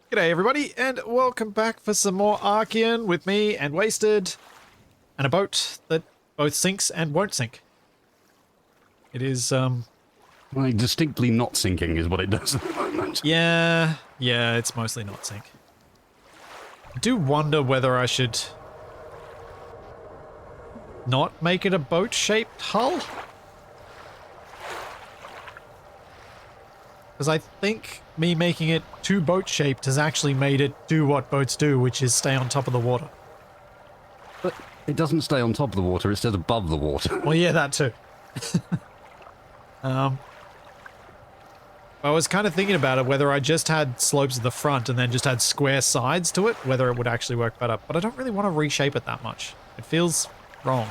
G'day everybody, and welcome back for some more Archean with me and Wasted, and a boat that both sinks and won't sink. It is, Like, distinctly not sinking is what it does at the moment. yeah, it's mostly not sink. I do wonder whether I should not make it a boat-shaped hull? Because I think me making it too boat-shaped has actually made it do what boats do, which is stay on top of the water. But it doesn't stay on top of the water, it stays above the water. Well, yeah, that too. I was kind of thinking about it, whether I just had slopes at the front and then just had square sides to it, whether it would actually work better. But I don't really want to reshape it that much. It feels wrong.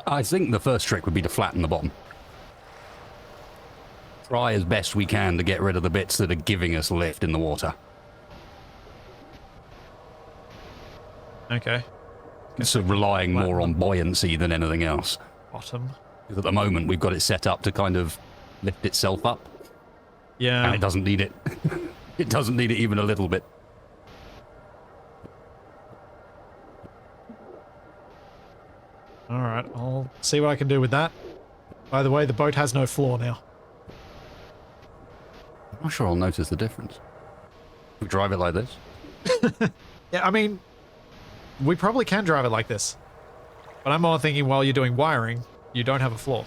I think the first trick would be to flatten the bottom. Try as best we can to get rid of the bits that are giving us lift in the water. Okay. So relying more on buoyancy than anything else. Bottom. Because at the moment we've got it set up to kind of lift itself up. Yeah. And it doesn't need it. It doesn't need it even a little bit. Alright, I'll see what I can do with that. By the way, the boat has no floor now. I'm not sure I'll notice the difference. We drive it like this. Yeah, I mean, we probably can drive it like this. But I'm more thinking while you're doing wiring, you don't have a floor.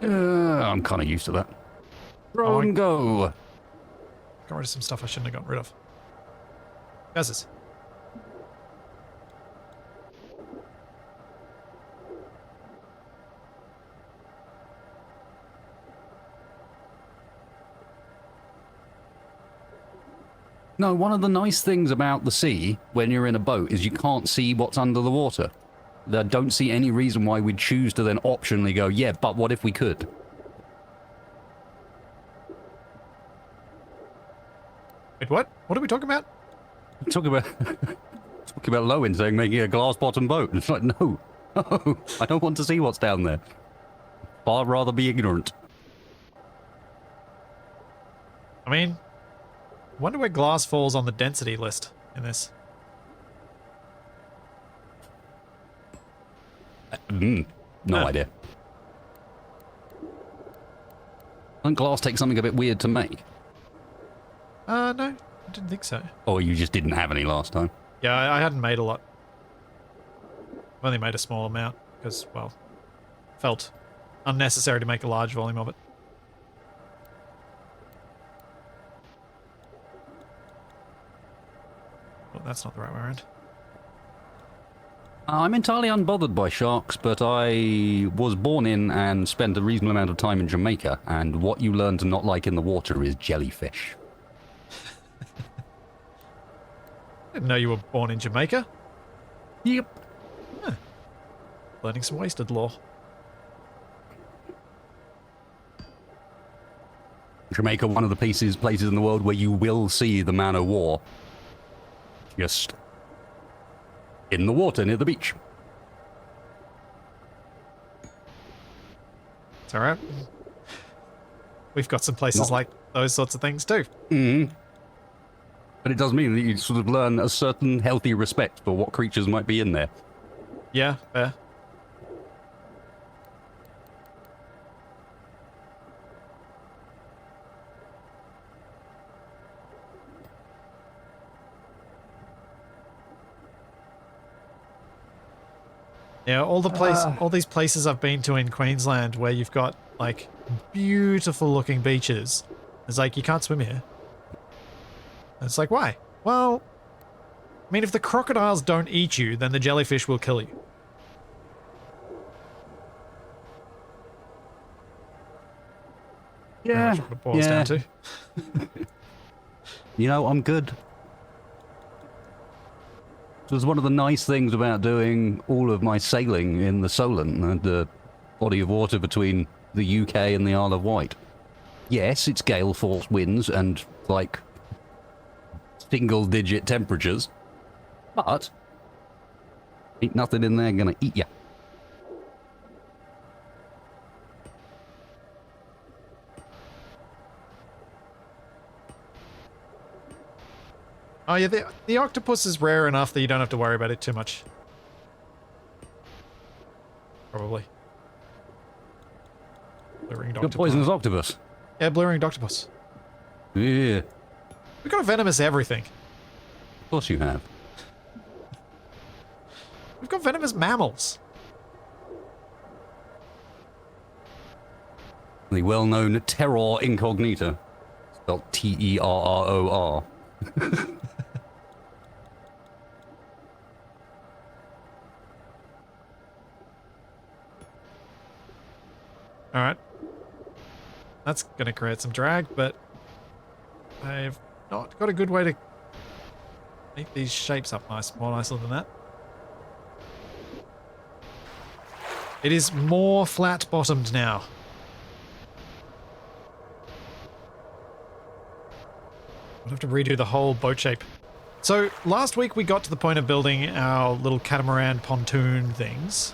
I'm kind of used to that. Throw and go. Got rid of some stuff I shouldn't have gotten rid of. How's this? No, one of the nice things about the sea when you're in a boat is you can't see what's under the water. I don't see any reason why we'd choose to then optionally go, yeah, but what if we could? Wait, what? What are we talking about? Talking about Lowen saying making a glass bottom boat. It's like, no, no, I don't want to see what's down there. Far rather be ignorant. I mean, I wonder where glass falls on the density list in this. No idea. Doesn't glass take something a bit weird to make? No, I didn't think so. Or you just didn't have any last time? Yeah, I hadn't made a lot. I've only made a small amount because, well, felt unnecessary to make a large volume of it. Oh, that's not the right way around. I'm entirely unbothered by sharks, but I was born in and spent a reasonable amount of time in Jamaica, and what you learn to not like in the water is jellyfish. Didn't know you were born in Jamaica. Yep. Huh. Learning some wasted lore. Jamaica, one of the places in the world where you will see the man o' war. Just in the water near the beach. It's alright. We've got some places like those sorts of things too. Mm-hmm. But it does mean that you sort of learn a certain healthy respect for what creatures might be in there. Yeah, fair. Yeah, all these places I've been to in Queensland where you've got like beautiful looking beaches. It's like you can't swim here. And it's like, why? Well, I mean, if the crocodiles don't eat you, then the jellyfish will kill you. Yeah, that's what it boils down to. You know, I'm good. It was one of the nice things about doing all of my sailing in the Solent, the body of water between the UK and the Isle of Wight. Yes, it's gale force winds and, like, single-digit temperatures, but ain't nothing in there gonna eat ya. Oh yeah, the octopus is rare enough that you don't have to worry about it too much. Probably. Blue-ringed Got octopus. poisonous octopus. Yeah, blue-ringed octopus. Yeah. We've got a venomous everything. Of course you have. We've got venomous mammals. The well-known terror incognita. Spelled Terror. Alright. That's gonna create some drag, but I've not got a good way to make these shapes up more nicely than that. It is more flat-bottomed now. I'll have to redo the whole boat shape. So last week we got to the point of building our little catamaran pontoon things.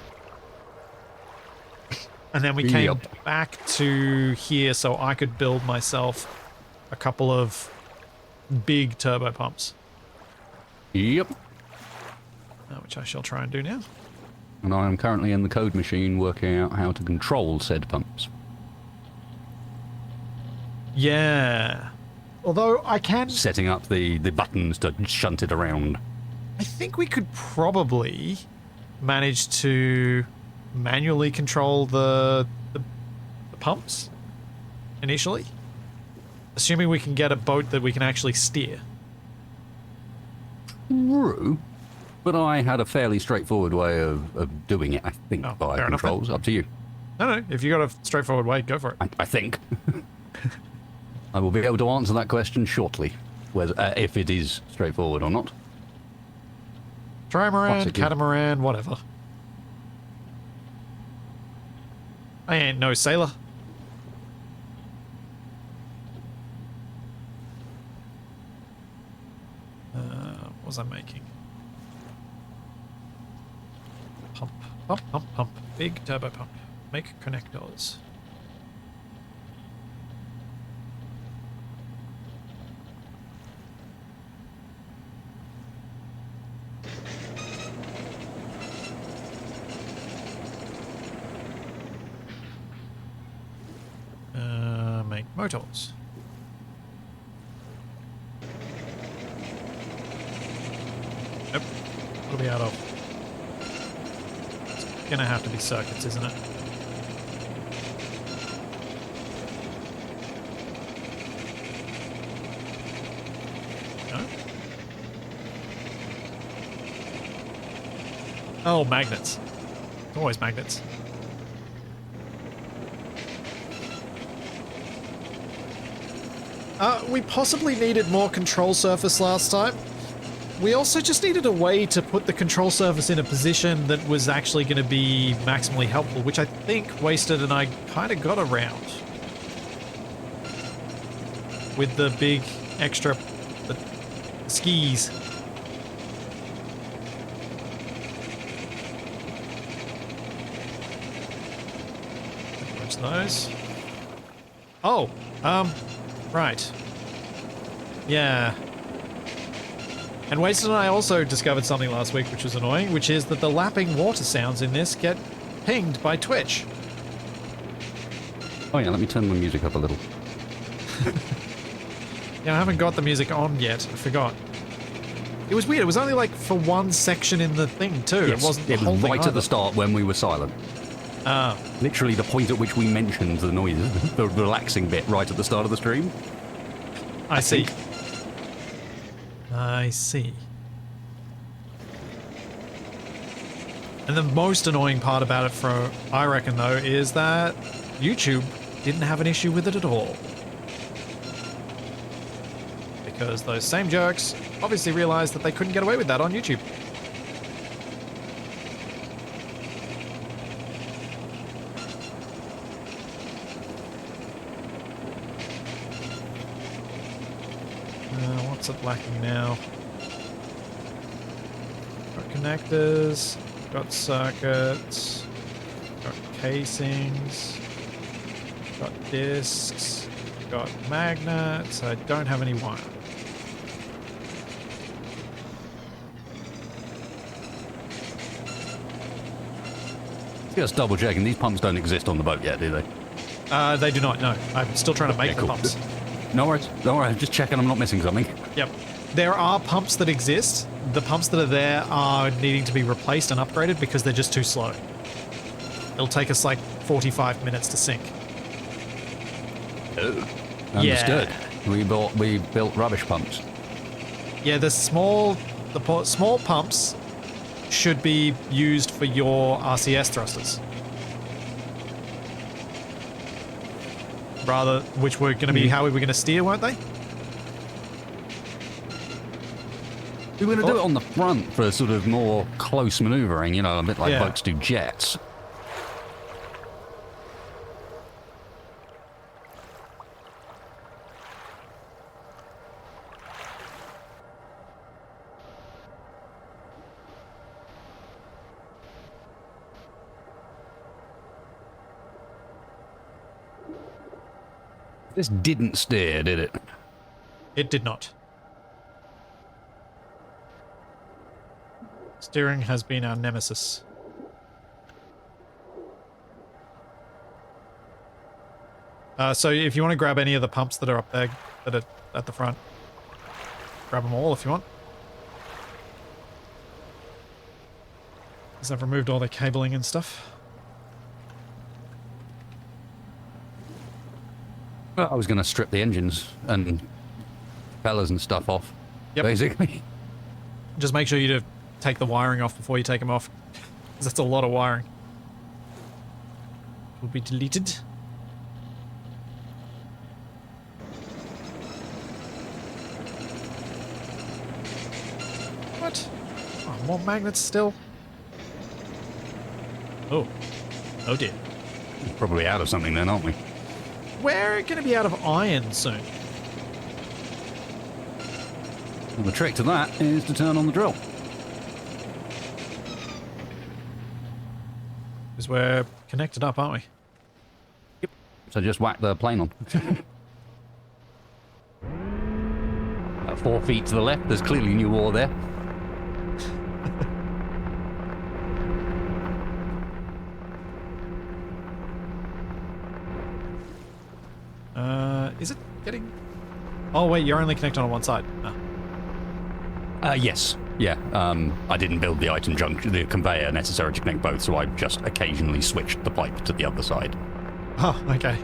And then we came back to here so I could build myself a couple of big turbo pumps. Yep. Which I shall try and do now. And I am currently in the code machine working out how to control said pumps. Yeah. Although I can... Setting up the buttons to shunt it around. I think we could probably manage to manually control the pumps initially. Assuming we can get a boat that we can actually steer. True. But I had a fairly straightforward way of doing it, I think, by controls. Up to you. No, if you got a straightforward way, go for it. I think. I will be able to answer that question shortly, whether if it is straightforward or not. Trimaran, catamaran, whatever. I ain't no sailor. What was I making? Pump, pump, pump, pump. Big turbo pump. Make connectors. Make motors. Nope. What'll be out of? It's gonna have to be circuits, isn't it? No? Oh, magnets. Always magnets. We possibly needed more control surface last time. We also just needed a way to put the control surface in a position that was actually going to be maximally helpful, which I think Wasted and I kind of got around. With the big extra the skis. Where's those? Oh, right. Yeah. And Wasted and I also discovered something last week which was annoying, which is that the lapping water sounds in this get pinged by Twitch. Oh yeah, let me turn the music up a little. Yeah, I haven't got the music on yet. I forgot. It was weird. It was only like for one section in the thing too. Yes, it wasn't the whole right thing at either. the start when we were silent. Ah. Literally the point at which we mentioned the noises, the relaxing bit right at the start of the stream. I see. I see. And the most annoying part about it, I reckon though, is that YouTube didn't have an issue with it at all. Because those same jerks obviously realized that they couldn't get away with that on YouTube. What's it lacking now? Got connectors, got circuits, got casings, got discs, got magnets. I don't have any wire. Just double checking, these pumps don't exist on the boat yet, do they? They do not, no. I'm still trying to make Okay, the cool. pumps. No worries, just checking I'm not missing something. Yep. There are pumps that exist. The pumps that are there are needing to be replaced and upgraded because they're just too slow. It'll take us like 45 minutes to sink. Oh, understood. Yeah. We built rubbish pumps. Yeah, the small pumps should be used for your RCS thrusters. Rather, which were going to be how we were going to steer, weren't they? We were going to do it on the front for sort of more close manoeuvring, you know, a bit like Yeah. boats do jets. This didn't steer, did it? It did not. Steering has been our nemesis. So if you want to grab any of the pumps that are up there, that are at the front, grab them all if you want. Because I've removed all the cabling and stuff. Well, I was going to strip the engines and propellers and stuff off, Yep. basically. Just make sure you take the wiring off before you take them off. Because that's a lot of wiring. Will be deleted. What? Oh, more magnets still? Oh. Oh dear. Probably out of something then, aren't we? We're going to be out of iron soon. Well, the trick to that is to turn on the drill. Because we're connected up, aren't we? Yep. So just whack the plane on. About 4 feet to the left, there's clearly new ore there. Is it getting... Oh wait, you're only connected on one side. Ah. Yes. Yeah. I didn't build the item junction, the conveyor necessary to connect both, so I just occasionally switched the pipe to the other side. Oh, okay.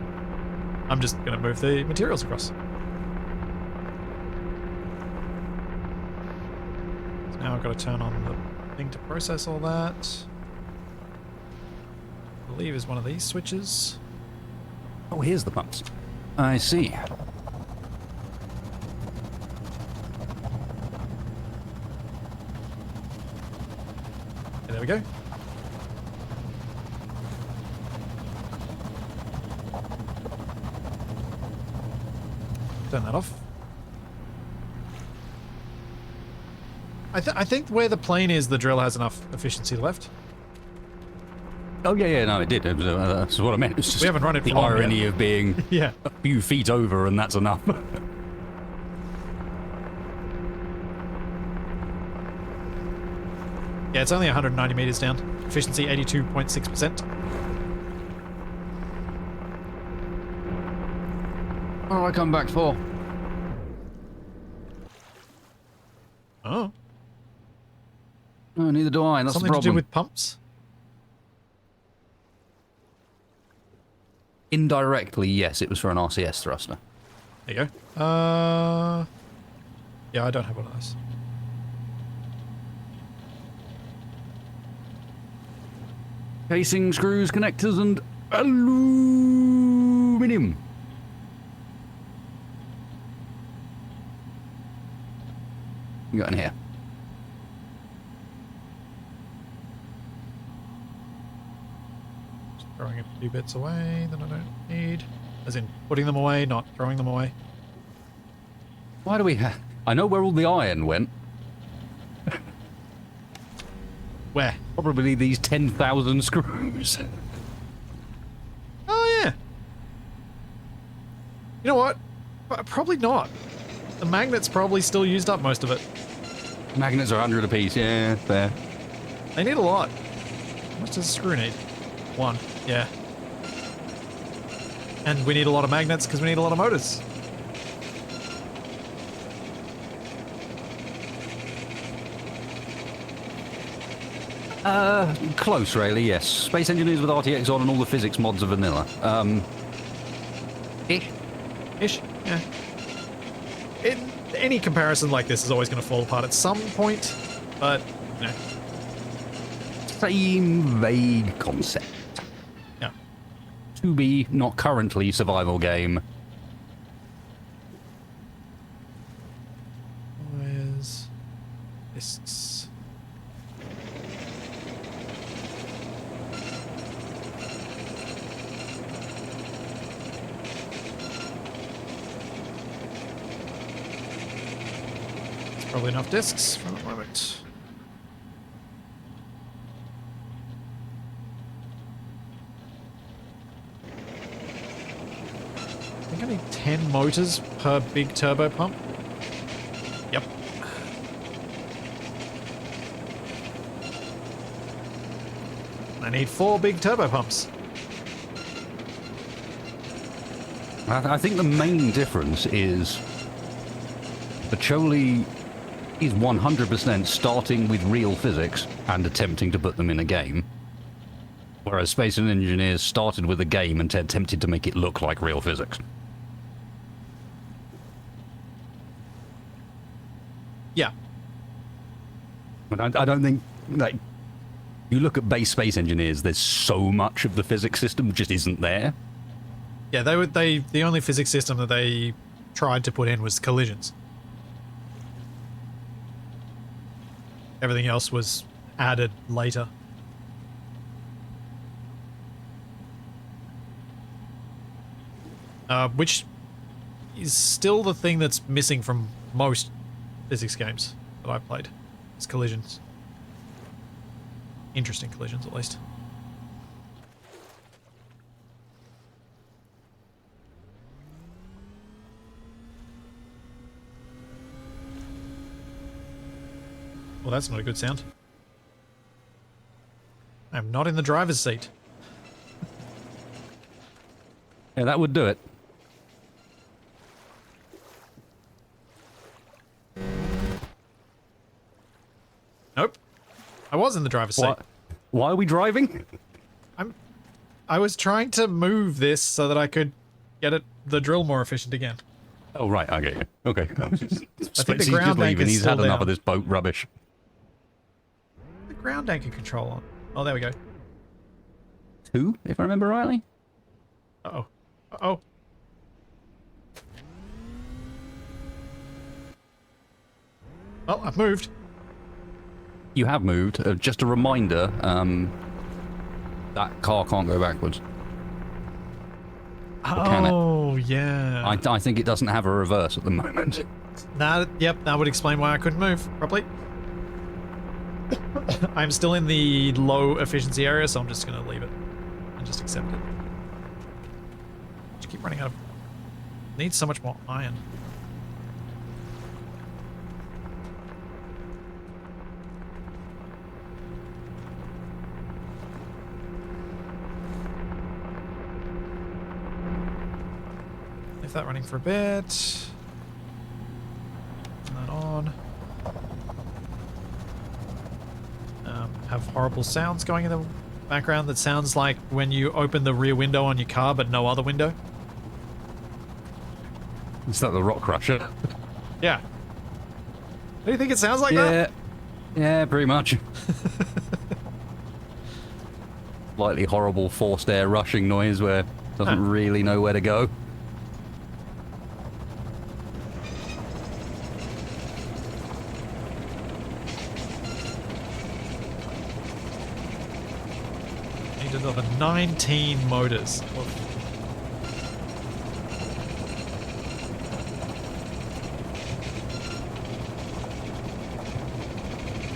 I'm just going to move the materials across. So now I've got to turn on the thing to process all that. I believe is one of these switches. Oh, here's the pumps. I see. Okay, there we go. Turn that off. I think where the plane is, the drill has enough efficiency left. Oh, yeah, no, it did. That's what I meant. It's just We haven't run it the for long irony yet. of being Yeah. a few feet over and that's enough. Yeah, it's only 190 meters down. Efficiency 82.6%. What do I come back for? Oh. Oh, neither do I. That's Something the to do problem. with pumps? Indirectly, yes, it was for an RCS thruster. There you go. Yeah, I don't have one of those. Casing, screws, connectors, and aluminium. What you got in here? Just throwing a few bits away that I don't need. As in, putting them away, not throwing them away. Why do we have... I know where all the iron went. Where? Probably these 10,000 screws. Oh, yeah. You know what? Probably not. The magnets probably still used up most of it. Magnets are 100 apiece, yeah, fair. They need a lot. How much does a screw need? One, yeah. And we need a lot of magnets because we need a lot of motors. Close, really, yes. Space Engineers with RTX on and all the physics mods are vanilla. Ish, yeah. Any comparison like this is always going to fall apart at some point, but, you know. Same vague concept. Yeah. To be, not currently, survival game. Where's this? Probably enough discs for the moment. I think I need 10 motors per big turbo pump. Yep. I need 4 big turbo pumps. I think the main difference is Pacioli is 100% starting with real physics and attempting to put them in a game, whereas Space and Engineers started with a game and attempted to make it look like real physics. Yeah. But I don't think, like, you look at base Space Engineers, there's so much of the physics system just isn't there. Yeah, the only physics system that they tried to put in was collisions. Everything else was added later. Which is still the thing that's missing from most physics games that I've played. Is collisions. Interesting collisions, at least. Well, that's not a good sound. I'm not in the driver's seat. Yeah, that would do it. Nope. I was in the driver's seat. Why are we driving? I was trying to move this so that I could get the drill more efficient again. Oh, right, I get you. Okay. I think the ground anchor is He's still had enough down. of this boat rubbish. The ground anchor control on. Oh, there we go. 2, if I remember rightly? Uh-oh. Uh-oh. Well, I've moved. You have moved. Just a reminder, that car can't go backwards. can it? Oh, yeah. I think it doesn't have a reverse at the moment. Yep, that would explain why I couldn't move properly. I'm still in the low efficiency area, so I'm just going to leave it and just accept it. Just keep running out of... Need so much more iron. Leave that running for a bit. Turn that on. Have horrible sounds going in the background that sounds like when you open the rear window on your car but no other window. Is that the rock crusher? Yeah. Do you think it sounds like that? Yeah, pretty much. Slightly horrible forced air rushing noise where it doesn't really know where to go. Need another 19 motors.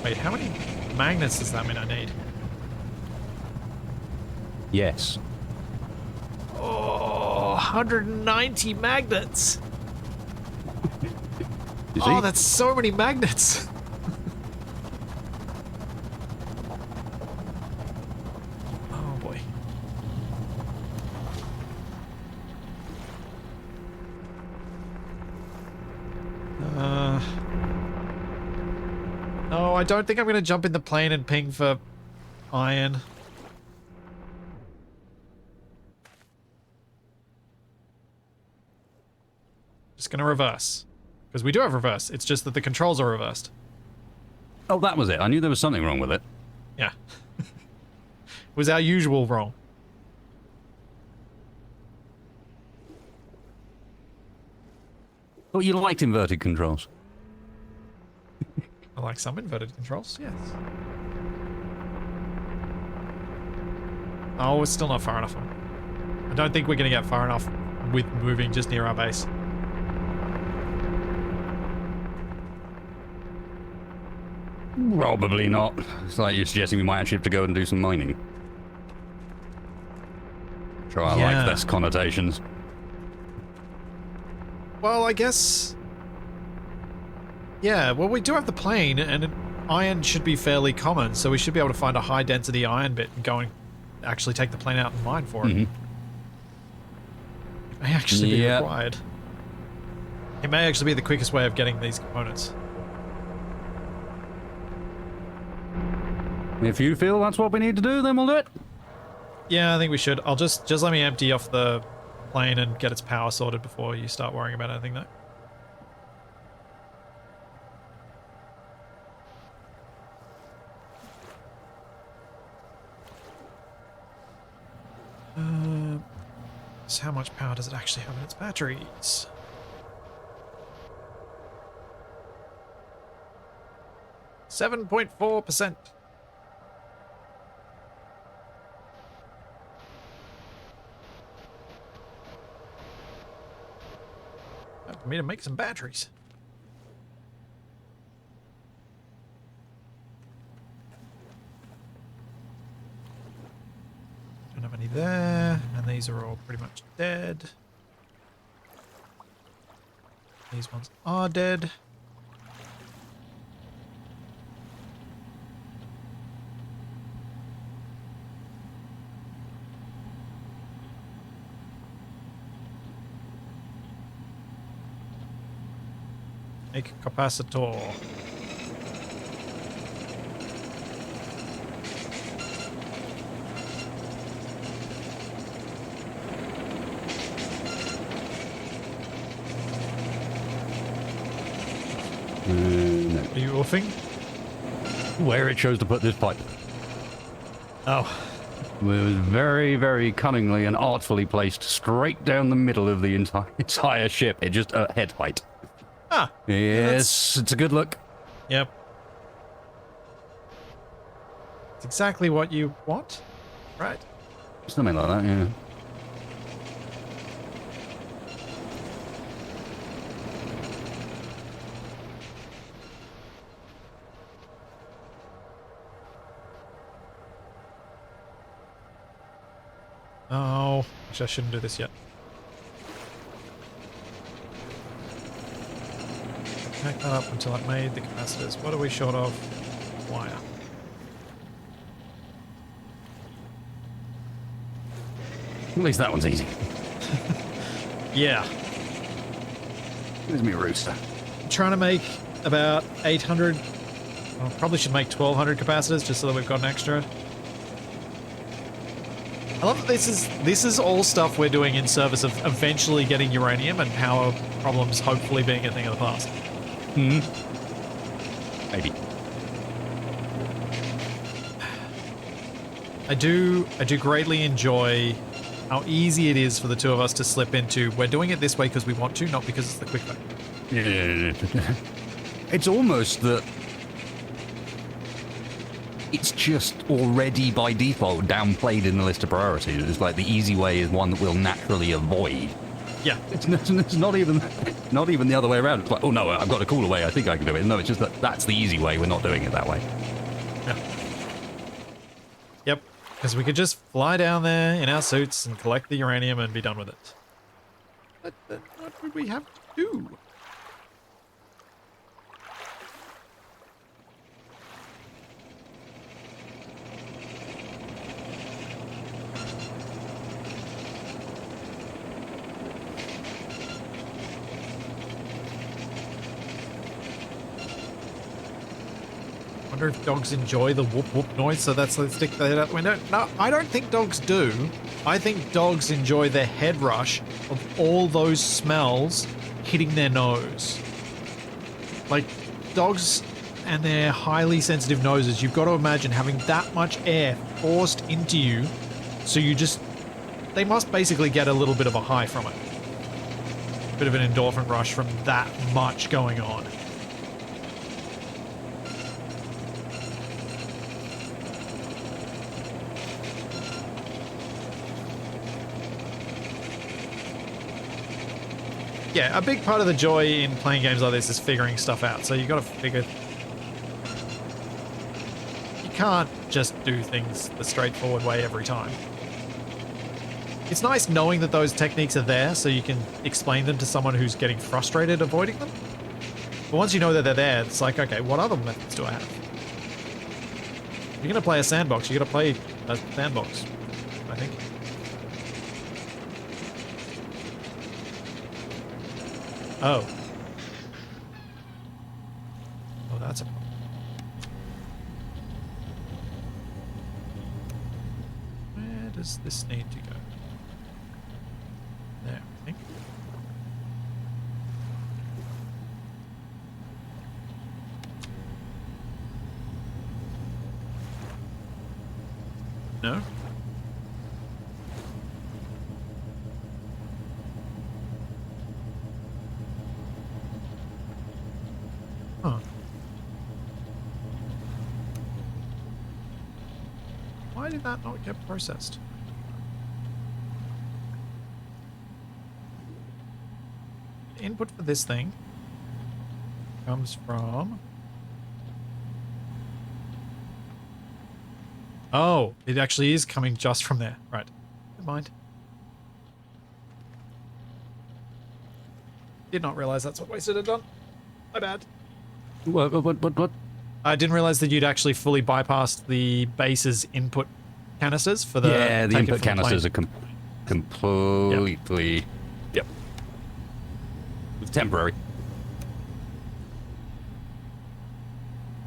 Wait, how many magnets does that mean I need? Yes. Oh, 190 magnets! You see? Oh, that's so many magnets! Oh boy. I don't think I'm going to jump in the plane and ping for iron. Just going to reverse. Because we do have reverse. It's just that the controls are reversed. Oh, that was it. I knew there was something wrong with it. Yeah. It was our usual wrong. Oh, you liked inverted controls. I like some inverted controls, yes. Oh, it's still not far enough. I don't think we're going to get far enough with moving just near our base. Probably not. It's like you're suggesting we might actually have to go and do some mining. Sure, I like less connotations. Well, I guess... Yeah, well, we do have the plane, and iron should be fairly common, so we should be able to find a high-density iron bit and go and actually take the plane out and mine for it. It may actually be required. It may actually be the quickest way of getting these components. If you feel that's what we need to do, then we'll do it. Yeah, I think we should. I'll just let me empty off the plane and get its power sorted before you start worrying about anything, though. So how much power does it actually have in its batteries? 7.4%. For me to make some batteries. Don't have any there, and these are all pretty much dead. These ones are dead. Make a capacitor. No. Are you oofing? Where it chose to put this pipe. Oh. It was very, very cunningly and artfully placed straight down the middle of the entire ship. It just head height. Ah. Yes, it's a good look. Yep. It's exactly what you want, right? Something like that, yeah. Oh, actually I shouldn't do this yet. Pack that up until I've made the capacitors. What are we short of? Wire. At least that one's easy. Yeah. There's me a rooster. I'm trying to make about 800. Well, probably should make 1200 capacitors just so that we've got an extra. I love that this is all stuff we're doing in service of eventually getting uranium and power problems hopefully being a thing of the past. Maybe. I do greatly enjoy how easy it is for the two of us to slip into, we're doing it this way because we want to, not because it's the quick way. Yeah. It's almost that it's just already by default downplayed in the list of priorities. It's like the easy way is one that we'll naturally avoid. Yeah. It's not even the other way around. It's like, oh no, I've got a cooler way, I think I can do it. No, it's just that that's the easy way, we're not doing it that way. Yeah. Yep. Because we could just fly down there in our suits and collect the uranium and be done with it. But then what would we have to do? wonder if dogs enjoy the whoop whoop noise, so let's stick that out the window. No, I don't think dogs do. I think dogs enjoy the head rush of all those smells hitting their nose. Like, dogs and their highly sensitive noses, you've got to imagine having that much air forced into you, so they must basically get a little bit of a high from it. Bit of an endorphin rush from that much going on. Yeah, a big part of the joy in playing games like this is figuring stuff out. So you got to figure... You can't just do things the straightforward way every time. It's nice knowing that those techniques are there so you can explain them to someone who's getting frustrated avoiding them. But once you know that they're there, it's like, okay, what other methods do I have? If you're going to play a sandbox, you got to play a sandbox, I think. Oh. Oh, that's a problem. Where does this need to go? There, I think. No? Huh. Why did that not get processed? Input for this thing comes from... Oh, it actually is coming just from there. Right. Never mind. Did not realize that's what Wasted had done. My bad. What? I didn't realize that you'd actually fully bypassed the base's input canisters for the... Yeah, the input canisters are completely... Yep. Temporary.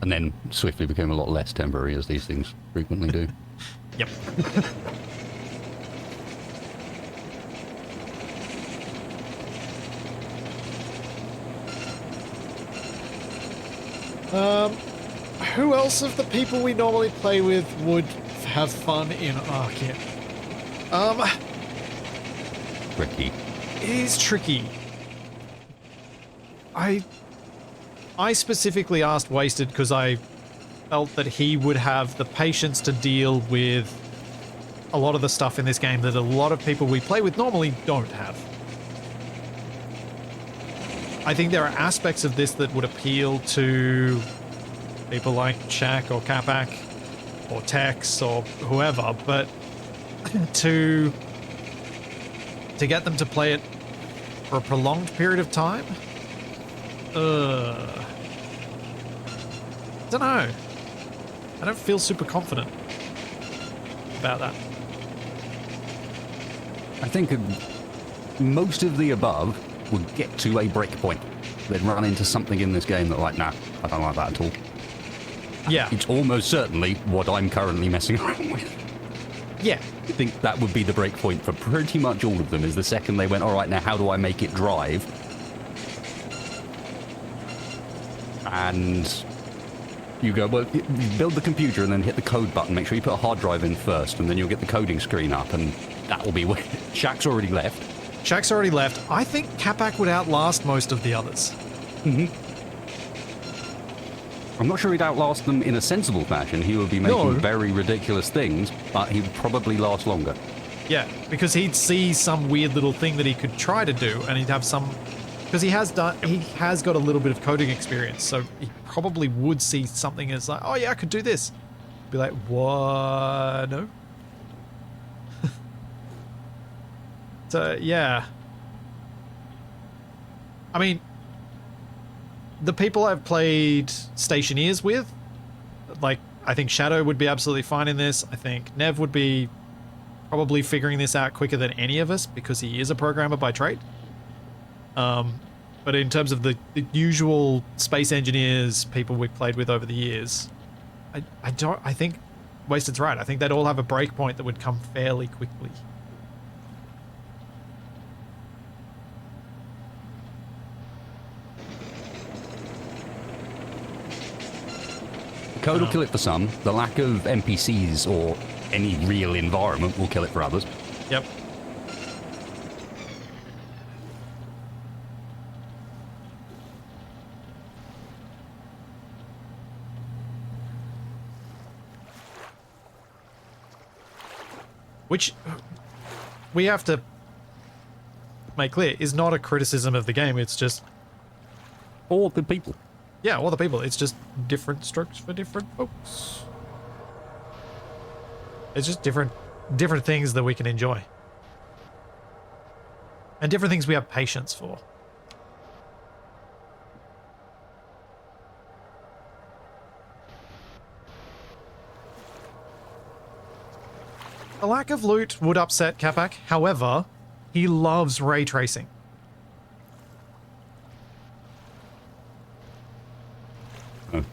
And then swiftly became a lot less temporary, as these things frequently do. Yep. Who else of the people we normally play with would have fun in Archean? Tricky. It is tricky. I specifically asked Wasted because I felt that he would have the patience to deal with a lot of the stuff in this game that a lot of people we play with normally don't have. I think there are aspects of this that would appeal to people like Shaq or Capac or Tex or whoever, but to get them to play it for a prolonged period of time, don't know. I don't feel super confident about that. I think most of the above would get to a break point. They'd run into something in this game that, like, nah, I don't like that at all. Yeah. It's almost certainly what I'm currently messing around with. Yeah. I think that would be the break point for pretty much all of them, is the second they went, all right, now how do I make it drive? And you go, well, build the computer and then hit the code button. Make sure you put a hard drive in first, and then you'll get the coding screen up, and that will be where... Shaq's already left. Shaq's already left. I think Capac would outlast most of the others. Mm-hmm. I'm not sure he'd outlast them in a sensible fashion. He would be making very ridiculous things, but he would probably last longer. Yeah, because he'd see some weird little thing that he could try to do, and he'd have some... Because he has got a little bit of coding experience, so he probably would see something as like, oh yeah, I could do this. Be like, what? No? So, yeah. I mean, the people I've played Stationeers with, like, I think Shadow would be absolutely fine in this. I think Nev would be probably figuring this out quicker than any of us because he is a programmer by trade. But in terms of the usual space engineers, people we've played with over the years, I think Wasted's right. I think they'd all have a breakpoint that would come fairly quickly. Code will kill it for some. The lack of NPCs or any real environment will kill it for others. Yep. Which we have to make clear is not a criticism of the game. It's just Or the people. yeah, all the people. It's just different strokes for different folks. It's just different things that we can enjoy. And different things we have patience for. The lack of loot would upset Capac. However, he loves ray tracing.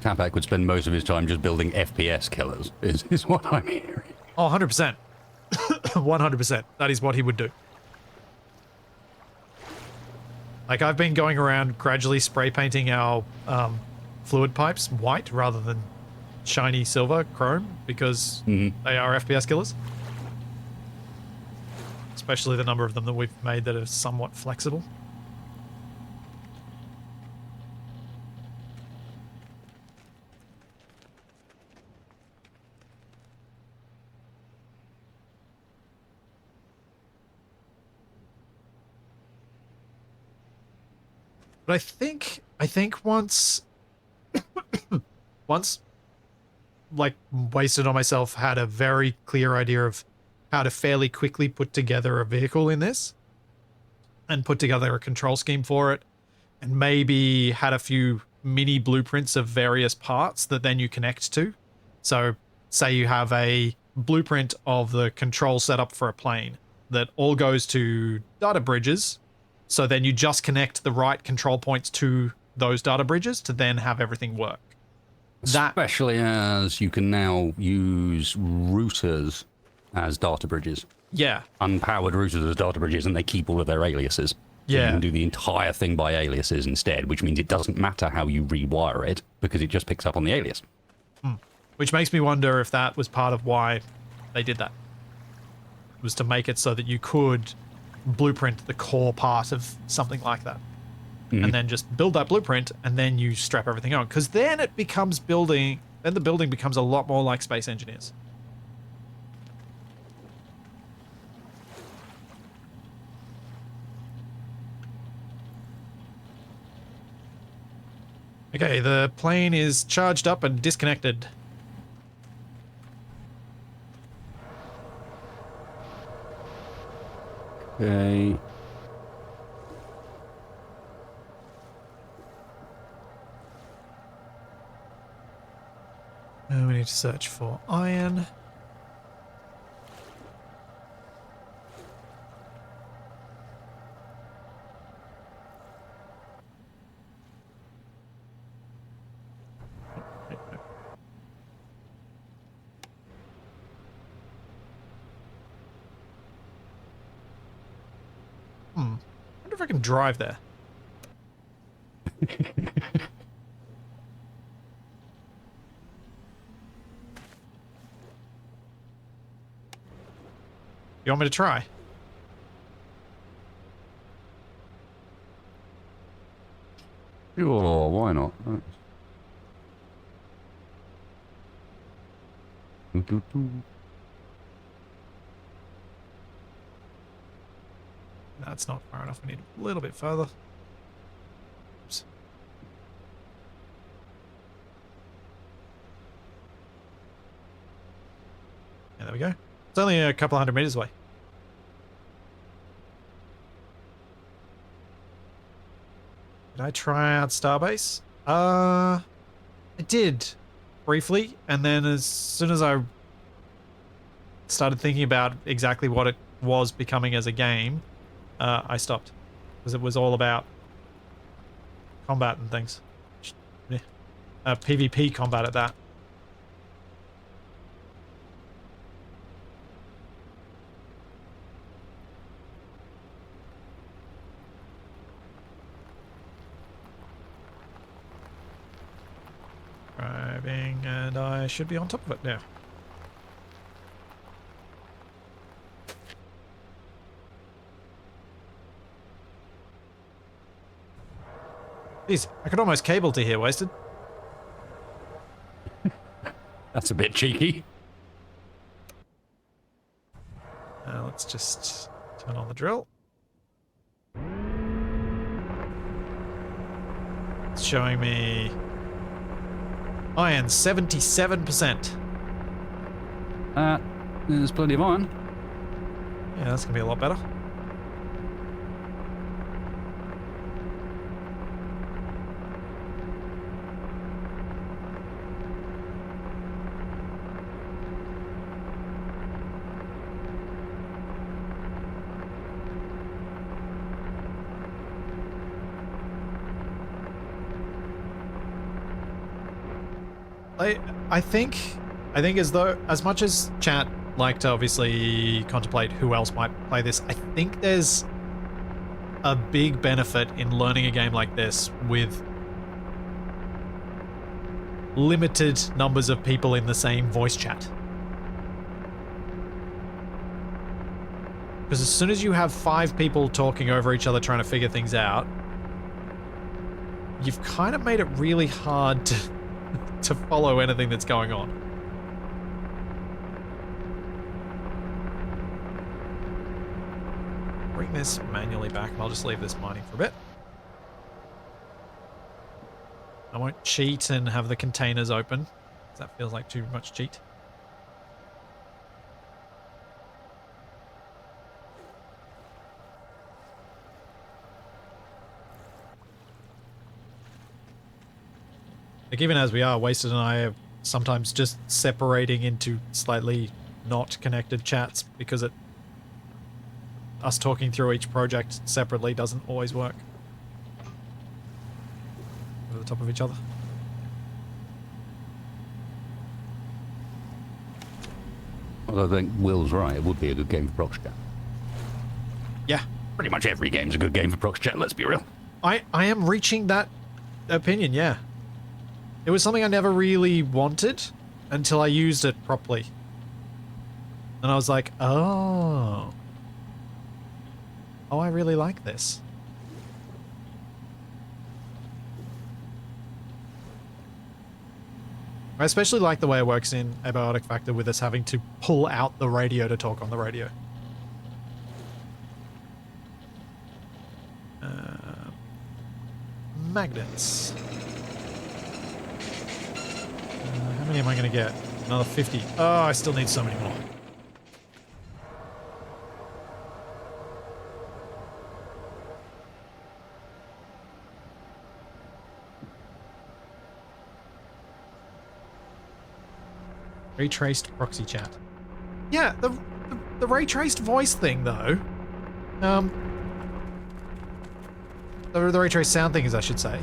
Capac would spend most of his time just building FPS killers, is what I'm hearing. Oh, 100%. 100%. That is what he would do. Like, I've been going around gradually spray painting our fluid pipes white rather than shiny silver, chrome, because they are FPS killers. Especially the number of them that we've made that are somewhat flexible. But I think once like Wasted on Myself had a very clear idea of how to fairly quickly put together a vehicle in this and put together a control scheme for it, and maybe had a few mini blueprints of various parts that then you connect to. So say you have a blueprint of the control setup for a plane that all goes to data bridges. So then you just connect the right control points to those data bridges to then have everything work. Especially as you can now use routers as data bridges. Yeah. Unpowered routers as data bridges, and they keep all of their aliases. So Yeah. you can do the entire thing by aliases instead, which means it doesn't matter how you rewire it, because it just picks up on the alias. Which makes me wonder if that was part of why they did that. Was to make it so that you could blueprint the core part of something like that. And then just build that blueprint, and then you strap everything on. Because then it becomes building, then the building becomes a lot more like Space Engineers. Okay, the plane is charged up and disconnected. Okay. We need to search for iron. I wonder if I can drive there. You want me to try? Sure, why not? That's not far enough. We need a little bit further. Oops. Yeah, there we go. It's only a couple 100 meters away. Did I try out Starbase? I did briefly, and then as soon as I started thinking about exactly what it was becoming as a game, I stopped because it was all about combat and things. Yeah. PvP combat at that. Driving, and I should be on top of it now. Jeez, I could almost cable to here, Wasted. That's a bit cheeky. Let's just turn on the drill. It's showing me iron 77%. There's plenty of iron. Yeah, that's gonna be a lot better. I think as much as chat like to obviously contemplate who else might play this, I think there's a big benefit in learning a game like this with limited numbers of people in the same voice chat. Because as soon as you have 5 people talking over each other trying to figure things out, you've kind of made it really hard to follow anything that's going on. Bring this manually back, and I'll just leave this mining for a bit. I won't cheat and have the containers open, because that feels like too much cheat. Like, even as we are, Wasted and I are sometimes just separating into slightly not connected chats because us talking through each project separately doesn't always work. Over the top of each other. Well, I think Will's right. It would be a good game for prox chat. Yeah. Pretty much every game's a good game for prox chat, let's be real. I am reaching that opinion, yeah. It was something I never really wanted until I used it properly. And I was like, oh, I really like this. I especially like the way it works in Abiotic Factor with us having to pull out the radio to talk on the radio. Magnets. How many am I going to get? Another 50. Oh, I still need so many more. Ray-traced proxy chat. Yeah, the ray-traced voice thing, though. The ray-traced sound thing, as I should say,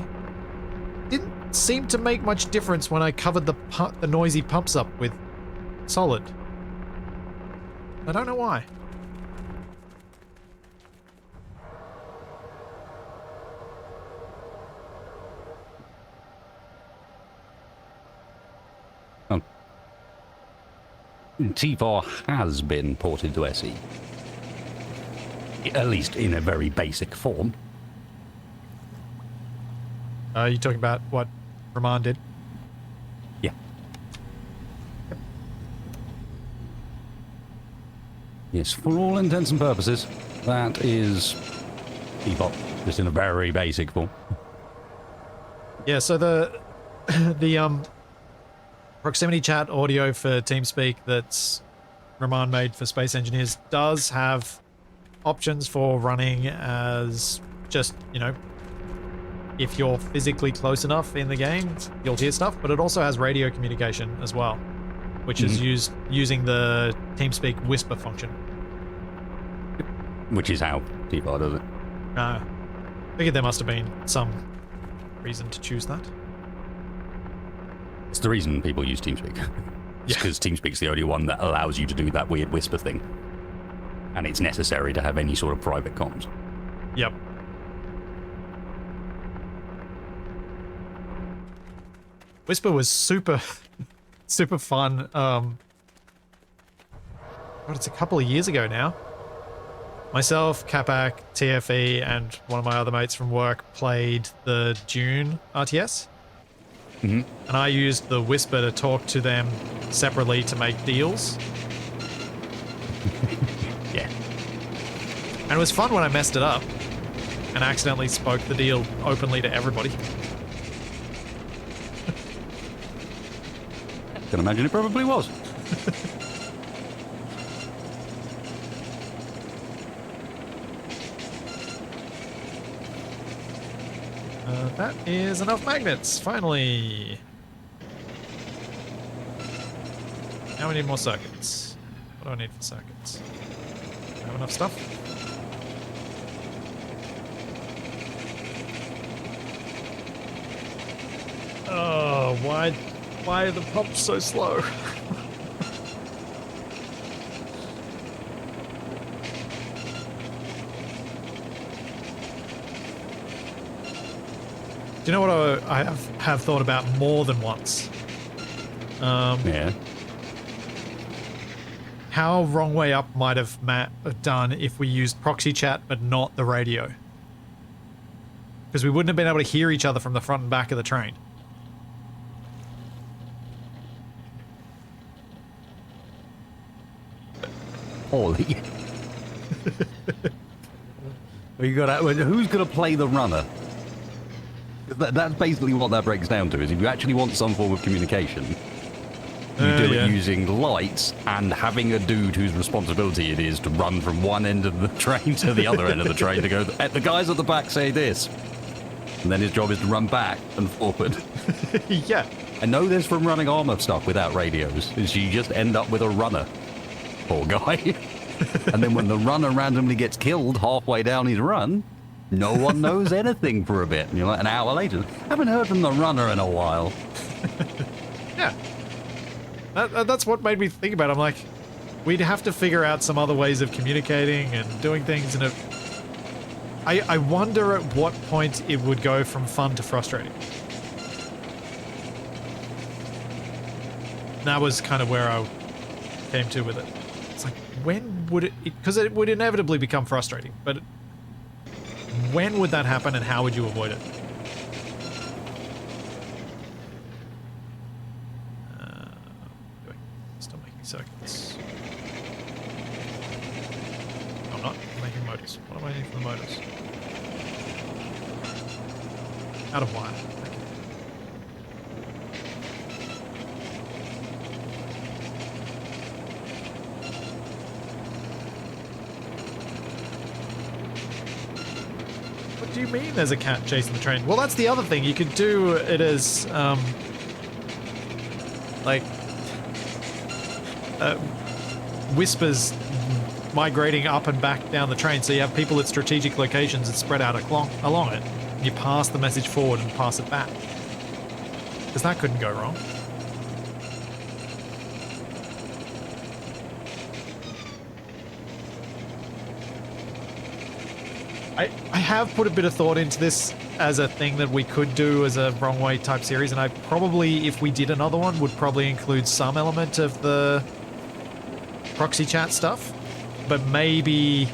didn't seem to make much difference when I covered the noisy pumps up with solid. I don't know why. T4 has been ported to SE. At least in a very basic form. Are you talking about what Rahman did? Yeah. Yep. Yes, for all intents and purposes, that is T4, just in a very basic form. Yeah, so the proximity chat audio for TeamSpeak that's Rahman made for Space Engineers does have options for running as just, you know, if you're physically close enough in the game, you'll hear stuff, but it also has radio communication as well, which is using the TeamSpeak whisper function. Which is how T4 does it. Figured there must have been some reason to choose that. It's the reason people use TeamSpeak. It's because TeamSpeak's the only one that allows you to do that weird whisper thing. And it's necessary to have any sort of private comms. Whisper was super, super fun. God, it's a couple of years ago now. Myself, Capac, TFE, and one of my other mates from work played the Dune RTS. Mm-hmm. And I used the Whisper to talk to them separately to make deals. Yeah. And it was fun when I messed it up and accidentally spoke the deal openly to everybody. Can imagine it probably was. That is enough magnets, finally. Now we need more circuits. What do I need for circuits? Do I have enough stuff? Oh, why are the pumps so slow? Do you know what I have thought about more than once? Yeah. How Wrong Way Up might have done if we used proxy chat but not the radio. Because we wouldn't have been able to hear each other from the front and back of the train. Holy. You got who's going to play the runner? That's basically what that breaks down to, is if you actually want some form of communication, you do it using lights and having a dude whose responsibility it is to run from one end of the train to the other end of the train to go, the guys at the back say this. And then his job is to run back and forward. Yeah. I know this from running armor stuff without radios, is you just end up with a runner. Poor guy. And then when the runner randomly gets killed halfway down his run, no one knows anything for a bit. And you're like, an hour later, haven't heard from the runner in a while. Yeah. That's what made me think about it. I'm like, we'd have to figure out some other ways of communicating and doing things in a... I wonder at what point it would go from fun to frustrating. That was kind of where I came to with it. It's like, when would it... Because it would inevitably become frustrating, but when would that happen and how would you avoid it? Still making circuits. I'm not making motors. What am I needing for the motors? Out of wire. What do you mean there's a cat chasing the train? Well, that's the other thing. You could do it as, like, whispers migrating up and back down the train, so you have people at strategic locations that spread out along it. You pass the message forward and pass it back. Because that couldn't go wrong. I have put a bit of thought into this as a thing that we could do as a Wrong Way type series, and I probably, if we did another one, would probably include some element of the proxy chat stuff, but maybe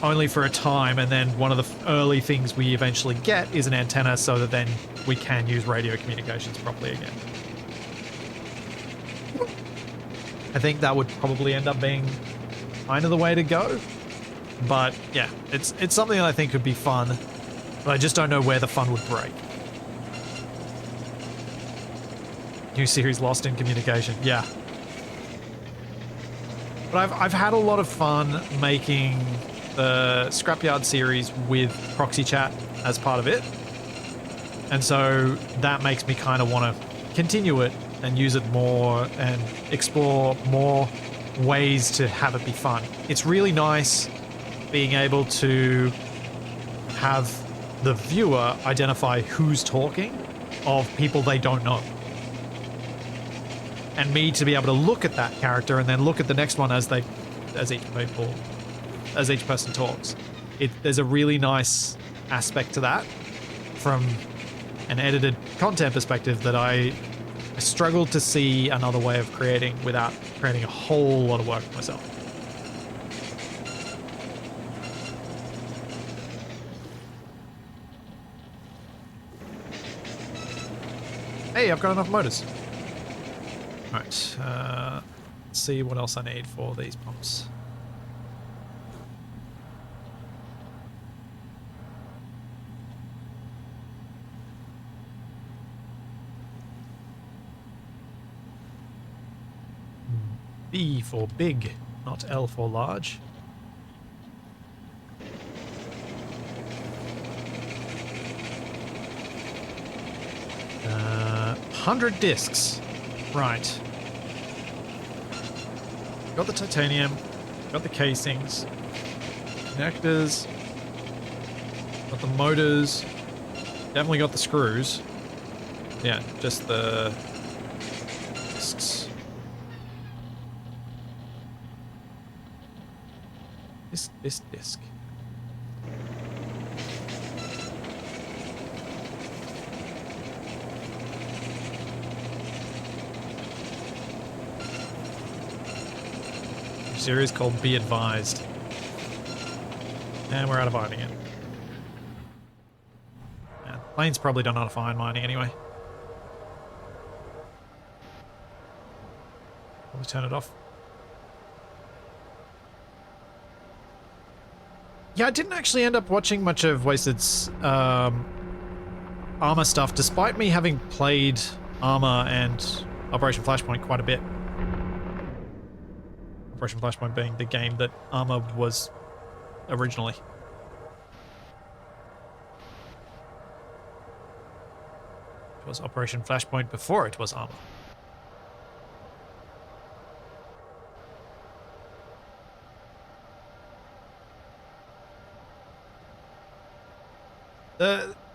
only for a time, and then one of the early things we eventually get is an antenna so that then we can use radio communications properly again. I think that would probably end up being kind of the way to go. But yeah, it's something that I think could be fun, but I just don't know where the fun would break. New series Lost in Communication, yeah. But I've had a lot of fun making the Scrapyard series with proxy chat as part of it, and so that makes me kind of want to continue it and use it more and explore more ways to have it be fun. It's really nice being able to have the viewer identify who's talking of people they don't know. And me to be able to look at that character and then look at the next one as each person talks. There's a really nice aspect to that from an edited content perspective that I struggled to see another way of creating without creating a whole lot of work for myself. Hey, I've got enough motors. Alright, let's see what else I need for these pumps. B for big, not L for large. 100 discs. Right. Got the titanium, got the casings, connectors, got the motors, definitely got the screws. Yeah, just the discs. This disc. Series called Be Advised. And we're out of iron again. Yeah, planes probably don't know how to find mining anyway. Probably turn it off. Yeah, I didn't actually end up watching much of Wasted's Armor stuff, despite me having played Armor and Operation Flashpoint quite a bit. Operation Flashpoint being the game that Armor was originally. It was Operation Flashpoint before it was Armor.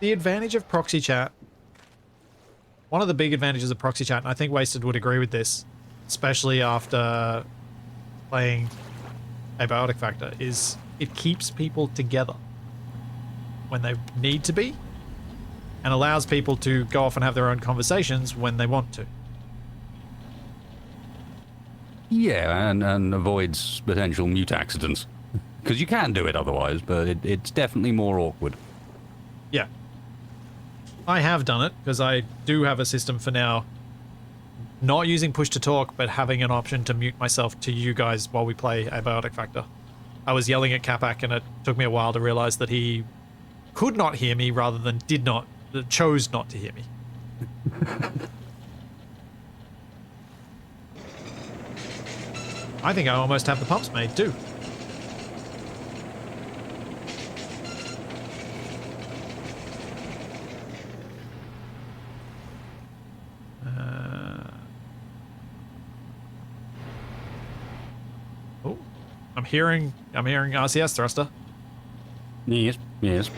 The advantage of proxy chat, one of the big advantages of proxy chat, and I think Wasted would agree with this, especially after playing Abiotic Factor, is it keeps people together when they need to be and allows people to go off and have their own conversations when they want to. Yeah, and avoids potential mute accidents. Because you can do it otherwise, but it's definitely more awkward. Yeah. I have done it, because I do have a system for now, not using push to talk, but having an option to mute myself to you guys while we play Abiotic Factor. I was yelling at Capac, and it took me a while to realize that he could not hear me rather than chose not to hear me. I think I almost have the pumps made too. Oh, I'm hearing RCS thruster. Yes, yes.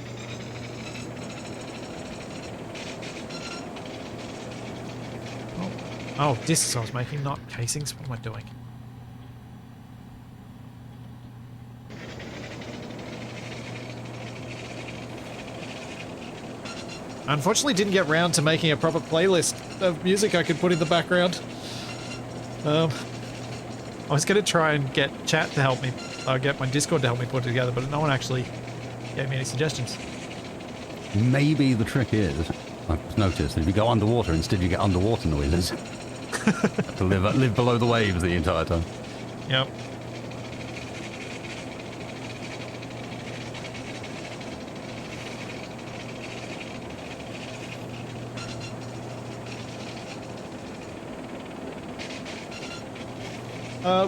Oh, discs I was making, not casings. What am I doing? I unfortunately didn't get round to making a proper playlist of music I could put in the background. I was going to try and get chat to help me, get my Discord to help me put it together, but no one actually gave me any suggestions. Maybe the trick is, I've noticed that if you go underwater, instead you get underwater noises. To live below the waves the entire time. Yep.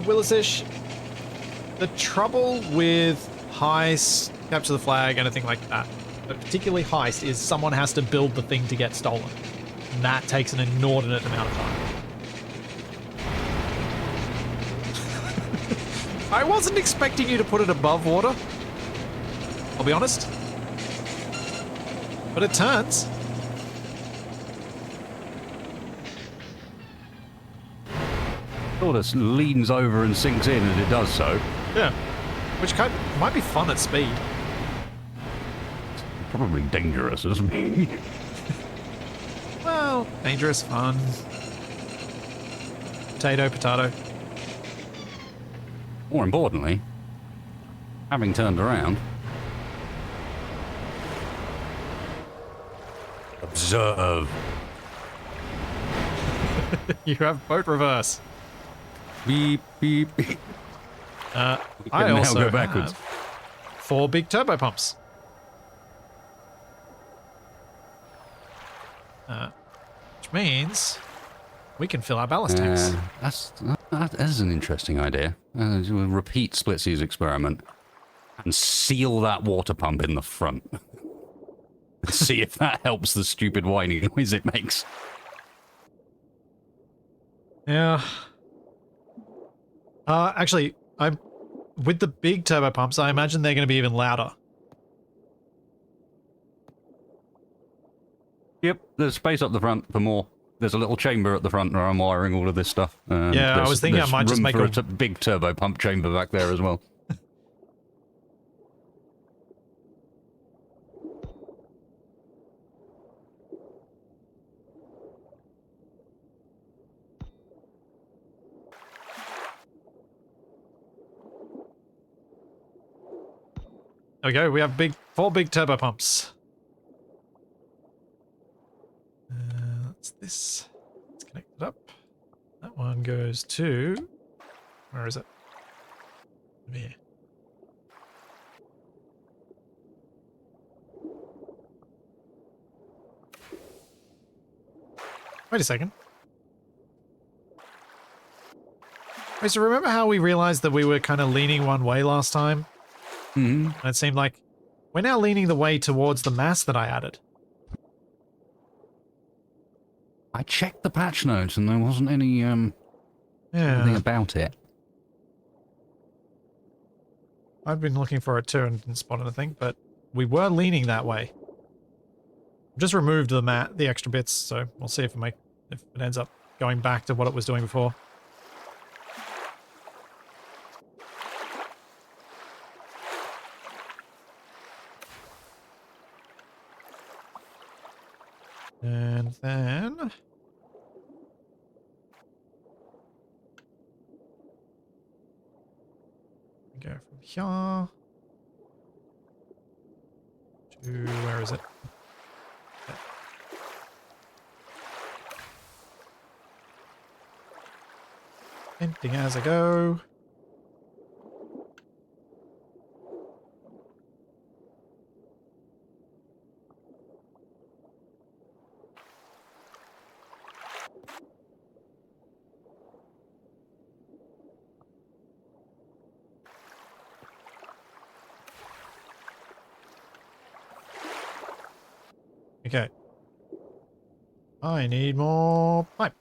Willisish, the trouble with heist, capture the flag, anything like that, but particularly heist, is someone has to build the thing to get stolen. And that takes an inordinate amount of time. I wasn't expecting you to put it above water, I'll be honest. But it turns. Sort of leans over and sinks in as it does so. Yeah. Which might be fun at speed. Probably dangerous, isn't it? Well, dangerous, fun. Potato, potato. More importantly, having turned around, observe. You have boat reverse. Beep, beep, beep. I now also go backwards. have 4 big turbo pumps. Which means we can fill our ballast tanks. That is an interesting idea. We'll repeat Splitsy's experiment and seal that water pump in the front. See if that helps the stupid whining noise it makes. Yeah. Actually, with the big turbo pumps, I imagine they're going to be even louder. Yep, there's space up the front for more. There's a little chamber at the front where I'm wiring all of this stuff. Yeah, I was thinking I might just make a big turbo pump chamber back there as well. There we go. We have 4 big turbo pumps. That's this. Let's connect it up. That one goes to... Where is it? Over here. Wait a second. Wait, so remember how we realized that we were kind of leaning one way last time? Mm-hmm. And it seemed like we're now leaning the way towards the mass that I added. I checked the patch notes and there wasn't anything about it. I've been looking for it too and didn't spot anything, but we were leaning that way. Just removed the extra bits, so we'll see if it ends up going back to what it was doing before. And then we go from here to where is it? Okay. Emptying as I go. Okay. I need more pipe.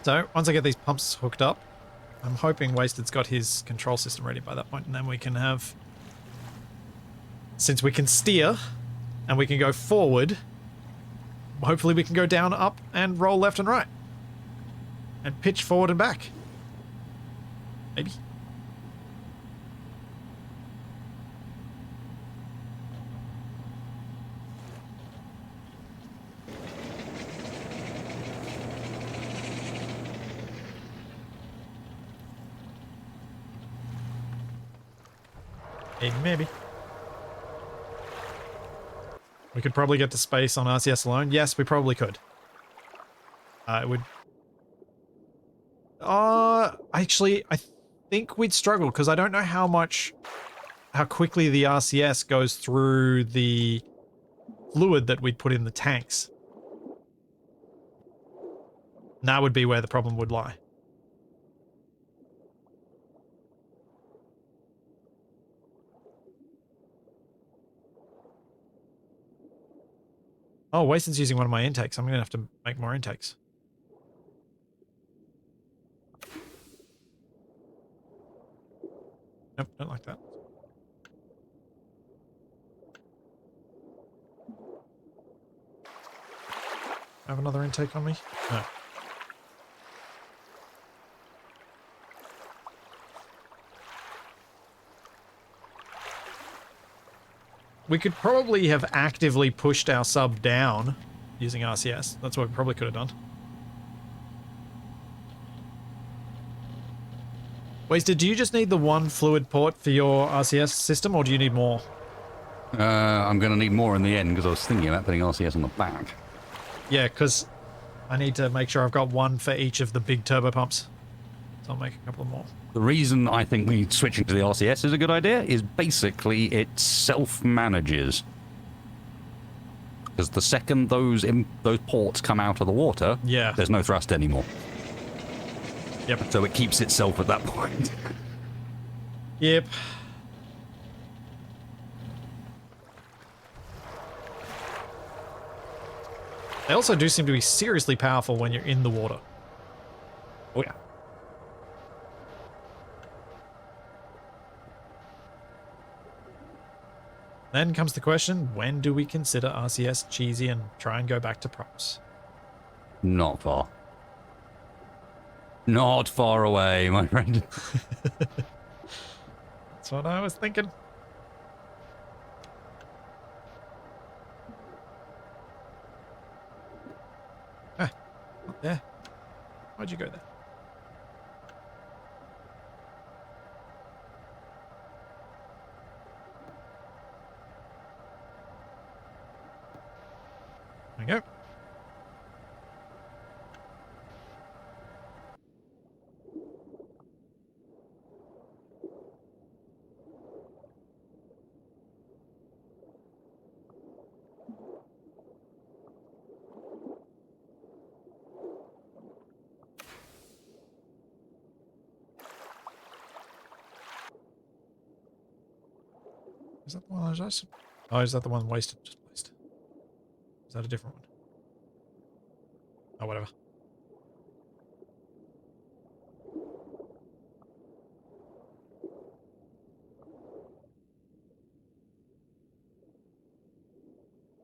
So, once I get these pumps hooked up, I'm hoping Wasted's got his control system ready by that point, and then we can have... Since we can steer, and we can go forward, hopefully we can go down, up, and roll left and right. And pitch forward and back. Maybe. Maybe. We could probably get to space on RCS alone. Yes, we probably could. It would... Actually, I think we'd struggle, because I don't know how quickly the RCS goes through the fluid that we'd put in the tanks. And that would be where the problem would lie. Oh, Wasted's using one of my intakes. I'm going to have to make more intakes. Nope, don't like that. Have another intake on me? No. We could probably have actively pushed our sub down using RCS. That's what we probably could have done. Wasted, do you just need the one fluid port for your RCS system, or do you need more? I'm going to need more in the end, because I was thinking about putting RCS on the back. Yeah, because I need to make sure I've got one for each of the big turbo pumps. So I'll make a couple more. The reason I think me switching to the RCS is a good idea is basically it self-manages. Because the second those ports come out of the water, yeah, there's no thrust anymore. Yep. So it keeps itself at that point. Yep. They also do seem to be seriously powerful when you're in the water. Oh yeah. Then comes the question, when do we consider RCS cheesy and try and go back to props? Not far. Not far away, my friend. That's what I was thinking. Ah, not there. Why'd you go there? There we go. Is that the one I was just... Oh, is that the one wasted? Just placed. Is that a different one? Oh, whatever.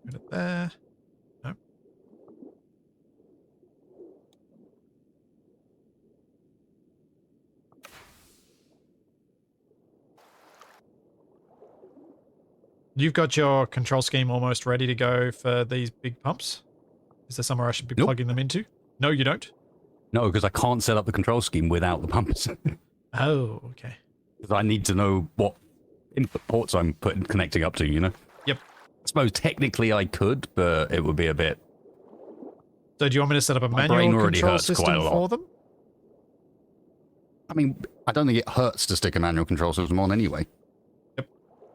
Put it there. Nope. You've got your control scheme almost ready to go for these big pumps? Is there somewhere I should be plugging them into? No, you don't? No, because I can't set up the control scheme without the pumps. Oh, okay. Because I need to know what input ports I'm connecting up to, you know? Yep. I suppose technically I could, but it would be a bit... So do you want me to set up a My brain manual already control hurts quite system a lot. for them? I mean, I don't think it hurts to stick a manual control system on anyway. Yep.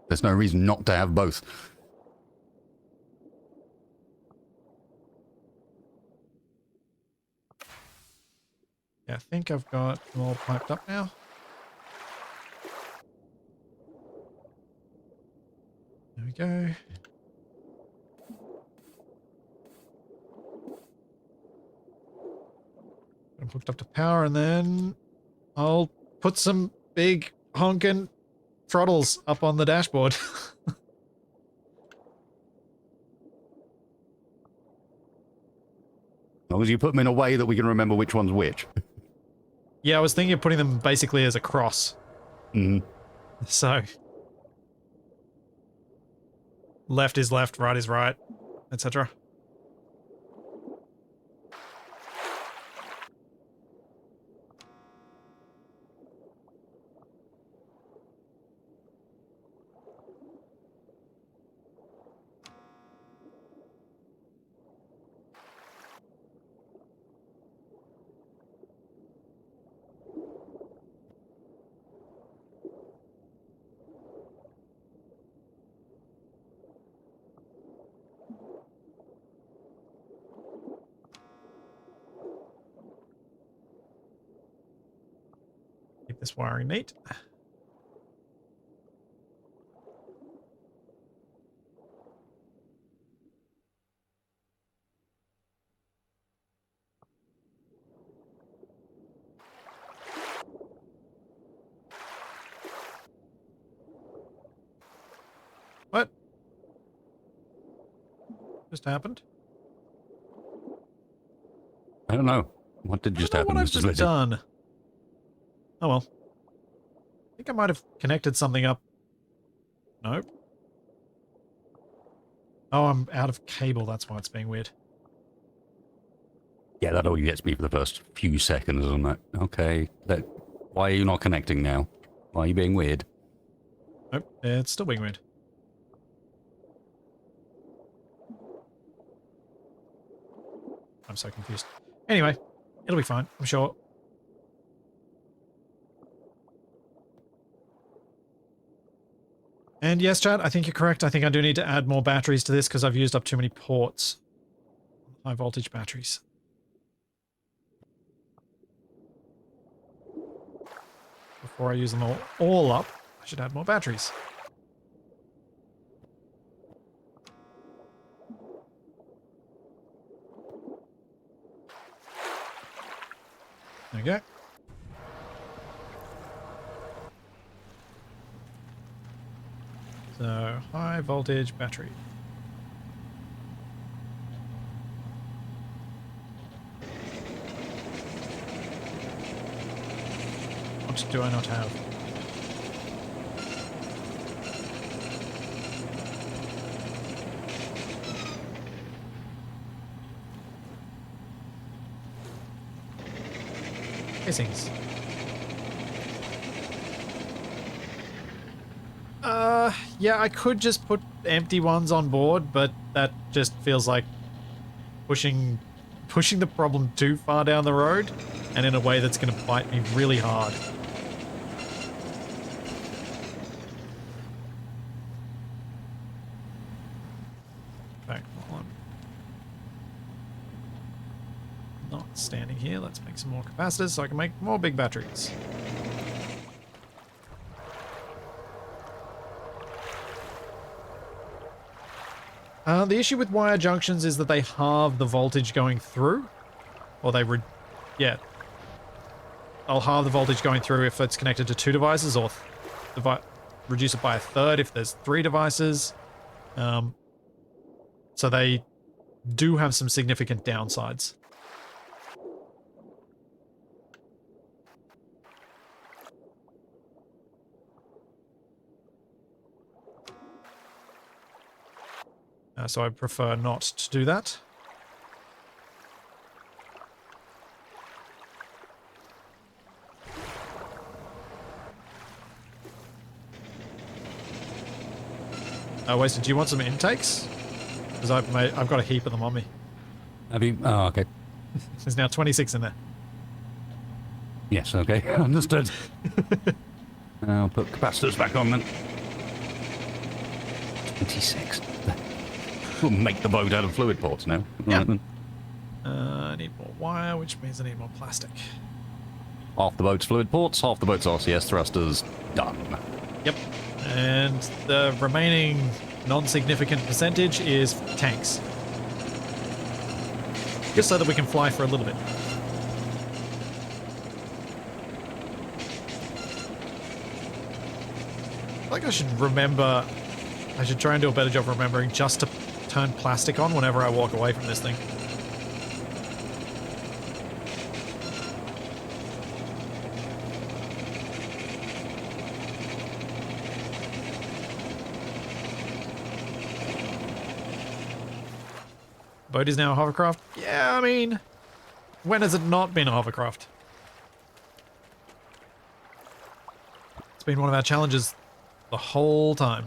There's no reason not to have both. Yeah, I think I've got them all piped up now. There we go. I'm hooked up to power, and then I'll put some big honking throttles up on the dashboard. As long as you put them in a way that we can remember which one's which. Yeah, I was thinking of putting them basically as a cross. Mm-hmm. So, left is left, right is right, etc. Keep this wiring neat. What just happened? I don't know. What did just happen? What I've Mr. just Slizzy? done. Oh well. I think I might have connected something up. Nope. Oh, I'm out of cable. That's why it's being weird. Yeah, that always gets me for the first few seconds, isn't it? Okay, why are you not connecting now? Why are you being weird? Nope, it's still being weird. I'm so confused. Anyway, it'll be fine, I'm sure. And yes, Chad, I think you're correct. I think I do need to add more batteries to this because I've used up too many ports. High voltage batteries. Before I use them all up, I should add more batteries. There we go. So, high voltage battery. What do I not have? Casings. Yeah, I could just put empty ones on board, but that just feels like pushing the problem too far down the road, and in a way that's going to bite me really hard. In fact, while I'm not standing here, let's make some more capacitors so I can make more big batteries. The issue with wire junctions is that they halve the voltage going through, or they I'll halve the voltage going through if it's connected to 2 devices, or reduce it by a third if there's 3 devices. So they do have some significant downsides. So I prefer not to do that. Wasted, do you want some intakes? Because I've got a heap of them on me. Have you? Oh, okay. There's now 26 in there. Yes, okay. Understood. I'll put capacitors back on then. 26. We'll make the boat out of fluid ports now. Yeah. Right, then. I need more wire, which means I need more plastic. Half the boat's fluid ports, half the boat's RCS thrusters. Done. Yep. And the remaining non-significant percentage is tanks. Just so that we can fly for a little bit. I feel like I should remember... I should try and do a better job remembering just to turn plastic on whenever I walk away from this thing. Boat is now a hovercraft? Yeah, I mean, when has it not been a hovercraft? It's been one of our challenges the whole time.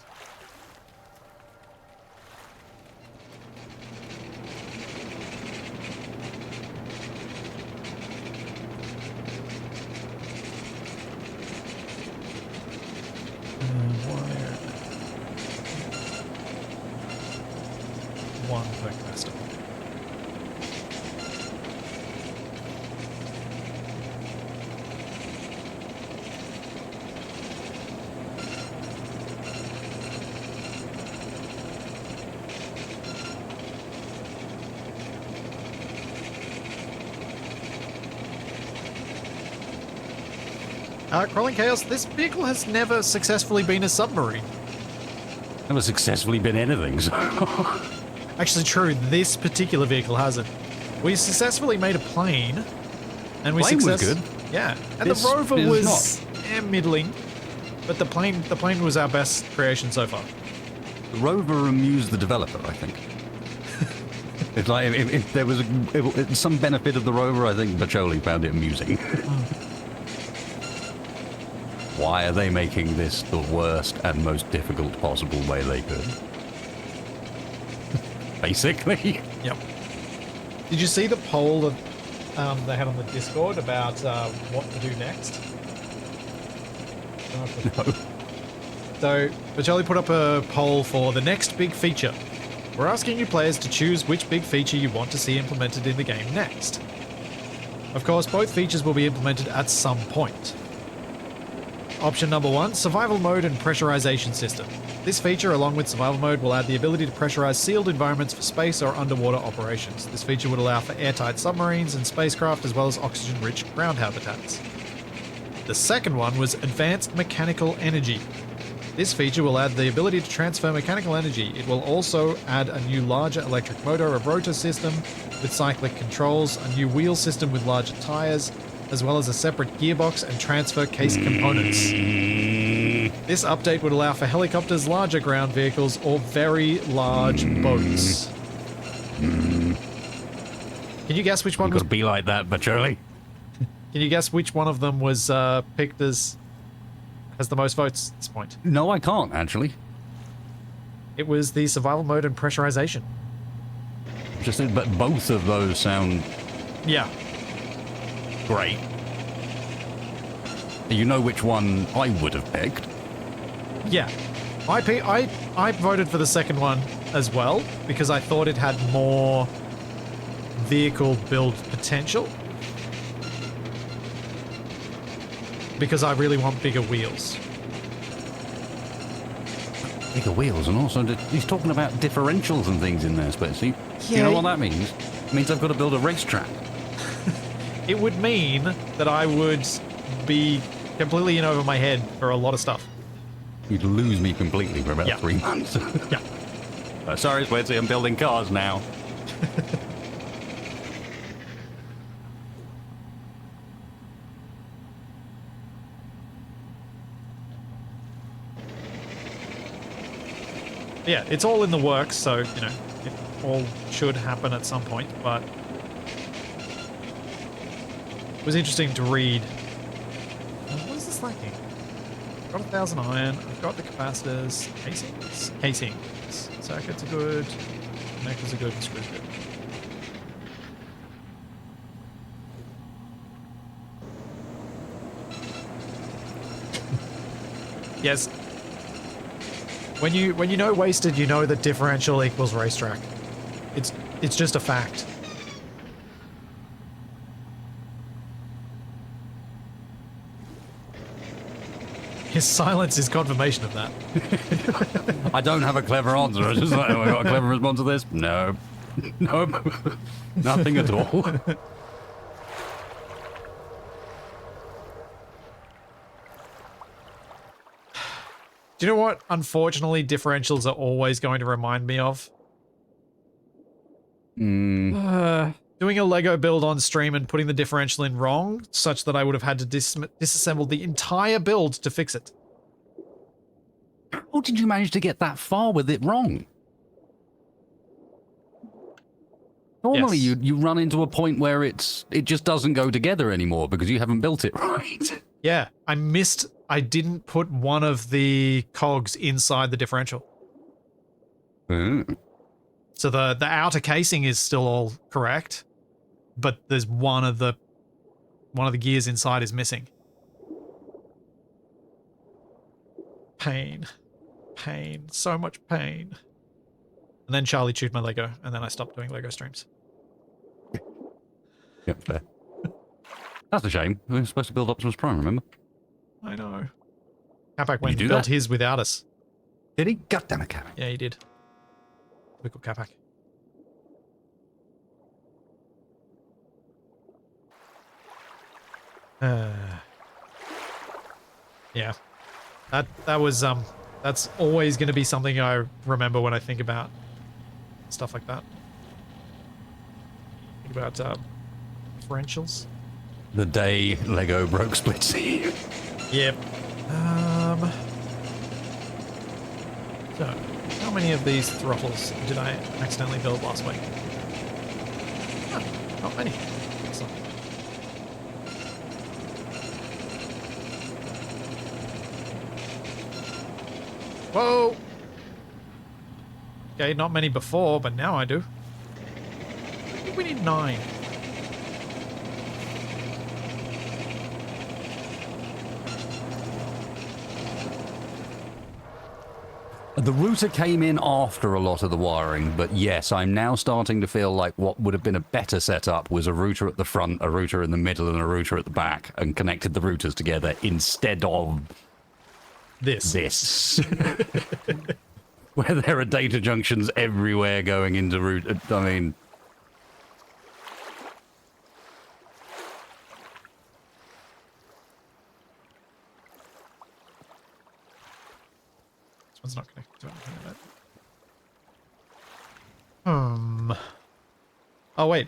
One per capacitor. Crawling Chaos, this vehicle has never successfully been a submarine. Never successfully been anything, so... Actually true, this particular vehicle hasn't. We successfully made a plane, and we Plane was good. Yeah, and This the rover is was middling, but the plane was our best creation so far. The rover amused the developer, I think. It's like if there was some benefit of the rover, I think Baccioli found it amusing. Why are they making this the worst and most difficult possible way they could? Basically. Yep. Did you see the poll that they had on the Discord about what to do next? No. So, Baccioli put up a poll for the next big feature. We're asking you players to choose which big feature you want to see implemented in the game next. Of course, both features will be implemented at some point. Option number 1, survival mode and pressurization system. This feature, along with survival mode, will add the ability to pressurize sealed environments for space or underwater operations. This feature would allow for airtight submarines and spacecraft, as well as oxygen-rich ground habitats. The second one was advanced mechanical energy. This feature will add the ability to transfer mechanical energy. It will also add a new larger electric motor, a rotor system with cyclic controls, a new wheel system with larger tires, as well as a separate gearbox and transfer case components. This update would allow for helicopters, larger ground vehicles, or very large boats. Can you guess which one You've was... got to be like that, Baccioli. Can you guess which one of them was picked as has the most votes at this point? No, I can't, actually. It was the survival mode and pressurization. But both of those sound Yeah. great. You know which one I would have picked. Yeah. I voted for the second one as well because I thought it had more vehicle build potential. Because I really want bigger wheels. Bigger wheels, and also he's talking about differentials and things in there, Spacey. Yeah. You know what that means? It means I've got to build a racetrack. It would mean that I would be completely in over my head for a lot of stuff. You'd lose me completely for about 3 months. Yeah. Sorry, Spacey, I'm building cars now. Yeah, it's all in the works, so, you know, it all should happen at some point, but it was interesting to read. What is this lacking? I've got 1,000 iron, I've got the capacitors, casings? Casings. Circuits are good, connectors are good, and screws are good. Yes. When you know wasted, you know that differential equals racetrack. It's just a fact. His silence is confirmation of that. I don't have a clever answer. I just like, have I got a clever response to this? No. Nope. Nothing at all. Do you know what, unfortunately, differentials are always going to remind me of? Doing a Lego build on stream and putting the differential in wrong, such that I would have had to disassemble the entire build to fix it. How did you manage to get that far with it wrong? Normally Yes. you run into a point where it just doesn't go together anymore because you haven't built it right. Yeah, I didn't put one of the cogs inside the differential. So the outer casing is still all correct, but there's one of the gears inside is missing. Pain. Pain. So much pain. And then Charlie chewed my Lego, and then I stopped doing Lego streams. Yep, fair. That's a shame. We were supposed to build Optimus Prime, remember? I know. Capac went do and built that? his without us. Did he? God damn it, Kevin. Yeah, he did. Typical Capac. Yeah. That was that's always going to be something I remember when I think about stuff like that. Think about differentials. The day Lego broke Split Sea. Yep. So, how many of these throttles did I accidentally build last week? Huh, not many. Excellent. Whoa! Okay, not many before, but now I do. I think we need 9. The router came in after a lot of the wiring, but yes, I'm now starting to feel like what would have been a better setup was a router at the front, a router in the middle, and a router at the back, and connected the routers together instead of this. Where there are data junctions everywhere going into route. I mean... This one's not connected to anything of it. Oh, wait.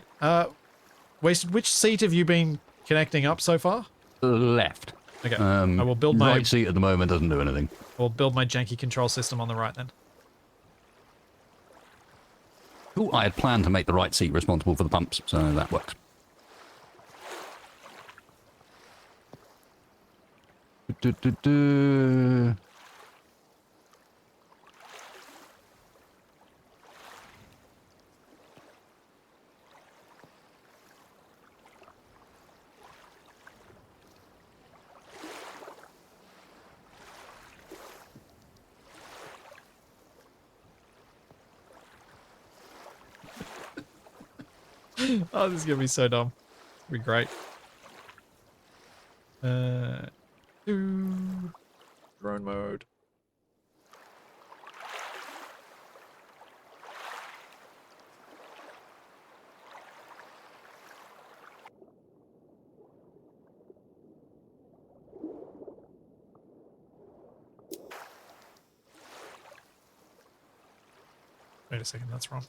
Which seat have you been connecting up so far? Left. Okay. I will build my... Right seat at the moment doesn't do anything. I will build my janky control system on the right then. Cool. I had planned to make the right seat responsible for the pumps, so that works. Oh, this is gonna be so dumb. It'll be great. Drone mode. Wait a second, that's wrong.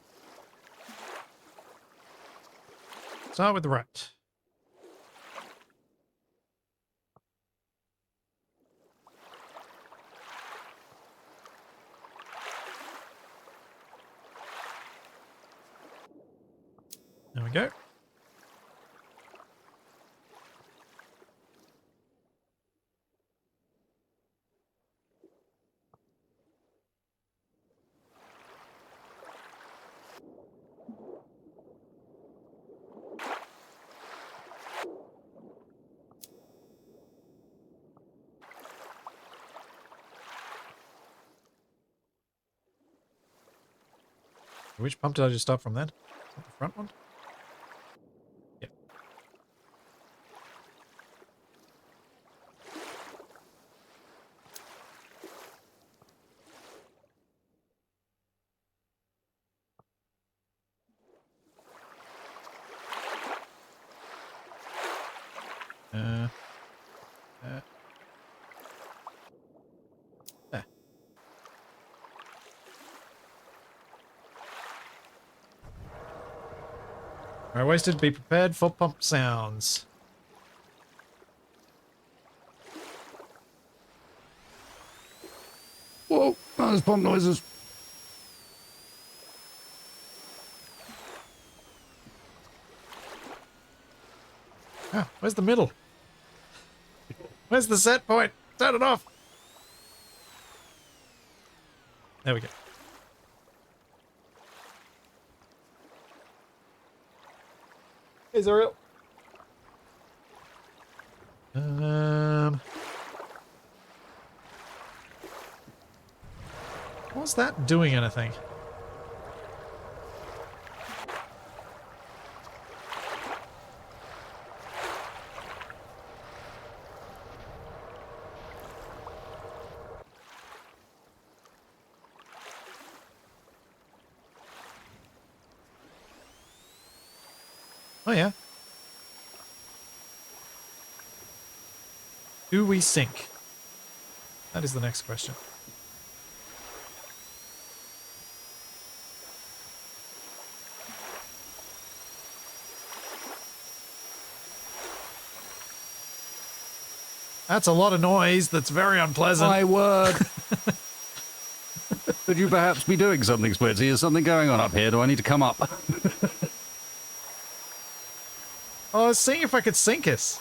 Start with the right. There we go. Which pump did I just start from then? The front one? Yep. There. Alright, wasted. Be prepared for pump sounds. Whoa, those pump noises. Ah, where's the middle? Where's the set point? Turn it off. There we go. Hey, Zariel. Was that doing anything? Oh, yeah. Do we sink? That is the next question. That's a lot of noise that's very unpleasant. My word. Could you perhaps be doing something, Splitsy? Is something going on up here? Do I need to come up? I was seeing if I could sink us.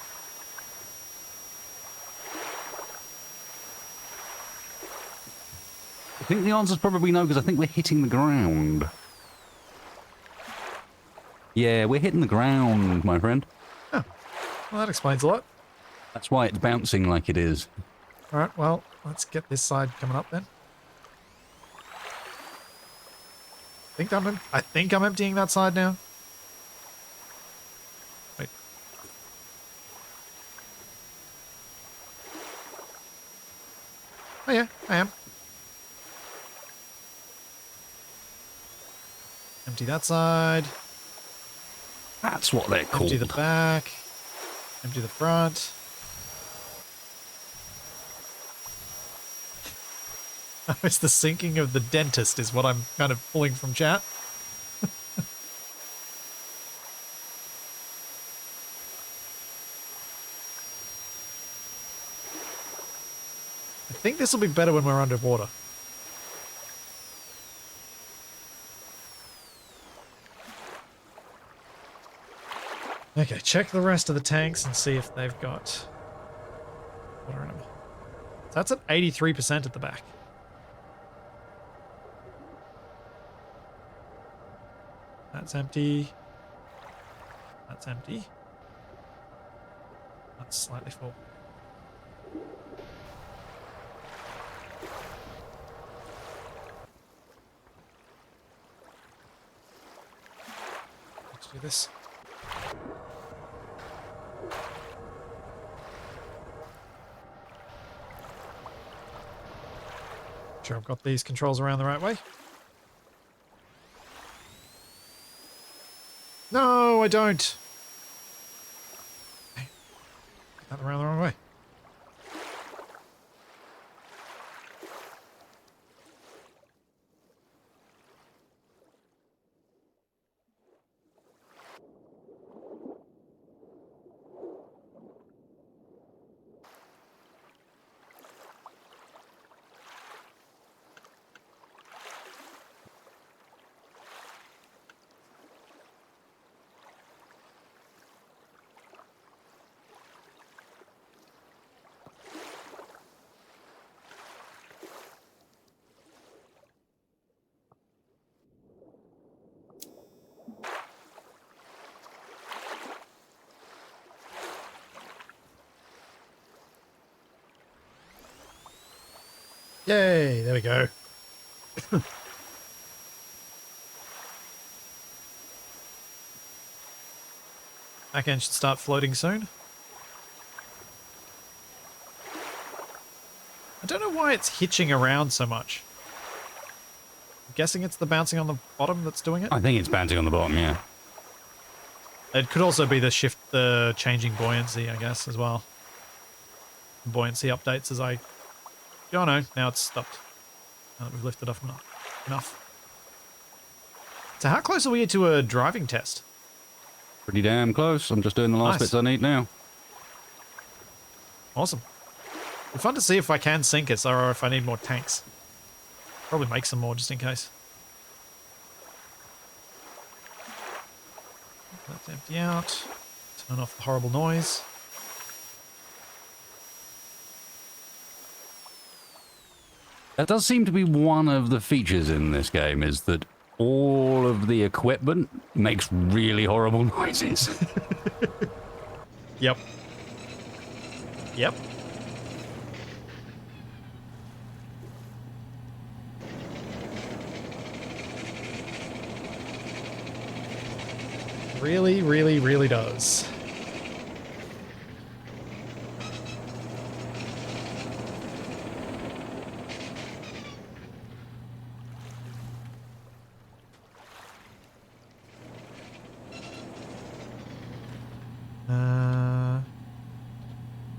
I think the answer's probably no, because I think we're hitting the ground. Yeah, we're hitting the ground, my friend. Oh, well, that explains a lot. That's why it's bouncing like it is. All right, well, let's get this side coming up then. I think I'm emptying that side now. Wait. Oh yeah, I am. Empty that side. That's what they're called. Empty the back. Empty the front. It's the sinking of the dentist is what I'm kind of pulling from chat. I think this will be better when we're underwater. Okay, check the rest of the tanks and see if they've got water in them. So that's at 83% at the back. That's empty. That's empty. That's slightly full. Let's do this. Sure, I've got these controls around the right way. No, I don't. Got that around the wrong way. Yay, there we go. Back end should start floating soon. I don't know why it's hitching around so much. I'm guessing it's the bouncing on the bottom that's doing it. I think it's bouncing on the bottom, yeah. It could also be the changing buoyancy, I guess, as well. Buoyancy updates as I... Oh no, now it's stopped. Now that we've lifted up enough. So how close are we to a driving test? Pretty damn close. I'm just doing the last Nice. bits I need now. Awesome. It'd be fun to see if I can sink it or if I need more tanks. Probably make some more just in case. Let's empty out. Turn off the horrible noise. That does seem to be one of the features in this game, is that all of the equipment makes really horrible noises. Yep. Yep. Really, really, really does.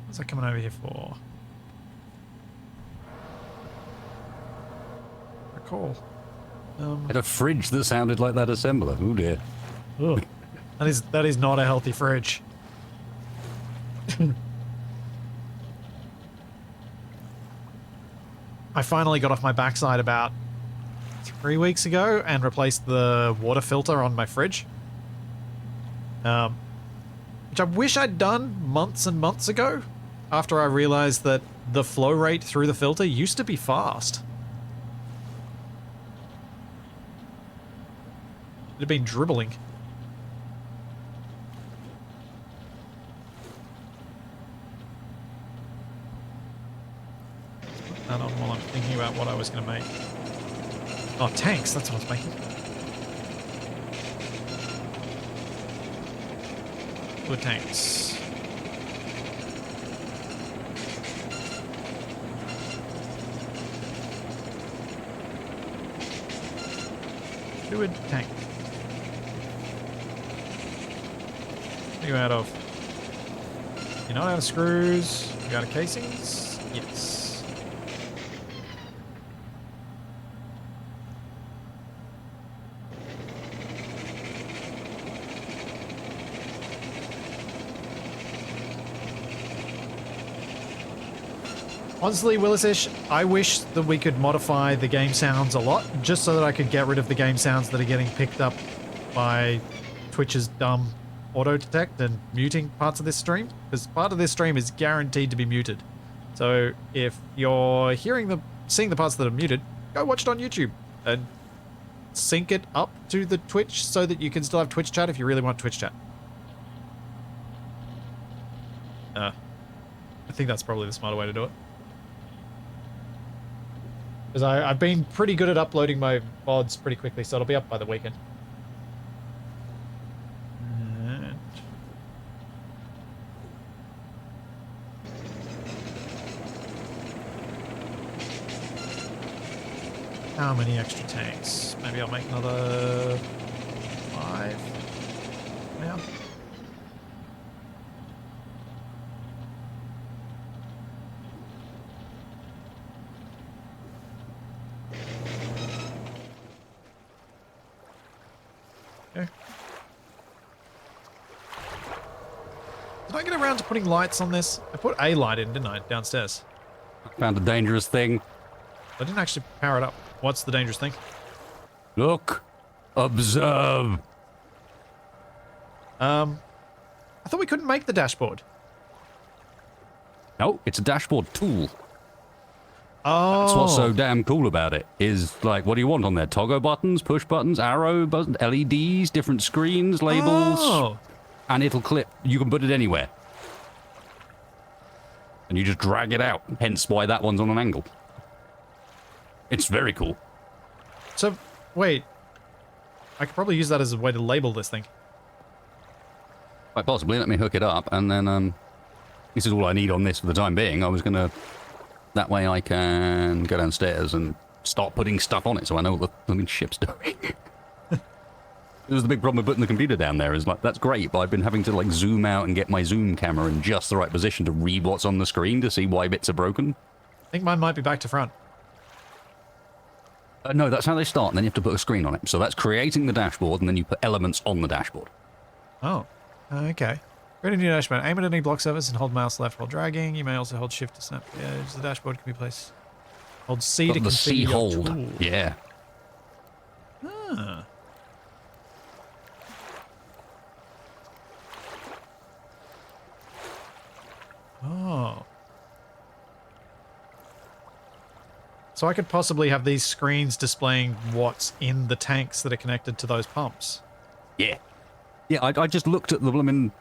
What's that coming over here for? Recall. Had a fridge that sounded like that assembler. Oh dear. Ugh. That is not a healthy fridge. I finally got off my backside about 3 weeks ago and replaced the water filter on my fridge. Which I wish I'd done months and months ago, after I realized that the flow rate through the filter used to be fast. It had been dribbling. That on while I'm thinking about what I was going to make. Oh, tanks, that's what I was making. Fluid tanks. Fluid tank. What are you out of? You're not out of screws. You out of casings? Yes. Honestly, Willisish, I wish that we could modify the game sounds a lot, just so that I could get rid of the game sounds that are getting picked up by Twitch's dumb auto-detect and muting parts of this stream, because part of this stream is guaranteed to be muted. So if you're seeing the parts that are muted, go watch it on YouTube and sync it up to the Twitch so that you can still have Twitch chat if you really want Twitch chat. I think that's probably the smarter way to do it. Because I've been pretty good at uploading my VODs pretty quickly, so it'll be up by the weekend. And how many extra tanks? Maybe I'll make another 5 now. Okay. Did I get around to putting lights on this? I put a light in, didn't I, downstairs? I found a dangerous thing. I didn't actually power it up. What's the dangerous thing? Look. Observe. I thought we couldn't make the dashboard. No, it's a dashboard tool. Oh. That's what's so damn cool about it, is like, what do you want on there? Toggle buttons, push buttons, arrow buttons, LEDs, different screens, labels, Oh. and it'll clip. You can put it anywhere. And you just drag it out, hence why that one's on an angle. It's very cool. So, wait. I could probably use that as a way to label this thing. Quite possibly. Let me hook it up, and then, this is all I need on this for the time being. I was gonna... That way I can go downstairs and start putting stuff on it so I know what the blooming ship's doing. This was the big problem with putting the computer down there, is like, that's great, but I've been having to like zoom out and get my zoom camera in just the right position to read what's on the screen to see why bits are broken. I think mine might be back to front. No, that's how they start, and then you have to put a screen on it. So that's creating the dashboard, and then you put elements on the dashboard. Oh, okay. Create a new dashboard. Aim at any block surface and hold mouse left while dragging. You may also hold shift to snap the edge. The dashboard can be placed. Hold C to the configure C your hold. tool. Yeah. Ah. Oh. So I could possibly have these screens displaying what's in the tanks that are connected to those pumps. Yeah. Yeah, I just looked at the blooming...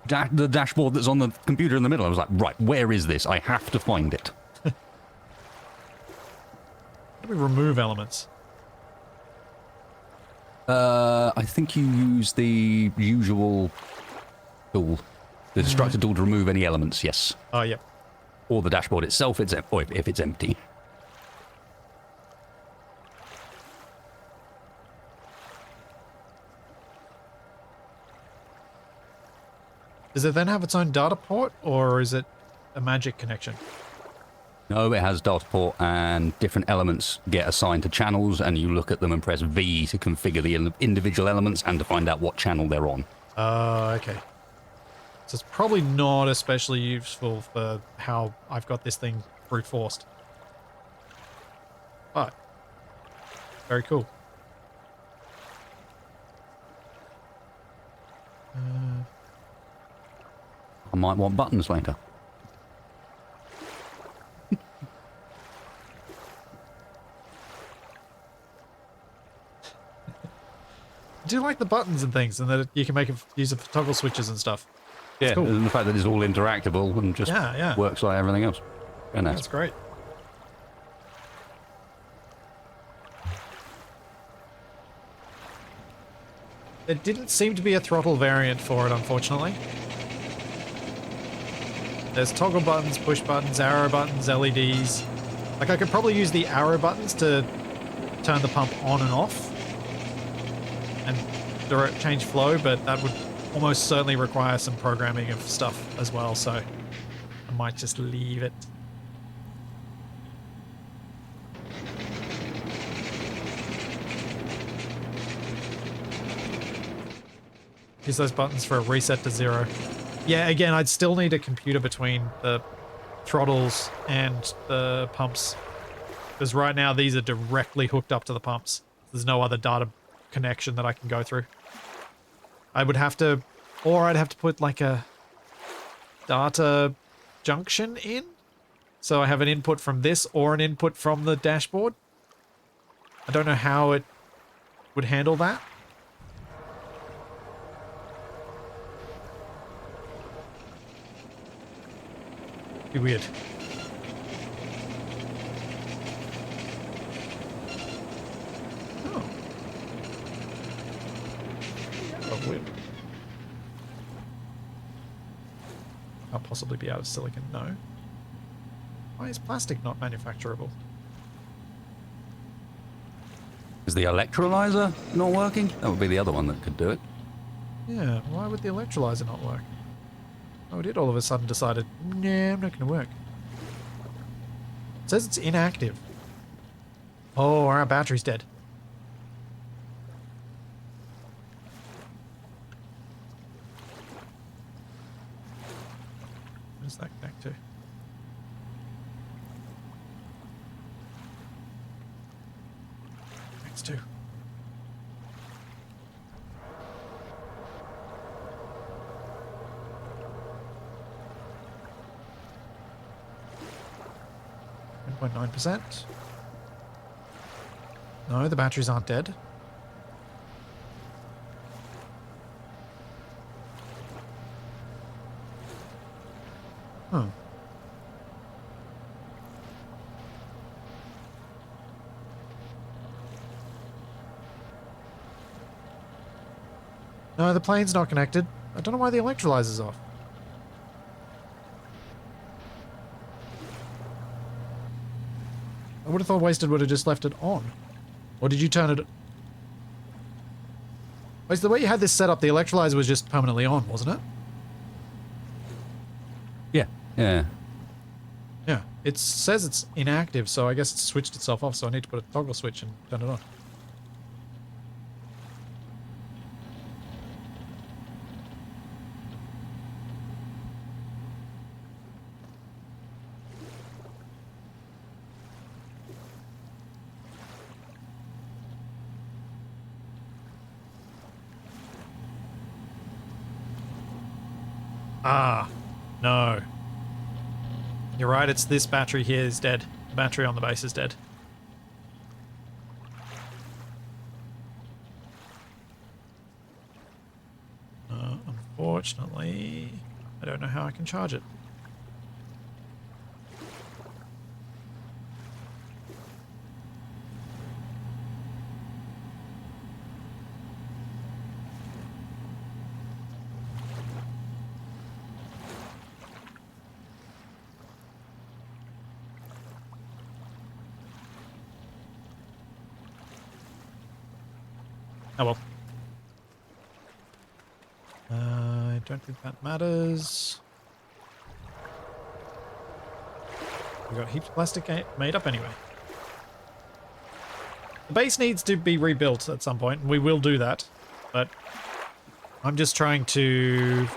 the dashboard that's on the computer in the middle. I was like, right, where is this? I have to find it. How do we remove elements? I think you use the usual tool. The destructor tool to remove any elements, yes. Oh, yep. Or the dashboard itself, or if it's empty. Does it then have its own data port, or is it a magic connection? No, it has data port, and different elements get assigned to channels, and you look at them and press V to configure the individual elements and to find out what channel they're on. Okay. So it's probably not especially useful for how I've got this thing brute forced. But Very cool. I might want buttons later. I do like the buttons and things, and that you can make use of toggle switches and stuff. Yeah, cool. and the fact that it's all interactable and just Yeah. works like everything else. Very nice. That's great. There didn't seem to be a throttle variant for it, unfortunately. There's toggle buttons, push buttons, arrow buttons, LEDs. Like, I could probably use the arrow buttons to turn the pump on and off and direct change flow, but that would almost certainly require some programming of stuff as well, so I might just leave it. Use those buttons for a reset to 0. Yeah, again, I'd still need a computer between the throttles and the pumps, because right now these are directly hooked up to the pumps. There's no other data connection that I can go through. I would have to, or I'd have to put like a data junction in, so I have an input from this or an input from the dashboard. I don't know how it would handle that. Be weird. Oh. Oh, weird. Can't possibly be out of silicon, no. Why is plastic not manufacturable? Is the electrolyzer not working? That would be the other one that could do it. Yeah, why would the electrolyzer not work? Oh, it all of a sudden decided, nah, I'm not going to work. It says it's inactive. Oh, our battery's dead. What does that connect to? Next to. .9%. No, the batteries aren't dead. Huh. No, the plane's not connected. I don't know why the electrolyzer's off. I would have thought Wasted would have just left it on. Or did you turn it... Wait, so the way you had this set up, the electrolyzer was just permanently on, wasn't it? Yeah. Yeah. Yeah. It says it's inactive, so I guess it's switched itself off, so I need to put a toggle switch and turn it on. Ah, no. You're right, it's this battery here is dead. The battery on the base is dead. Unfortunately, I don't know how I can charge it. Oh well. I don't think that matters. We've got heaps of plastic made up anyway. The base needs to be rebuilt at some point, and we will do that. But I'm just trying to,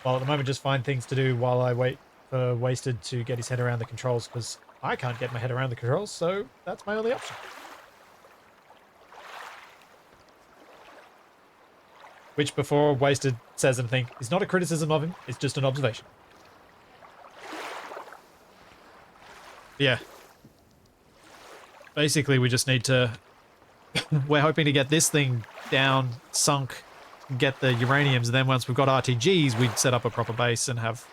well, at the moment, just find things to do while I wait for Wasted to get his head around the controls, because I can't get my head around the controls, so that's my only option. Which, before Wasted says anything, is not a criticism of him, it's just an observation. Yeah. Basically, we just need to... we're hoping to get this thing down, sunk, get the uraniums, and then once we've got RTGs, we'd set up a proper base and have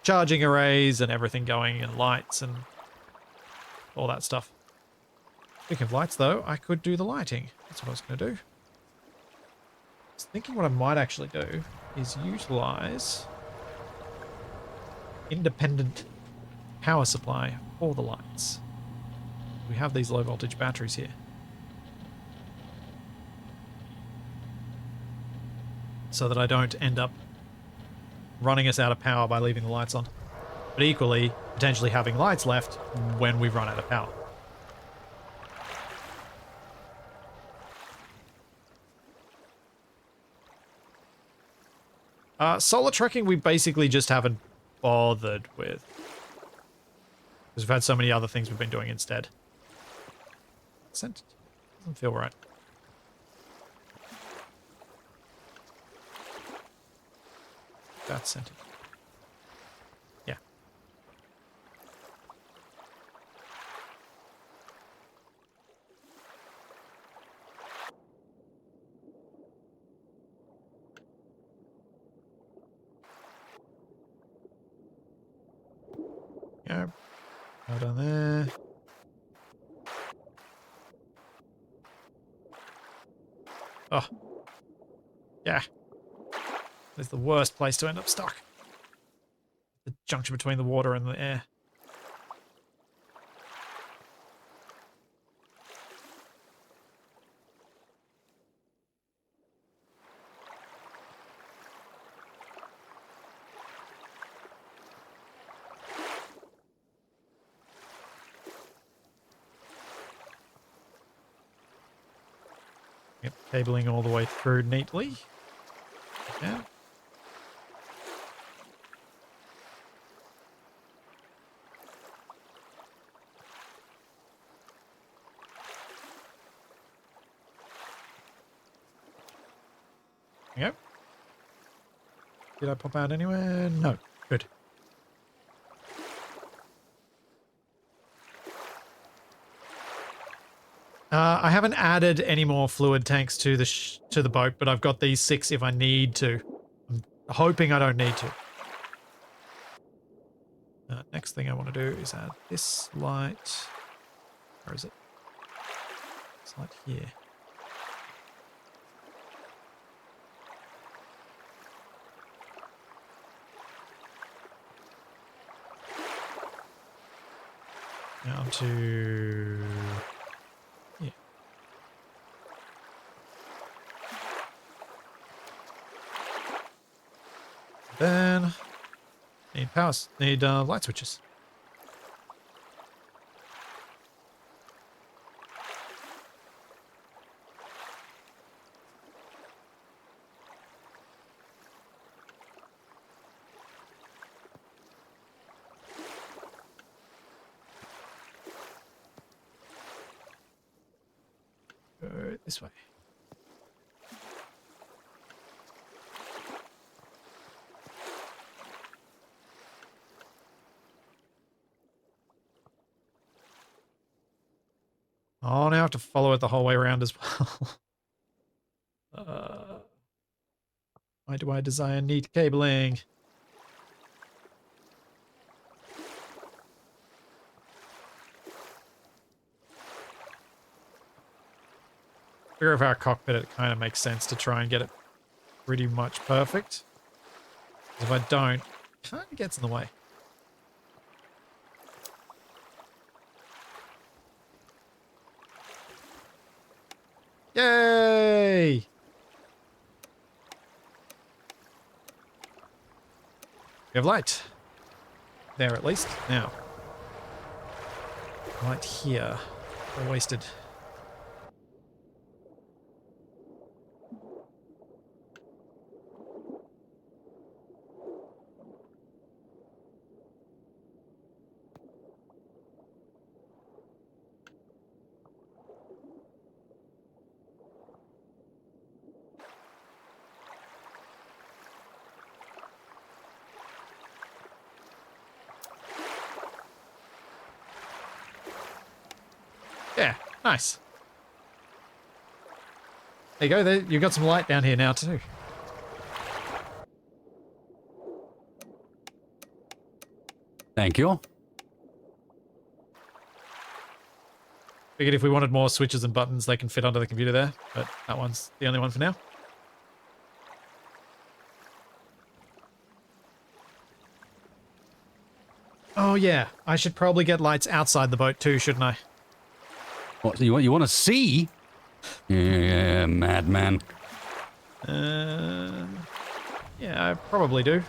charging arrays and everything going, and lights and all that stuff. Speaking of lights, though, I could do the lighting. That's what I was going to do. I was thinking what I might actually do is utilize independent power supply for the lights. We have these low voltage batteries here. So that I don't end up running us out of power by leaving the lights on. But equally, potentially having lights left when we run out of power. Solar trekking we basically just haven't bothered with. Because we've had so many other things we've been doing instead. Doesn't feel right. That's sent. Yeah. Yeah. Well done there. Oh. Yeah. It's the worst place to end up stuck. The junction between the water and the air. Yep, cabling all the way through neatly. Yeah. Yep. Did I pop out anywhere? No. Good. I haven't added any more fluid tanks to the boat, but I've got these 6 if I need to. I'm hoping I don't need to. Next thing I want to do is add this light. Where is it? This light here. Down to... yeah. Then... need powers. Need light switches. Go this way. Oh, now I have to follow it the whole way around as well. Why do I desire neat cabling? Figure of our cockpit, it kind of makes sense to try and get it pretty much perfect. If I don't, it kind of gets in the way. Yay! We have light. There, at least. Now. Light here. All wasted. Yeah, nice. There you go. There, you've got some light down here now too. Thank you. Figured if we wanted more switches and buttons, they can fit under the computer there, but that one's the only one for now. Oh yeah, I should probably get lights outside the boat too, shouldn't I? What, you want to see? Yeah, madman. Yeah, I probably do.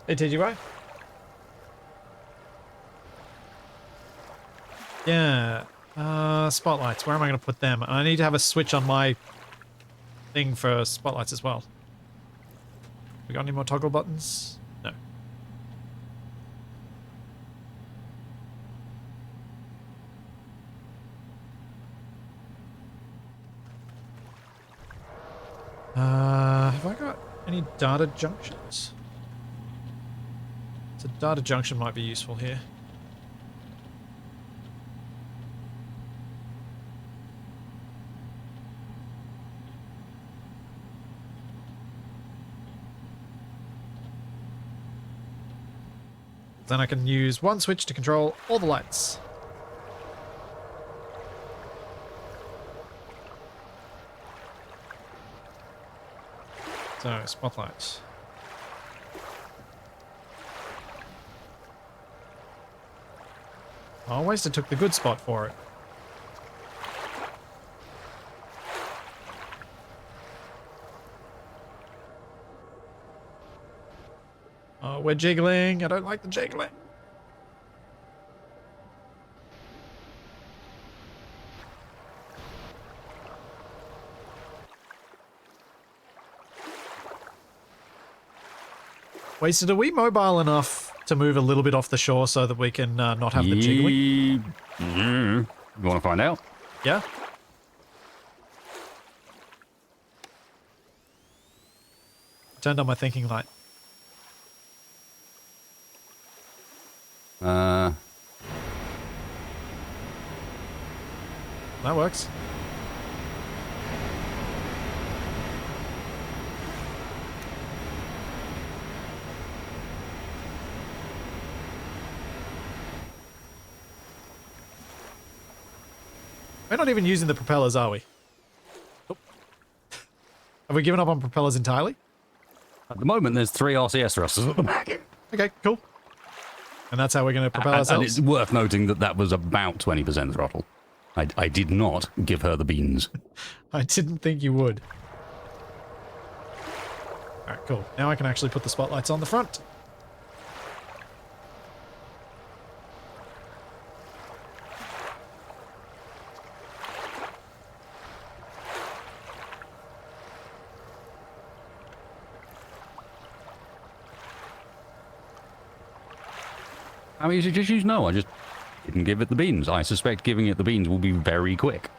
Hey, TGY? Yeah. Spotlights. Where am I going to put them? I need to have a switch on my thing for spotlights as well. We got any more toggle buttons? No. Have I got any data junctions? So data junction might be useful here. Then I can use one switch to control all the lights. So, spotlight. Oh, Wasted took the good spot for it. Oh, we're jiggling. I don't like the jiggling. Wasted, are we mobile enough to move a little bit off the shore so that we can not have the jiggling? You want to find out? Yeah? Turned on my thinking light. That works. We're not even using the propellers, are we? Oh. Have we given up on propellers entirely? At the moment, there's 3 RCS thrusters at the back. Okay, cool. And that's how we're going to propel ourselves? And it's worth noting that that was about 20% throttle. I did not give her the beans. I didn't think you would. Alright, cool. Now I can actually put the spotlights on the front. How easy to choose? No, I just didn't give it the beans. I suspect giving it the beans will be very quick.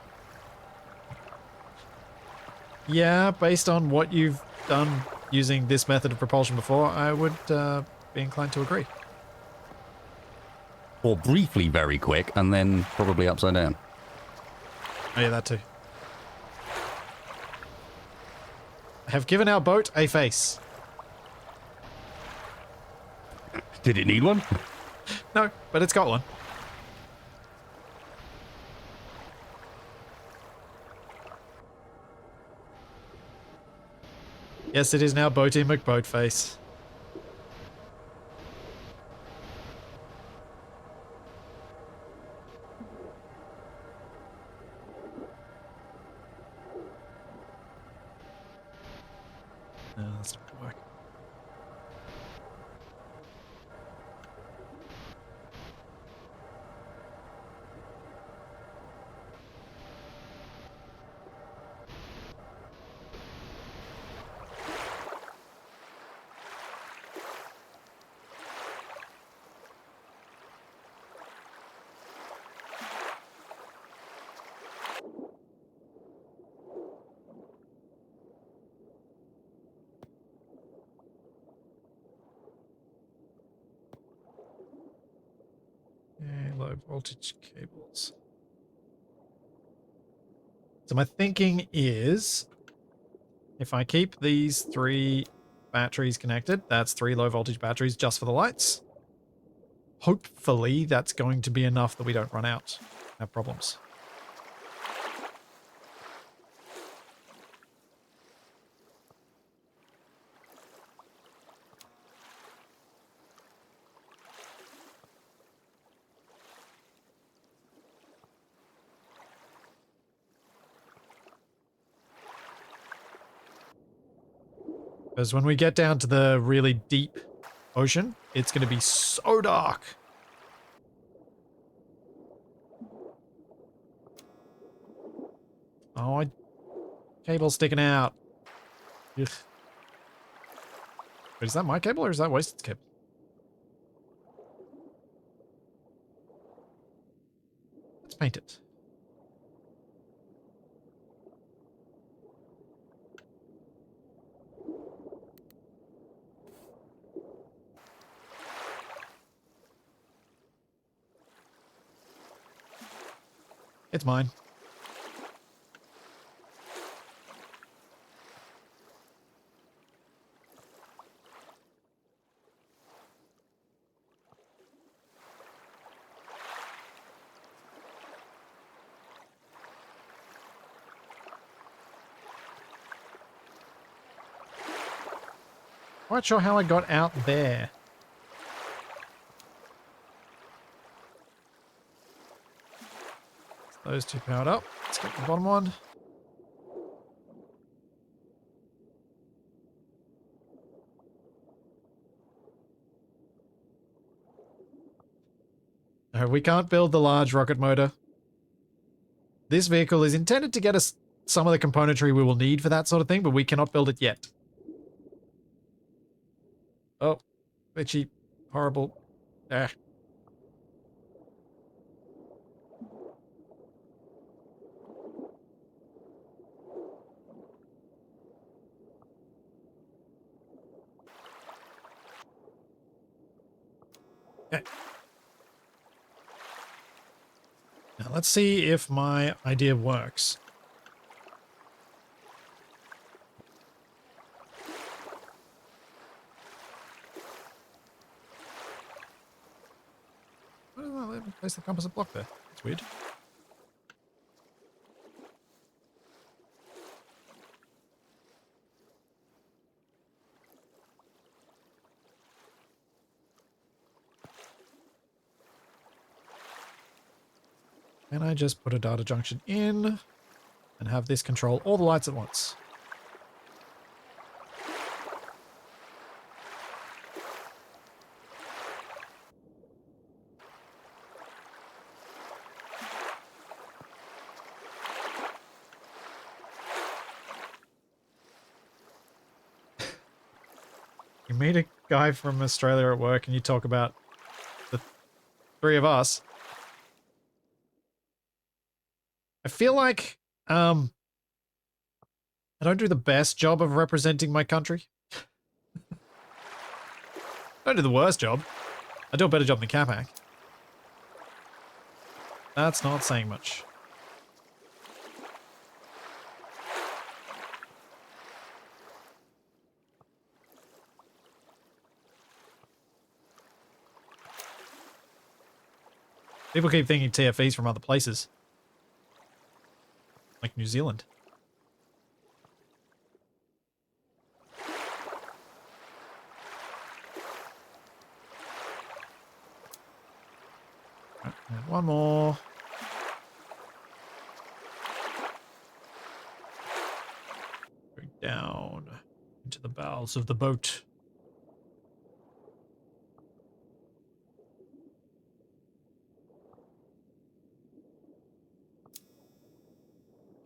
Yeah, based on what you've done using this method of propulsion before, I would be inclined to agree. Or briefly very quick, and then probably upside down. Oh yeah, that too. I have given our boat a face. Did it need one? No, but it's got one. Yes, it is now Boaty McBoatface. No, that's not gonna work. low voltage cables. So my thinking is, if I keep these 3 batteries connected, that's 3 low voltage batteries just for the lights. Hopefully that's going to be enough that we don't run out, have problems. Because when we get down to the really deep ocean, it's going to be so dark. Oh, cable's sticking out. Ugh. Wait, is that my cable or is that Wasted's cable? Let's paint it. It's mine. Quite sure how I got out there. Those 2 powered up. Let's get the bottom one. No, we can't build the large rocket motor. This vehicle is intended to get us some of the componentry we will need for that sort of thing, but we cannot build it yet. Oh, bitchy, horrible. Ah. Okay. Now let's see if my idea works. Why did I let me place the composite block there? That's weird. Can I just put a data junction in and have this control all the lights at once? You meet a guy from Australia at work and you talk about the 3 of us. I feel like I don't do the best job of representing my country. I don't do the worst job. I do a better job than Capac. That's not saying much. People keep thinking TFE's from other places. Like New Zealand. Right, and one more. Going down into the bowels of the boat.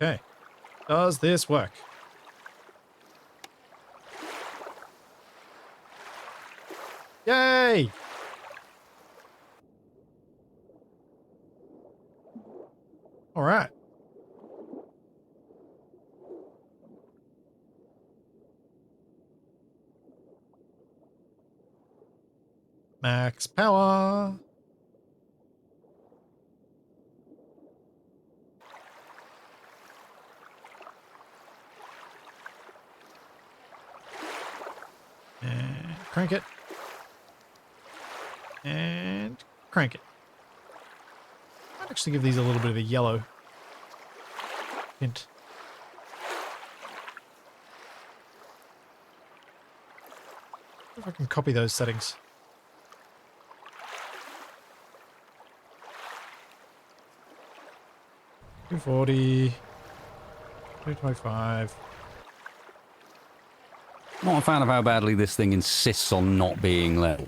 Okay. Does this work? Yay! All right. Max power. And crank it. And crank it. Might actually give these a little bit of a yellow hint. If I can copy those settings. $240, $225. Not a fan of how badly this thing insists on not being level.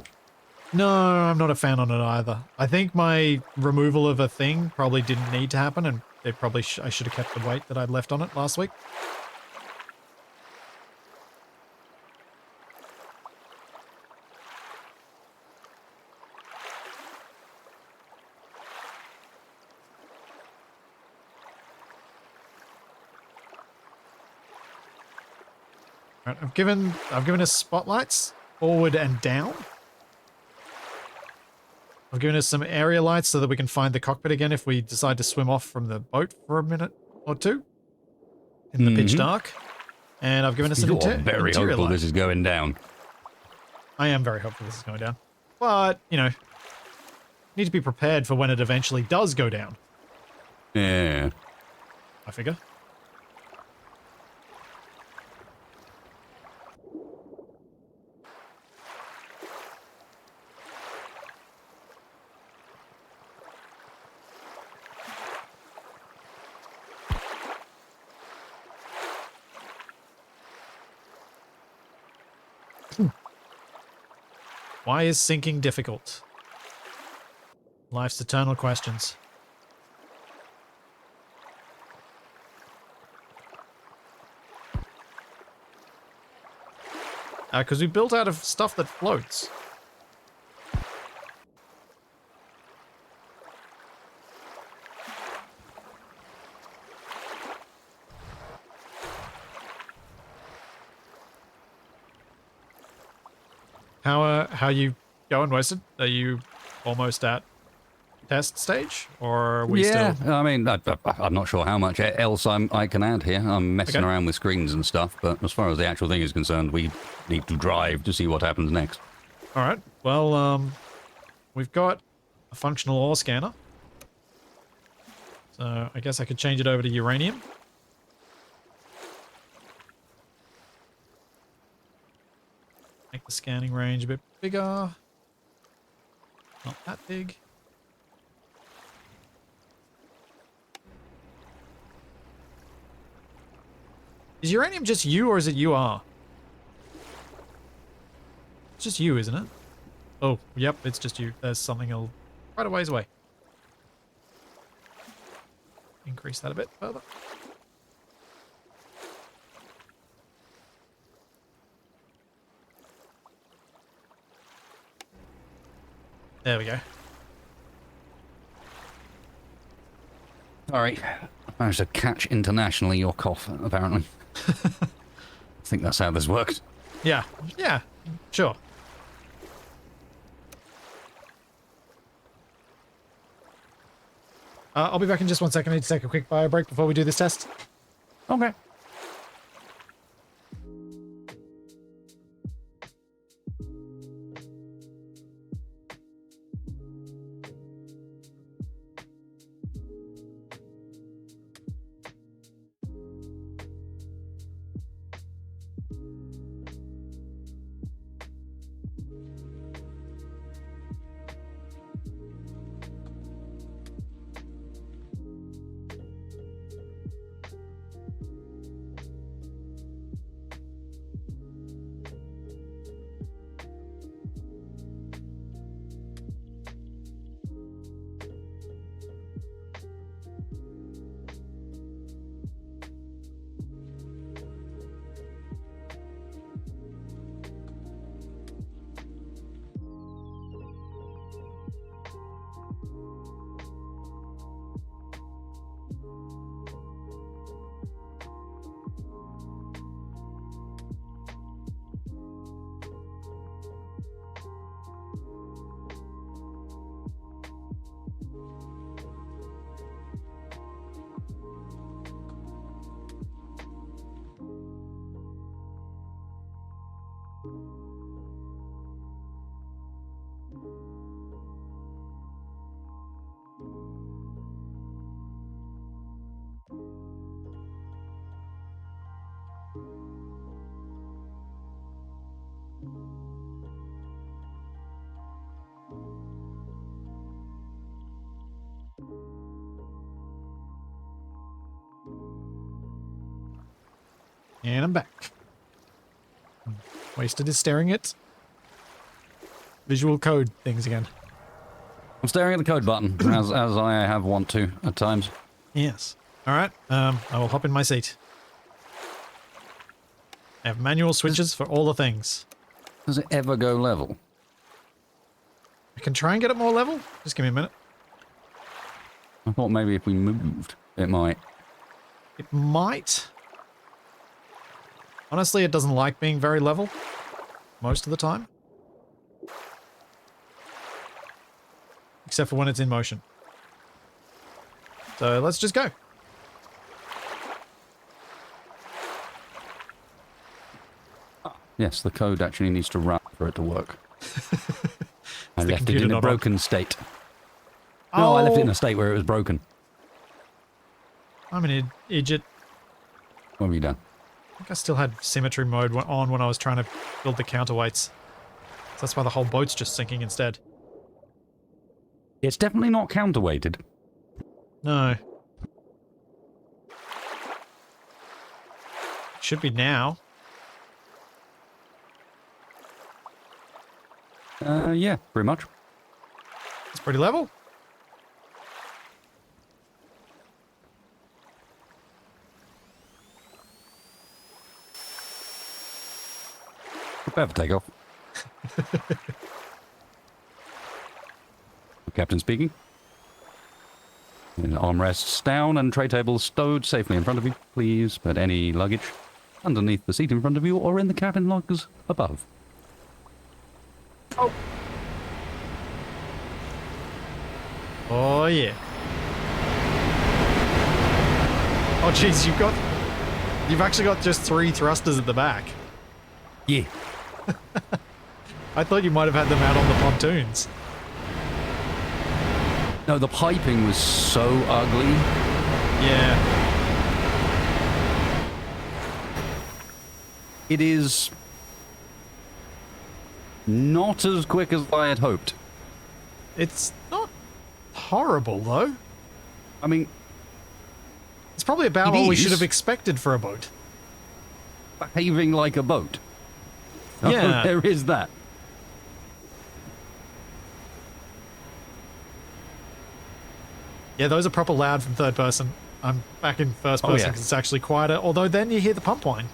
No, I'm not a fan on it either. I think my removal of a thing probably didn't need to happen, and it probably I should have kept the weight that I'd left on it last week. Right, I've given us spotlights forward and down. I've given us some area lights so that we can find the cockpit again if we decide to swim off from the boat for a minute or two in the pitch dark. And I've given us an very interior hopeful light. this is going down. I am very hopeful this is going down. But, you know, need to be prepared for when it eventually does go down. Yeah. I figure. Why is sinking difficult? Life's eternal questions. Because we built out of stuff that floats. How you going, Wasted? Are you almost at test stage, or are we still? I mean, I'm not sure how much else I can add here. I'm messing around with screens and stuff, but as far as the actual thing is concerned, we need to drive to see what happens next. All right. Well, we've got a functional ore scanner, so I guess I could change it over to uranium. Make the scanning range a bit bigger. Not that big. Is uranium just you, or is it UR? It's just you, isn't it? Oh, yep, it's just you. There's something quite a ways away. Increase that a bit further. There we go. Sorry, I managed to catch internationally your cough, apparently. I think that's how this works. Yeah, sure. I'll be back in just 1 second. I need to take a quick bio break before we do this test. Okay. And I'm back. Wasted is staring at visual code things again. I'm staring at the code button, as I have want to at times. Yes. All right. I will hop in my seat. I have manual switches for all the things. Does it ever go level? I can try and get it more level. Just give me a minute. I thought maybe if we moved, it might. It might. Honestly, it doesn't like being very level most of the time. Except for when it's in motion. So let's just go. Yes, the code actually needs to run for it to work. I the left it computer in a not broken state. No, I left it in a state where it was broken. I'm an idiot. What have you done? I think I still had symmetry mode on when I was trying to build the counterweights. So that's why the whole boat's just sinking instead. It's definitely not counterweighted. No. Should be now. Yeah, pretty much. It's pretty level. Prepare for takeoff. Captain speaking. Armrests down and tray tables stowed safely in front of you. Please put any luggage underneath the seat in front of you or in the cabin lockers above. Oh. Oh, yeah. Oh, jeez, you've actually got just 3 thrusters at the back. Yeah. I thought you might have had them out on the pontoons. No, the piping was so ugly. Yeah. It is not as quick as I had hoped. It's not horrible, though. I mean, it's probably about what we should have expected for a boat. Behaving like a boat. Yeah. There is that. Yeah, those are proper loud from third person. I'm back in first person because it's actually quieter, although then you hear the pump whine.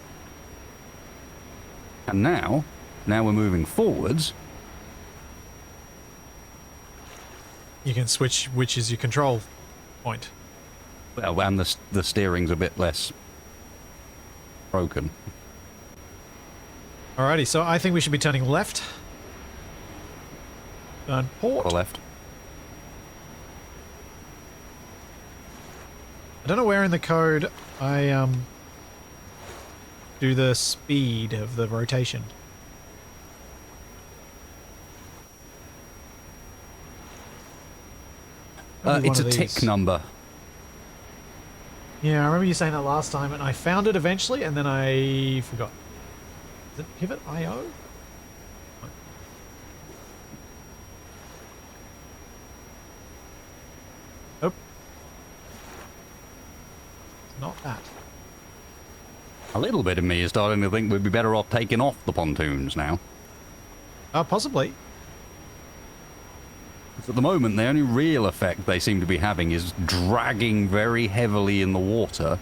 And now we're moving forwards. You can switch which is your control point. Well, and the steering's a bit less broken. Alrighty, so I think we should be turning left. Turn port. Or left. I don't know where in the code I do the speed of the rotation. It's a tick number. Yeah, I remember you saying that last time, and I found it eventually, and then I forgot. Is it pivot IO? Nope. Not that. A little bit of me is starting to think we'd be better off taking off the pontoons now. Possibly. At the moment, the only real effect they seem to be having is dragging very heavily in the water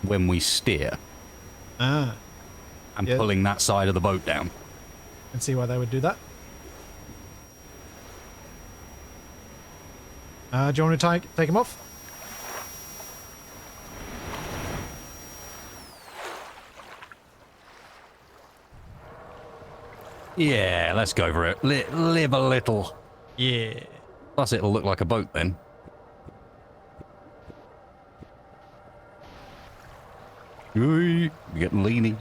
when we steer. Ah. And pulling that side of the boat down. Can see why they would do that. Do you want to take them off? Yeah, let's go for it. Live a little. Yeah. Plus it'll look like a boat then. You're getting leany.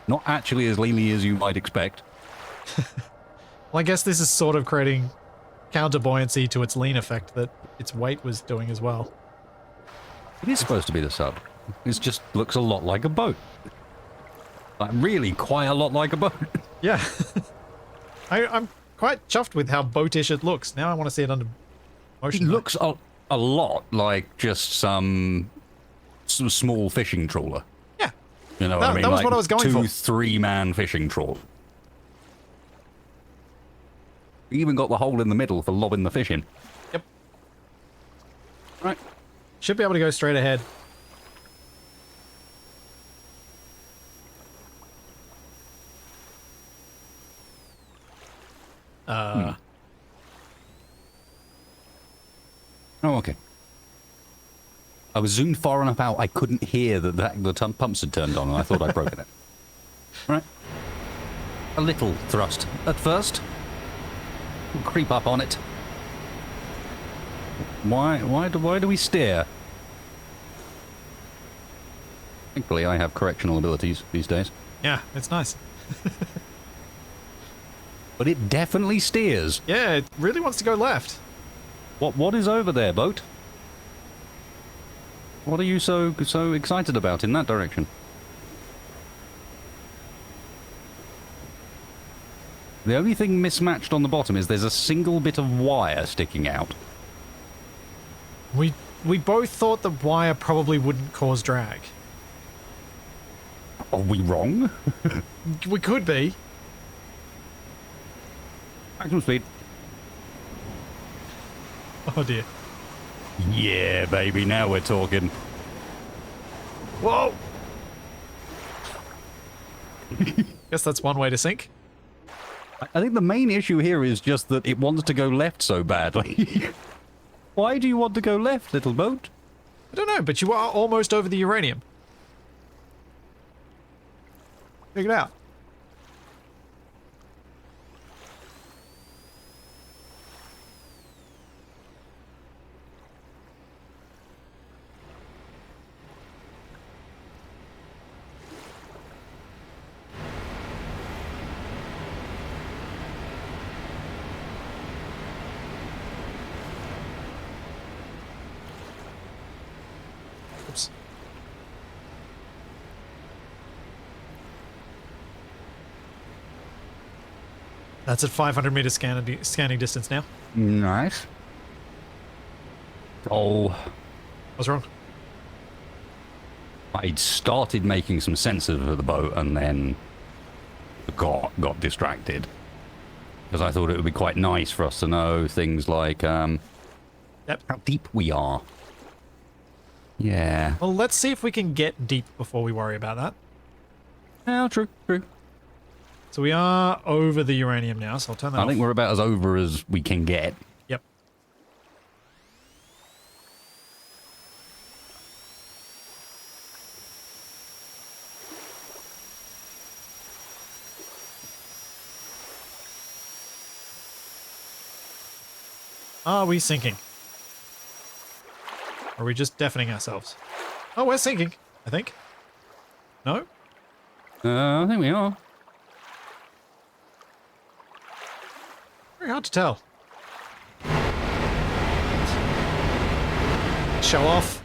Not actually as leany as you might expect. Well, I guess this is sort of creating counter buoyancy to its lean effect that its weight was doing as well. It is supposed to be the sub. It just looks a lot like a boat. Like really quite a lot like a boat. Yeah. I'm quite chuffed with how boatish it looks. Now I want to see it under motion. It looks a lot like just some small fishing trawler. Yeah. You know what I mean? That was like what I was going for. 2-3-man fishing trawl. You even got the hole in the middle for lobbing the fish in. Yep. Right. Should be able to go straight ahead. Oh, okay. I was zoomed far enough out I couldn't hear that the pumps had turned on, and I thought I'd broken it. Right. A little thrust at first. We'll creep up on it. Why do we steer? Thankfully, I have correctional abilities these days. Yeah, it's nice. But it definitely steers. Yeah, it really wants to go left. What is over there, boat? What are you so excited about in that direction? The only thing mismatched on the bottom is there's a single bit of wire sticking out. We both thought the wire probably wouldn't cause drag. Are we wrong? We could be. Maximum speed. Oh dear. Yeah, baby, now we're talking. Whoa! Guess that's one way to sink. I think the main issue here is just that it wants to go left so badly. Why do you want to go left, little boat? I don't know, but you are almost over the uranium. Check it out. Oops. That's at 500 meter scanning distance now. Nice. Oh, What's wrong? I'd started making some sense of the boat and then got distracted. Because I thought it would be quite nice for us to know things like Yep. how deep we are. Yeah. Well, let's see if we can get deep before we worry about that. Yeah, true. So we are over the uranium now, so I'll turn that off. I think we're about as over as we can get. Yep. Are we sinking? Or are we just deafening ourselves? Oh, we're sinking, I think. No? I think we are. Very hard to tell. Show off.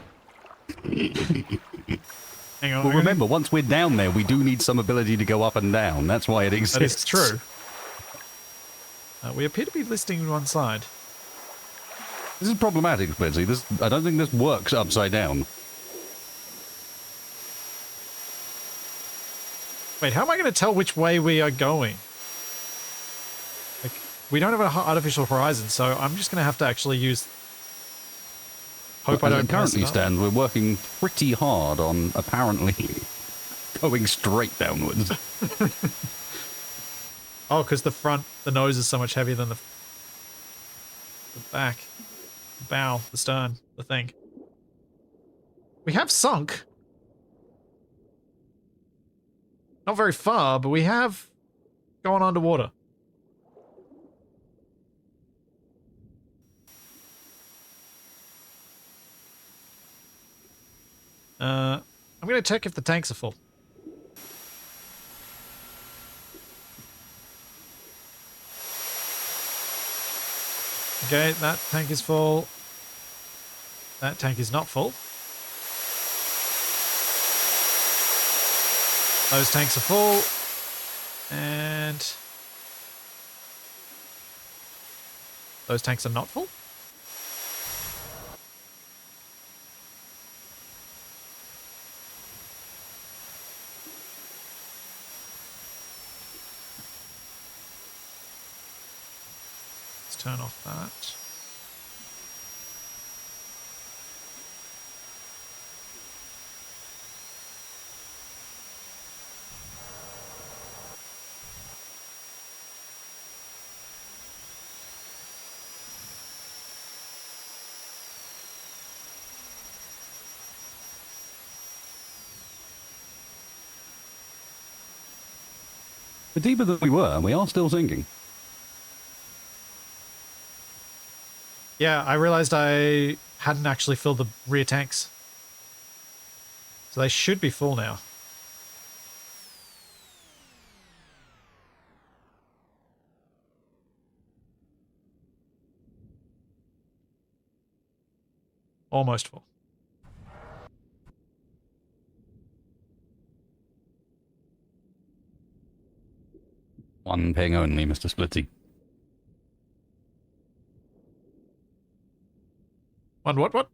Hang on. Well, remember, once we're down there, we do need some ability to go up and down. That's why it exists. That is true. We appear to be listing one side. This is problematic, Spency. I don't think this works upside down. Wait, how am I going to tell which way we are going? Like, we don't have an artificial horizon, so I'm just going to have to actually use... Hope I As don't it currently mess it up. stands, we're working pretty hard on apparently going straight downwards. Oh, because the nose is so much heavier than the back. The bow, the stern, the thing. We have sunk. Not very far, but we have gone underwater. I'm going to check if the tanks are full. Okay, that tank is full. That tank is not full. Those tanks are full. And those tanks are not full. turn off that. The deeper than we are still sinking. Yeah, I realized I hadn't actually filled the rear tanks. So they should be full now. Almost full. One ping only, Mr. Splitty. One what? I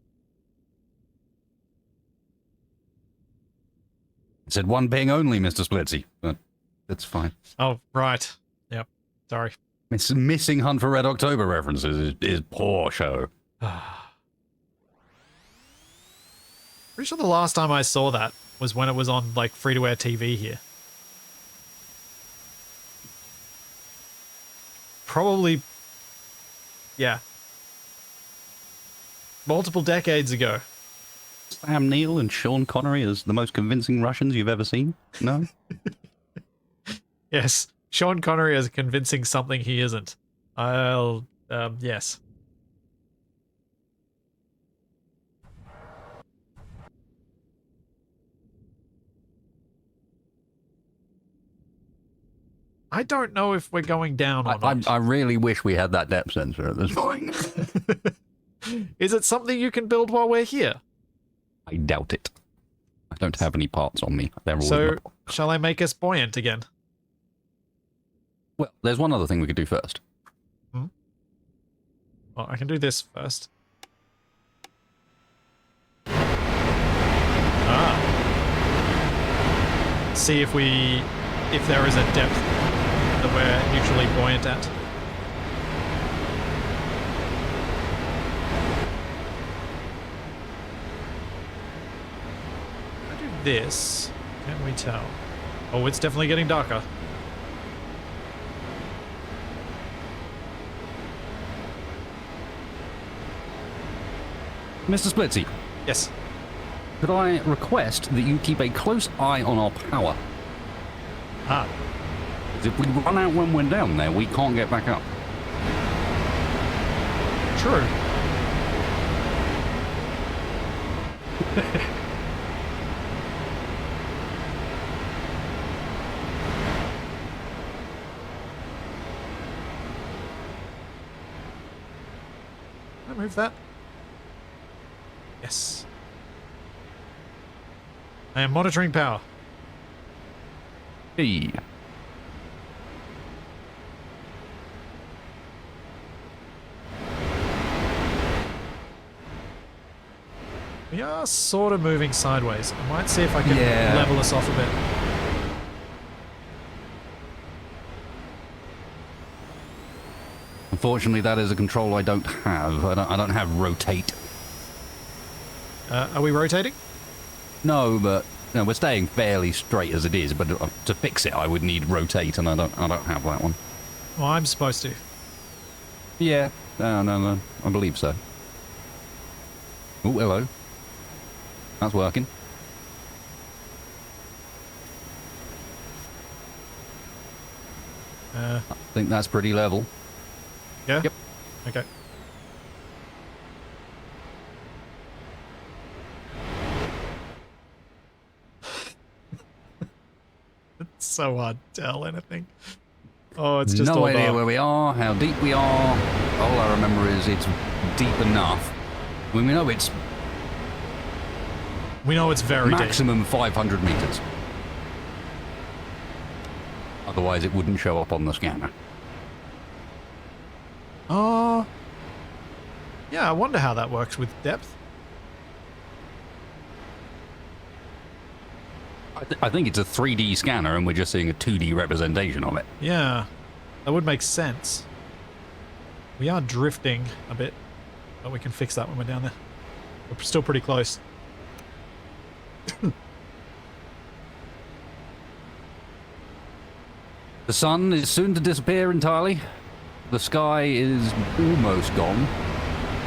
said one ping only, Mr. Splitty, but that's fine. Oh, right. Yep. Sorry. Missing Hunt for Red October references is poor show. Pretty sure the last time I saw that was when it was on, like, free-to-air TV here. Probably, yeah. Multiple decades ago. Sam Neill and Sean Connery as the most convincing Russians you've ever seen? No? Yes. Sean Connery is convincing something he isn't. Yes. I don't know if we're going down or not. I really wish we had that depth sensor at this point. Is it something you can build while we're here? I doubt it. I don't have any parts on me. They're all So, shall I make us buoyant again? Well, there's one other thing we could do first. Well, I can do this first. See if there is a depth that we're neutrally buoyant at. If I do this, can we tell? Oh, it's definitely getting darker. Mr. Splitsy. Yes. Could I request that you keep a close eye on our power? Ah. If we run out when we're down there, we can't get back up. True. Can I move that? Yes. I am monitoring power. Hey. We are sort of moving sideways. I might see if I can level us off a bit. Unfortunately, that is a control I don't have. I don't have rotate. Are we rotating? No, but no, we're staying fairly straight as it is. But to fix it, I would need rotate, and I don't have that one. Well, I'm supposed to. Yeah, no, I believe so. Oh, hello. That's working. I think that's pretty level. Yeah? Yep. Okay. It's so hard to tell anything. Oh, it's just no all idea dark. where we are, how deep we are. All I remember is it's deep enough. I mean, we know it's very deep. maximum 500 meters. Otherwise, it wouldn't show up on the scanner. Oh. Yeah, I wonder how that works with depth. I think it's a 3D scanner and we're just seeing a 2D representation of it. Yeah, that would make sense. We are drifting a bit, but we can fix that when we're down there. We're still pretty close. The sun is soon to disappear entirely. The sky is almost gone.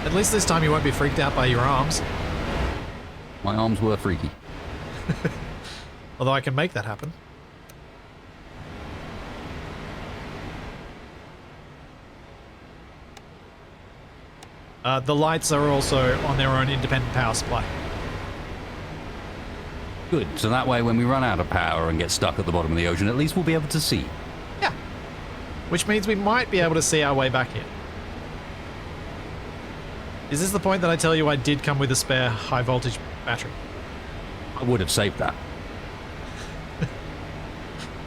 At least this time you won't be freaked out by your arms. My arms were freaky. Although I can make that happen. The lights are also on their own independent power supply. Good, so that way when we run out of power and get stuck at the bottom of the ocean, at least we'll be able to see. Yeah. Which means we might be able to see our way back here. Is this the point that I tell you I did come with a spare high voltage battery? I would have saved that.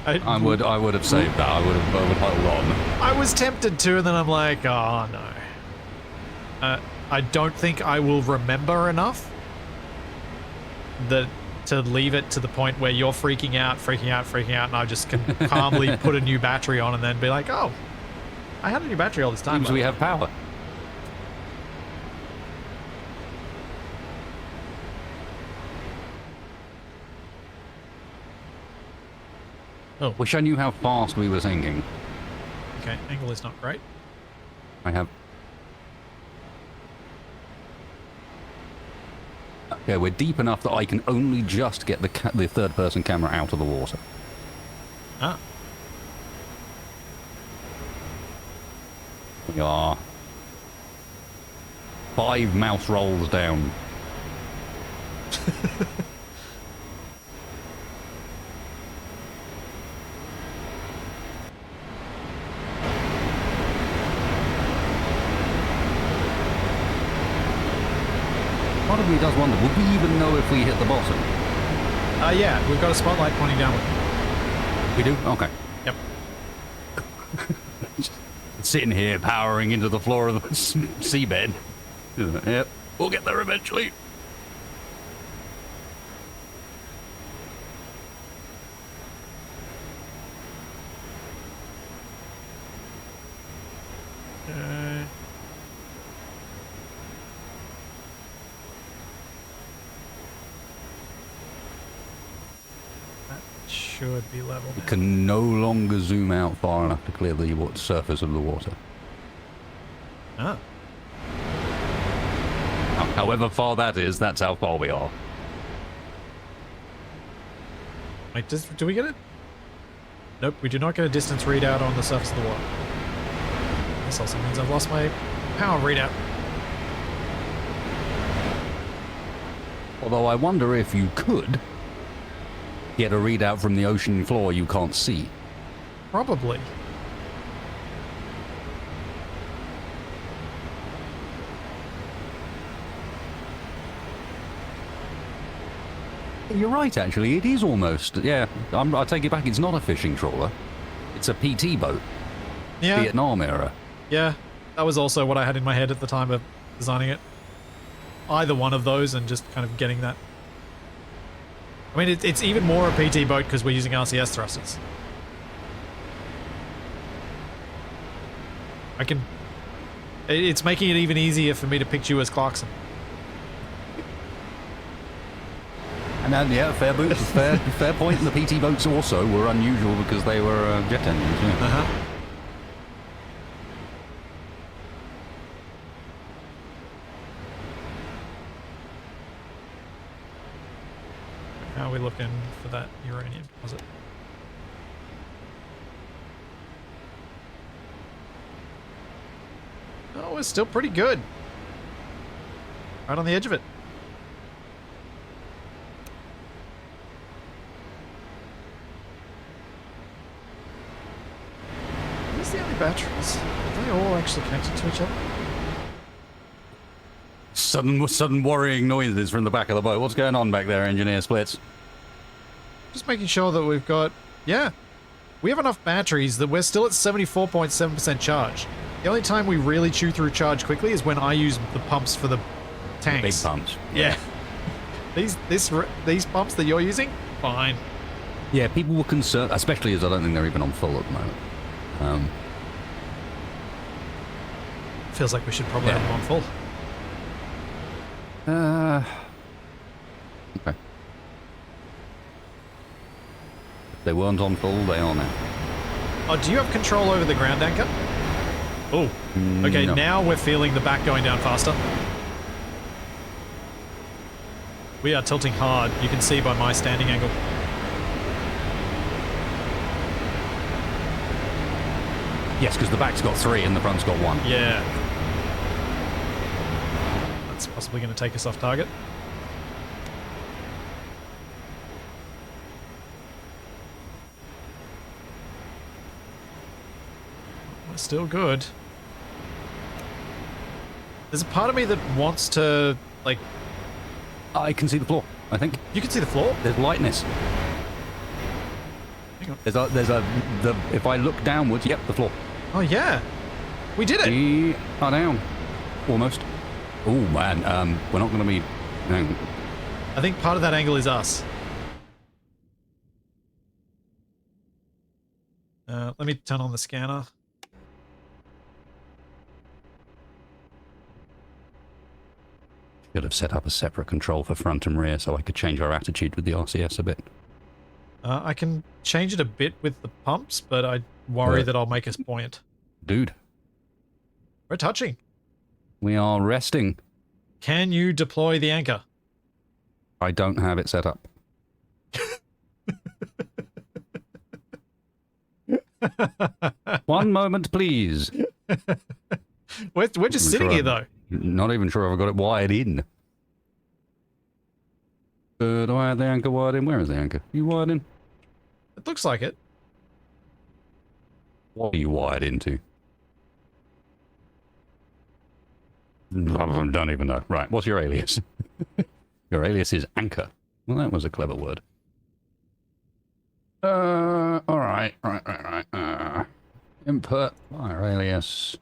I would have saved that. I would hold on. I was tempted to, and then I'm like, oh no. I don't think I will remember enough to leave it to the point where you're freaking out, and I just can calmly put a new battery on and then be like, oh, I had a new battery all this time. Seems we have power. Oh. Wish I knew how fast we were sinking. Okay, angle is not great. I have... Okay, we're deep enough that I can only just get the third-person camera out of the water. Ah. We are 5 mouse rolls down. Part of me does wonder, would we even know if we hit the bottom? Yeah, we've got a spotlight pointing downward. We do? Okay. Yep. Sitting here, powering into the floor of the seabed. Yep, we'll get there eventually. Should be level. We can no longer zoom out far enough to clear the surface of the water. Ah. However far that is, that's how far we are. Wait, do we get it? Nope, we do not get a distance readout on the surface of the water. This also means I've lost my power readout. Although I wonder if you could get a readout from the ocean floor you can't see. Probably. You're right, actually. It is almost. Yeah, I take it back. It's not a fishing trawler. It's a PT boat. Yeah. Vietnam era. Yeah, that was also what I had in my head at the time of designing it. Either one of those and just kind of getting that. I mean, it's even more a PT boat because we're using RCS thrusters. It's making it even easier for me to picture you as Clarkson. And then, yeah, fair point. The PT boats also were unusual because they were jet engines. Yeah. Uh-huh. How are we looking for that uranium deposit? Oh, we're still pretty good. Right on the edge of it. Are these the only batteries? Are they all actually connected to each other? Sudden worrying noises from the back of the boat. What's going on back there, Engineer Splits? Just making sure that we've got... Yeah. We have enough batteries that we're still at 74.7% charge. The only time we really chew through charge quickly is when I use the pumps for the tanks. Big pumps. Yeah. These pumps that you're using? Fine. Yeah, people were concerned, especially as I don't think they're even on full at the moment. Feels like we should probably have them on full. Okay. If they weren't on full, they are now. Oh, do you have control over the ground anchor? Oh, okay, No. now we're feeling the back going down faster. We are tilting hard, you can see by my standing angle. Yes, because the back's got 3 and the front's got 1. Yeah. That's possibly going to take us off target. We're still good. There's a part of me that wants to, like... I can see the floor, I think. You can see the floor? There's lightness. Hang on. If I look downwards, yep, the floor. Oh, yeah. We did it. We are down. Almost. Oh, man, we're not going to be... I think part of that angle is us. Let me turn on the scanner. Should have set up a separate control for front and rear so I could change our attitude with the RCS a bit. I can change it a bit with the pumps, but I worry that I'll make us buoyant. Dude. We're touching. We are resting. Can you deploy the anchor? I don't have it set up. One moment, please. We're just sitting here, though. Not even sure if I've got it wired in. Do I have the anchor wired in? Where is the anchor? You wired in? It looks like it. What are you wired into? I don't even know. Right, what's your alias? Your alias is anchor. Well, that was a clever word. Alright, right. Input, fire alias.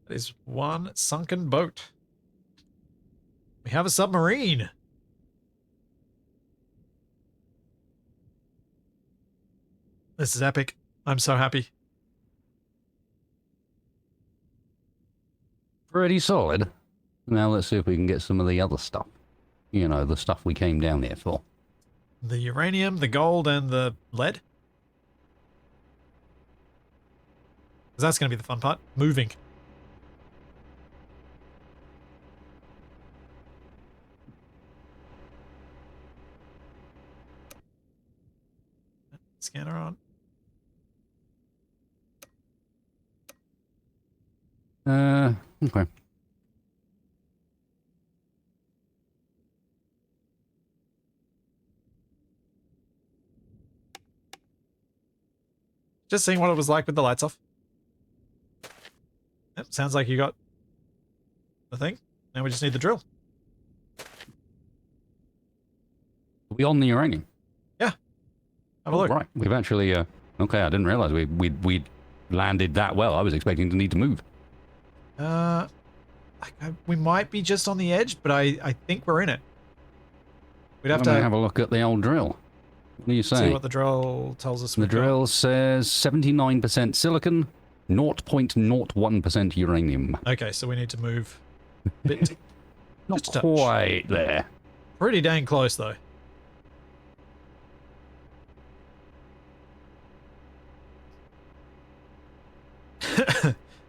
That is one sunken boat. We have a submarine. This is epic. I'm so happy. Pretty solid. Now let's see if we can get some of the other stuff. You know, the stuff we came down here for. The uranium, the gold, and the lead. 'Cause that's going to be the fun part. Moving. Scanner on. Okay. Just seeing what it was like with the lights off. Yep, sounds like you got the thing. Now we just need the drill. Are we on the uranium? Yeah. Have a look. Right, we've actually, okay, I didn't realize we'd landed that well. I was expecting to need to move. We might be just on the edge, but I think we're in it. We'd have I'm to gonna have a look at the old drill. What do you say? see what the drill tells us. The drill says 79% silicon, 0.01% uranium. Okay, so we need to move a bit. Not Just a touch. quite there. Pretty dang close, though.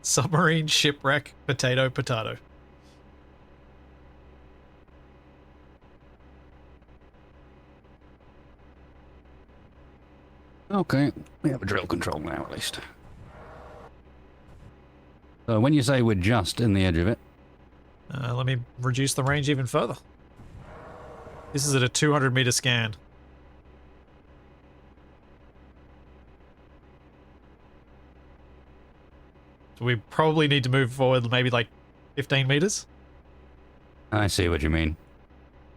Submarine shipwreck, potato, potato. Okay, we have a drill control now at least. So when you say we're just in the edge of it, Let me reduce the range even further. This is at a 200-meter scan. So we probably need to move forward maybe like 15 meters. I see what you mean.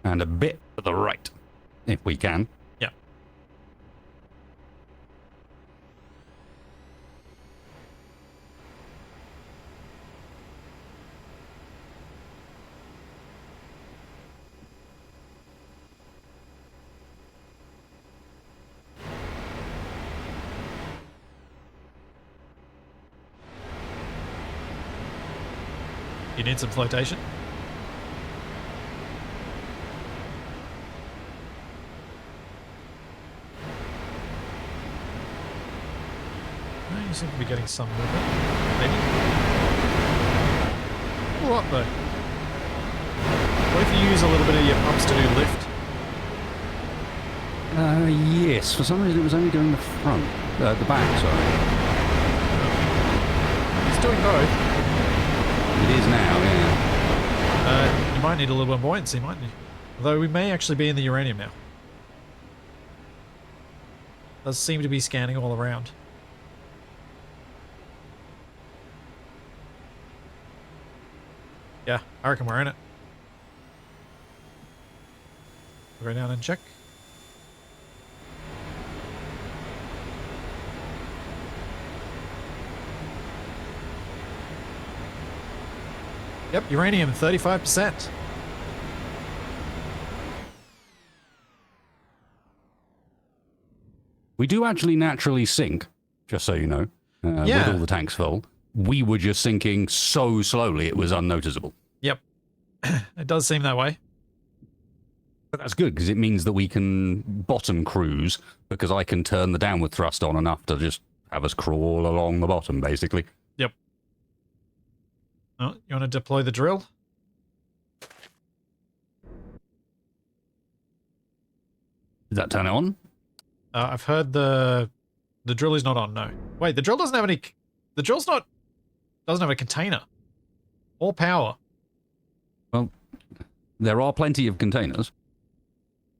And a bit to the right, if we can. Yeah. You need some flotation? You seem to be getting some movement. Maybe. A lot though. What if you use a little bit of your pumps to do lift? Yes. For some reason it was only doing the front. The back, sorry. It's doing both. It is now, yeah. You might need a little bit of buoyancy, mightn't you? Although we may actually be in the uranium now. Does seem to be scanning all around. Yeah, I reckon we're in it. We'll go down and check. Yep, uranium, 35%. We do actually naturally sink, just so you know, with all the tanks full. We were just sinking so slowly it was unnoticeable. Yep. It does seem that way. But that's good, because it means that we can bottom cruise, because I can turn the downward thrust on enough to just have us crawl along the bottom, basically. Yep. Oh, you want to deploy the drill? Did that turn it on? I've heard the drill is not on, no. Wait, the drill doesn't have any... The drill's not... doesn't have a container. Or power. Well, there are plenty of containers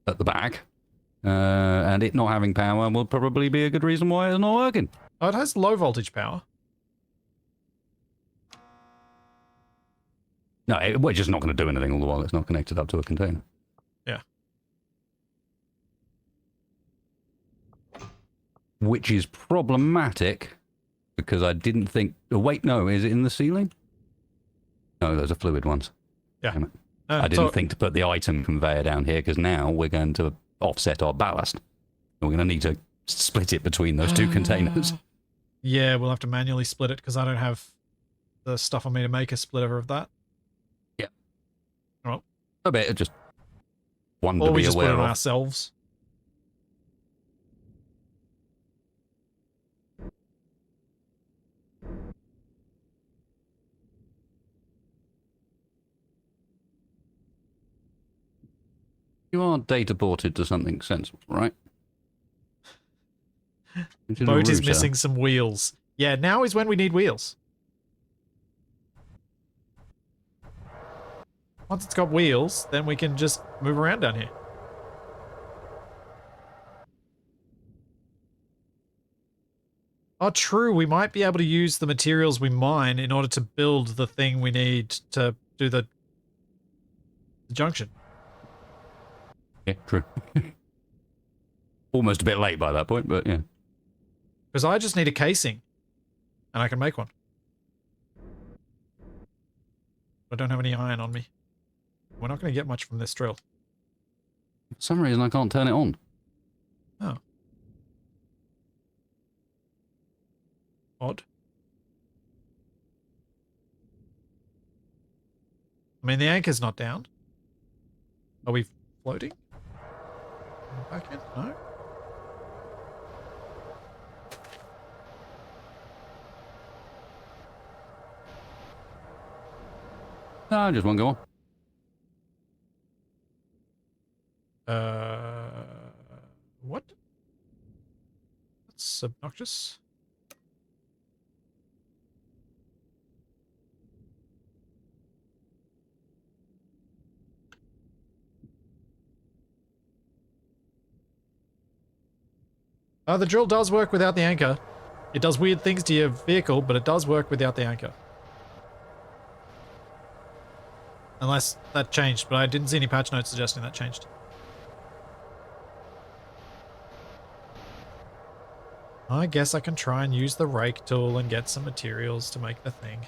at the back. And it not having power will probably be a good reason why it's not working. Oh, it has low voltage power. No, we're just not going to do anything all the while it's not connected up to a container. Yeah. Which is problematic because I didn't think... Oh, wait, no, is it in the ceiling? No, those are fluid ones. Yeah. Damn it. I didn't think to put the item conveyor down here because now we're going to offset our ballast. We're going to need to split it between those two containers. Yeah, we'll have to manually split it because I don't have the stuff on me to make a splitter of that. Yeah. Well, a bit, just one or to we be just put it aware on of. ourselves. You are data ported to something sensible, right? Boat is missing some wheels. Yeah, now is when we need wheels. Once it's got wheels, then we can just move around down here. Oh, true. We might be able to use the materials we mine in order to build the thing we need to do the junction. Yeah, true. Almost a bit late by that point, but yeah. Because I just need a casing, and I can make one. I don't have any iron on me. We're not going to get much from this drill. For some reason, I can't turn it on. Oh. Odd. I mean, the anchor's not down. Are we floating? Back in? No? No, just one go on. What? That's obnoxious. The drill does work without the anchor. It does weird things to your vehicle, but it does work without the anchor. Unless that changed, but I didn't see any patch notes suggesting that changed. I guess I can try and use the rake tool and get some materials to make the thing.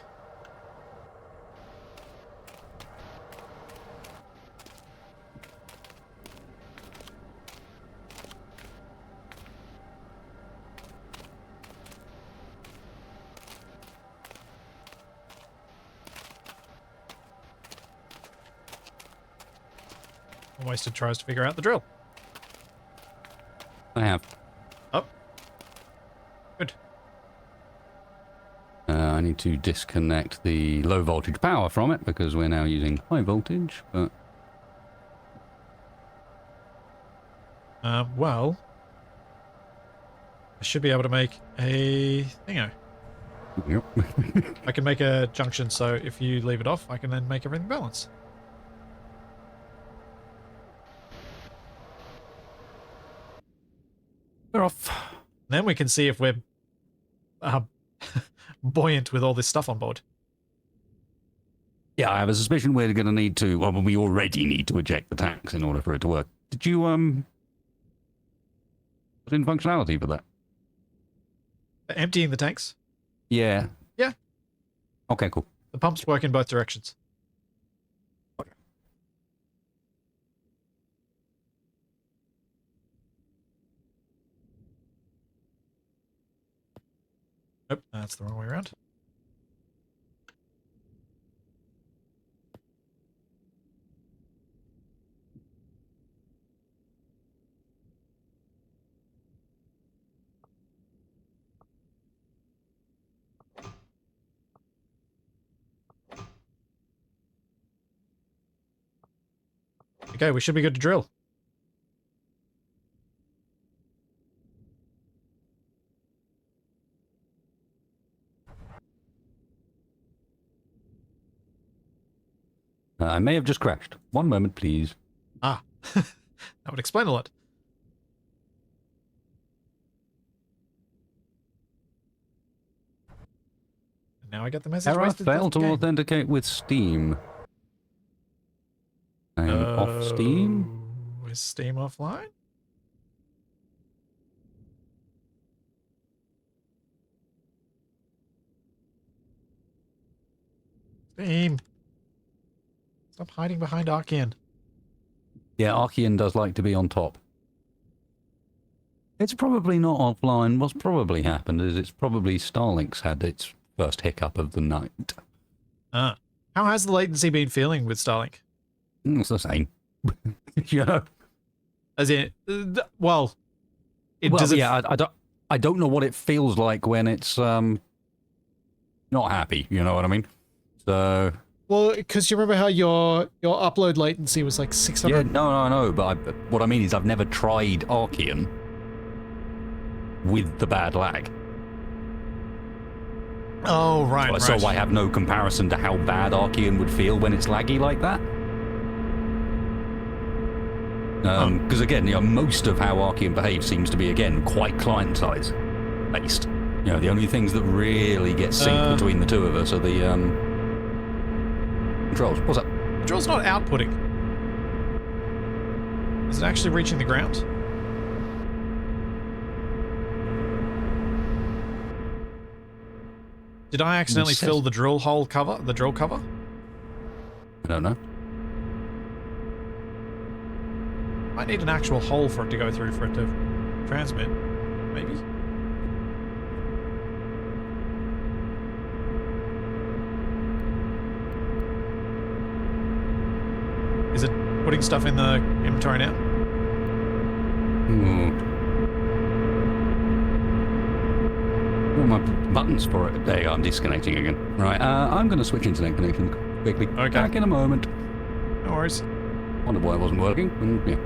Wasted tries to figure out the drill. I have. Oh. Good. I need to disconnect the low voltage power from it because we're now using high voltage, but... Well... I should be able to make a thingo. Yep. I can make a junction, so if you leave it off, I can then make everything balance. We're off. Then we can see if we're buoyant with all this stuff on board. Yeah, I have a suspicion we're going to need to... Well, we already need to eject the tanks in order for it to work. Did you, put in functionality for that? Emptying the tanks? Yeah. Yeah. Okay, cool. The pumps work in both directions. Okay. Nope, that's the wrong way around. Okay, we should be good to drill. I may have just crashed. One moment, please. Ah, that would explain a lot. And now I get the message. Error, wasted failed to game. authenticate with Steam. I'm off Steam? Is Steam offline? Steam. Stop hiding behind Archean. Yeah, Archean does like to be on top. It's probably not offline. What's probably happened is it's probably Starlink's had its first hiccup of the night. How has the latency been feeling with Starlink? It's the same. You know? As in, well, yeah, I don't know what it feels like when it's not happy. You know what I mean? So. Well, because you remember how your upload latency was like 600. Yeah, no. But what I mean is I've never tried Archean with the bad lag. Oh, right. So I have no comparison to how bad Archean would feel when it's laggy like that. Because again, you know, most of how Archean behaves seems to be, again, quite client-side based. You know, the only things that really get synced between the two of us are the controls. What's up? The drill's not outputting. Is it actually reaching the ground? Did I accidentally fill the drill hole cover? The drill cover? I don't know. Might need an actual hole for it to go through for it to transmit. Maybe? Is it putting stuff in the inventory now? All my buttons for it. There you go, I'm disconnecting again. Right, I'm going to switch internet connection quickly. Okay. Back in a moment. No worries. Wonder why it wasn't working. Yeah.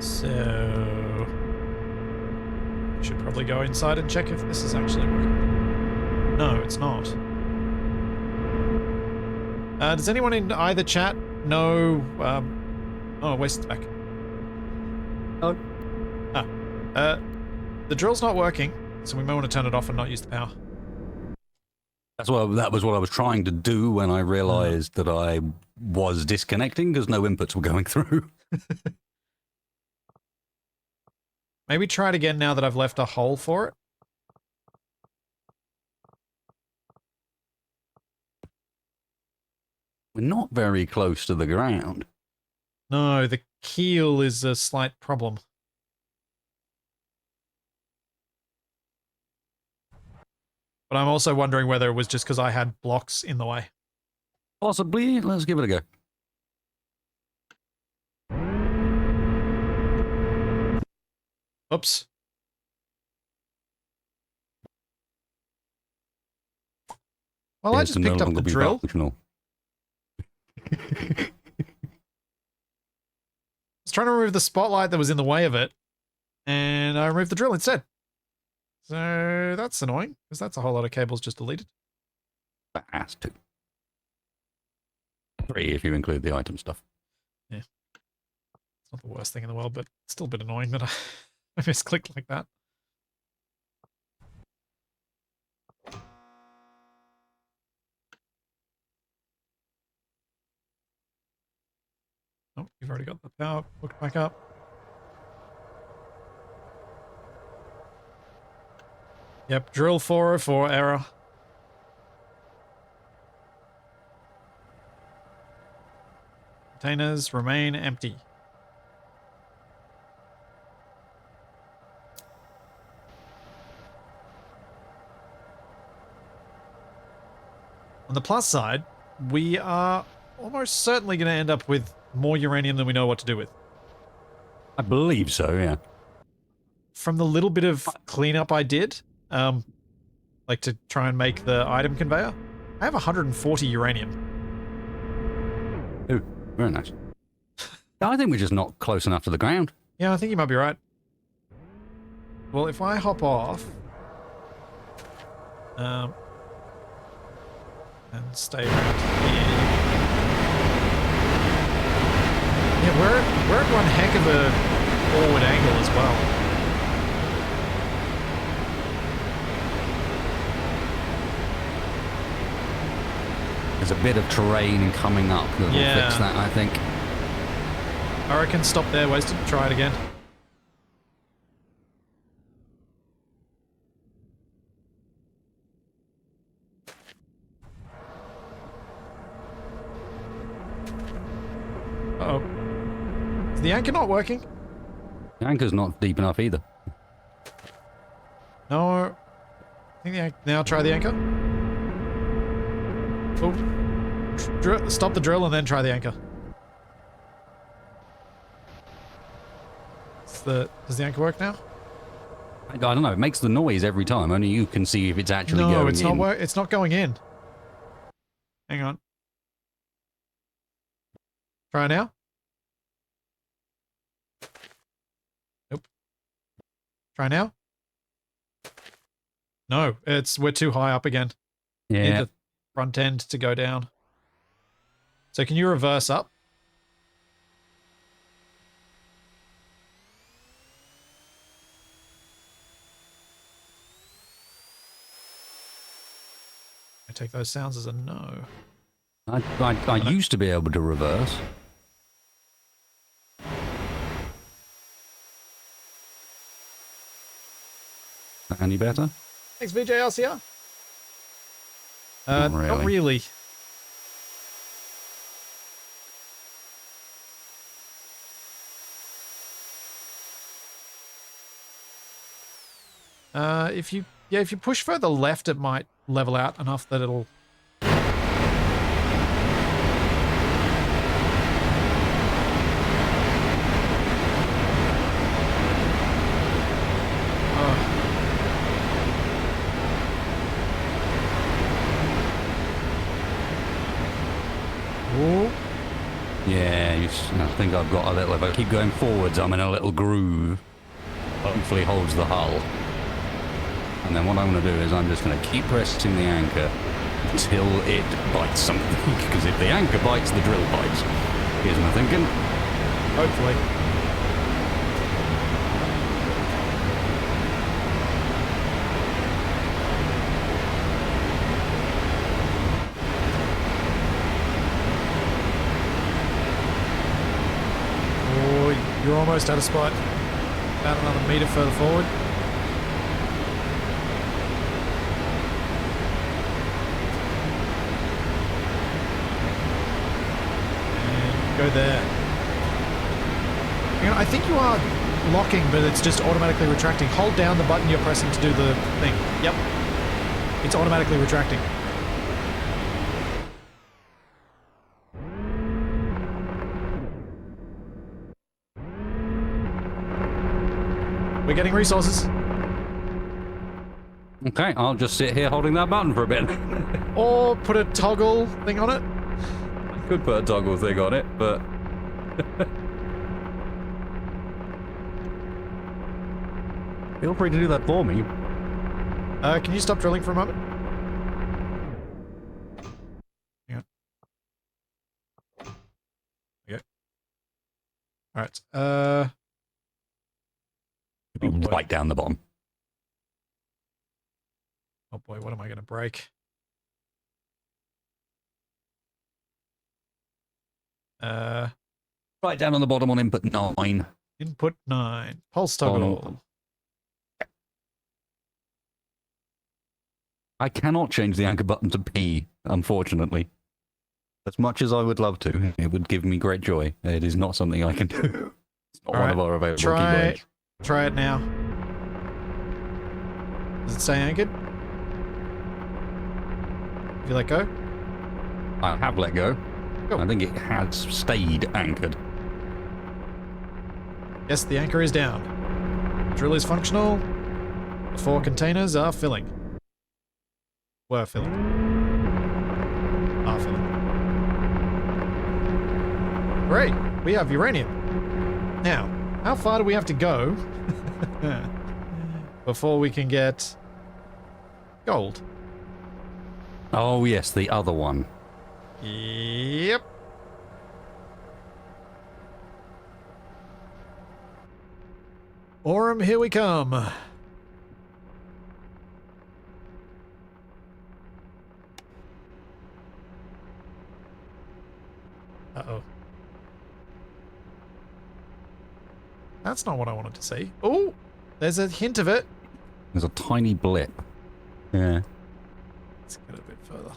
So... should probably go inside and check if this is actually working. No, it's not. Does anyone in either chat know... oh, West's back. Oh. The drill's not working, so we may want to turn it off and not use the power. That was what I was trying to do when I realized that I was disconnecting because no inputs were going through. Maybe try it again now that I've left a hole for it. We're not very close to the ground. No, the keel is a slight problem. But I'm also wondering whether it was just because I had blocks in the way. Possibly. Let's give it a go. Oops. Well, I Appears just to no picked up longer the be drill. functional. I was trying to remove the spotlight that was in the way of it, and I removed the drill instead. So that's annoying, because that's a whole lot of cables just deleted. That's 2. 3 if you include the item stuff. Yeah. It's not the worst thing in the world, but it's still a bit annoying that I misclicked like that. Oh, you've already got the power hooked back up. Yep, drill 404 error. Containers remain empty. On the plus side, we are almost certainly going to end up with more uranium than we know what to do with. I believe so, yeah. From the little bit of cleanup I did, like to try and make the item conveyor, I have 140 uranium. Oh, very nice. I think we're just not close enough to the ground. Yeah, I think you might be right. Well, if I hop off, and stay around here. Yeah, we're at one heck of a forward angle as well. There's a bit of terrain coming up that will fix that, I think. I reckon stop there, wasted. Try it again. Uh-oh. Is the anchor not working? The anchor's not deep enough either. No. I think the now try the anchor. Oh. Stop the drill and then try the anchor. Does the anchor work now? I don't know. It makes the noise every time. Only you can see if it's actually going in. No, it's not. It's not going in. Hang on. Try now. Nope. Try now. No, we're too high up again. Yeah. Need the front end to go down. So can you reverse up? I take those sounds as a no. I used to be able to reverse. Any better? Thanks, VJLCR. Not really. Not really. If you push further left, it might level out enough that it'll. Yeah, I think I've got a little. If I keep going forwards, I'm in a little groove. Hopefully holds the hull. And then what I'm going to do is I'm just going to keep pressing the anchor until it bites something. Because if the anchor bites, the drill bites. Here's my thinking. Hopefully. Oh, you're almost at a spot. About another meter further forward. Go there. I think you are locking, but it's just automatically retracting. Hold down the button you're pressing to do the thing. Yep. It's automatically retracting. We're getting resources. Okay, I'll just sit here holding that button for a bit. Or put a toggle thing on it. I could put a toggle thing on it, but... Feel free to do that for me. Can you stop drilling for a moment? Yeah. Okay. Alright, It'd be right down the bottom. oh boy, what am I going to break? Right down on the bottom on input 9. Input 9. Pulse toggle. I cannot change the anchor button to P, unfortunately. As much as I would love to, it would give me great joy. It is not something I can do. It's not one of our available keyboards. Try it now. Does it stay anchored? If you let go? I have let go. Go. I think it has stayed anchored. Yes, the anchor is down. Drill is functional. The 4 containers are filling. Were filling. Are filling. Great! We have uranium. Now, how far do we have to go before we can get gold? Oh, yes, the other one. Yep. Aurum, here we come. Uh-oh. That's not what I wanted to see. Oh, there's a hint of it. There's a tiny blip. Yeah. Let's get a bit further.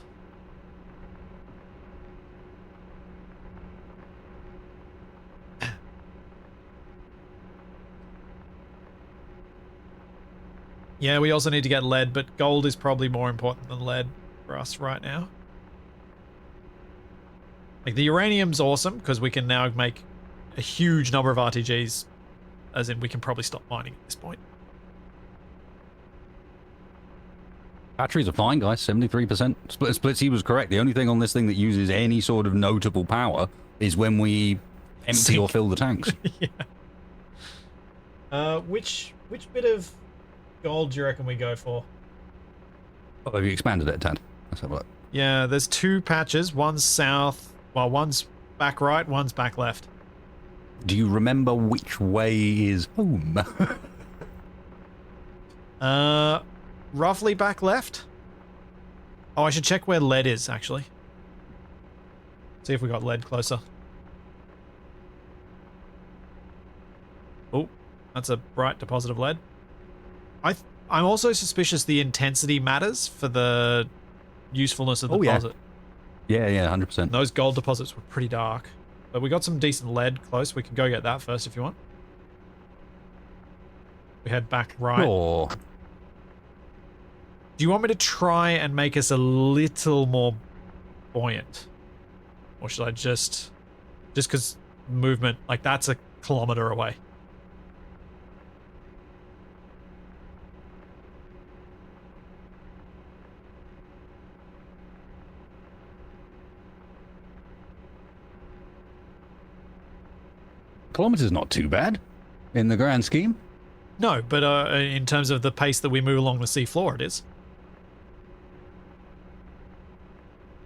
Yeah, we also need to get lead, but gold is probably more important than lead for us right now. Like, the uranium's awesome, because we can now make a huge number of RTGs, as in we can probably stop mining at this point. Batteries are fine, guys. 73%. Splitsy was correct. The only thing on this thing that uses any sort of notable power is when we empty or fill the tanks. Yeah. Which bit of gold do you reckon we go for? Oh, have you expanded it, Tad? Let's have a look. Yeah, there's 2 patches. One's south. Well, one's back right, one's back left. Do you remember which way is home? Roughly back left. Oh, I should check where lead is, actually. See if we got lead closer. Oh, that's a bright deposit of lead. I'm also suspicious the intensity matters for the usefulness of the deposit. Yeah, 100%. Those gold deposits were pretty dark. But we got some decent lead close. We can go get that first if you want. We head back right. Sure. Do you want me to try and make us a little more buoyant? Or should I just because movement, like that's a kilometer away. Kilometers not too bad in the grand scheme. No, but in terms of the pace that we move along the seafloor, it is.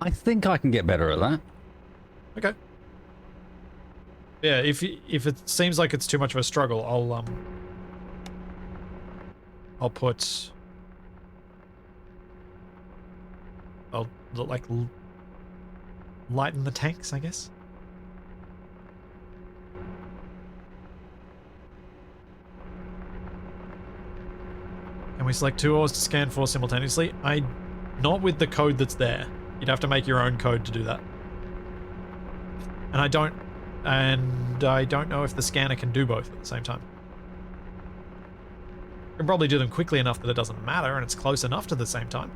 I think I can get better at that. Okay. Yeah, if it seems like it's too much of a struggle, I'll put... I'll, like, lighten the tanks, I guess. Can we select 2 ores to scan for simultaneously? Not with the code that's there. You'd have to make your own code to do that. And I don't know if the scanner can do both at the same time. You can probably do them quickly enough that it doesn't matter, and it's close enough to the same time.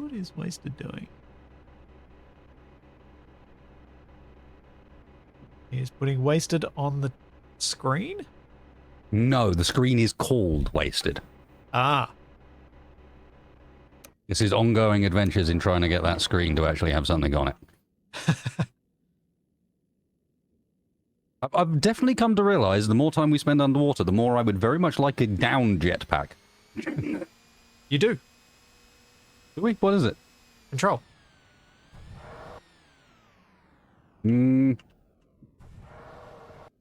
What is Wasted doing? He's putting Wasted on the screen? No, the screen is called Wasted. Ah. This is ongoing adventures in trying to get that screen to actually have something on it. I've definitely come to realize the more time we spend underwater, the more I would very much like a down jetpack. You do. Do we? What is it? Control.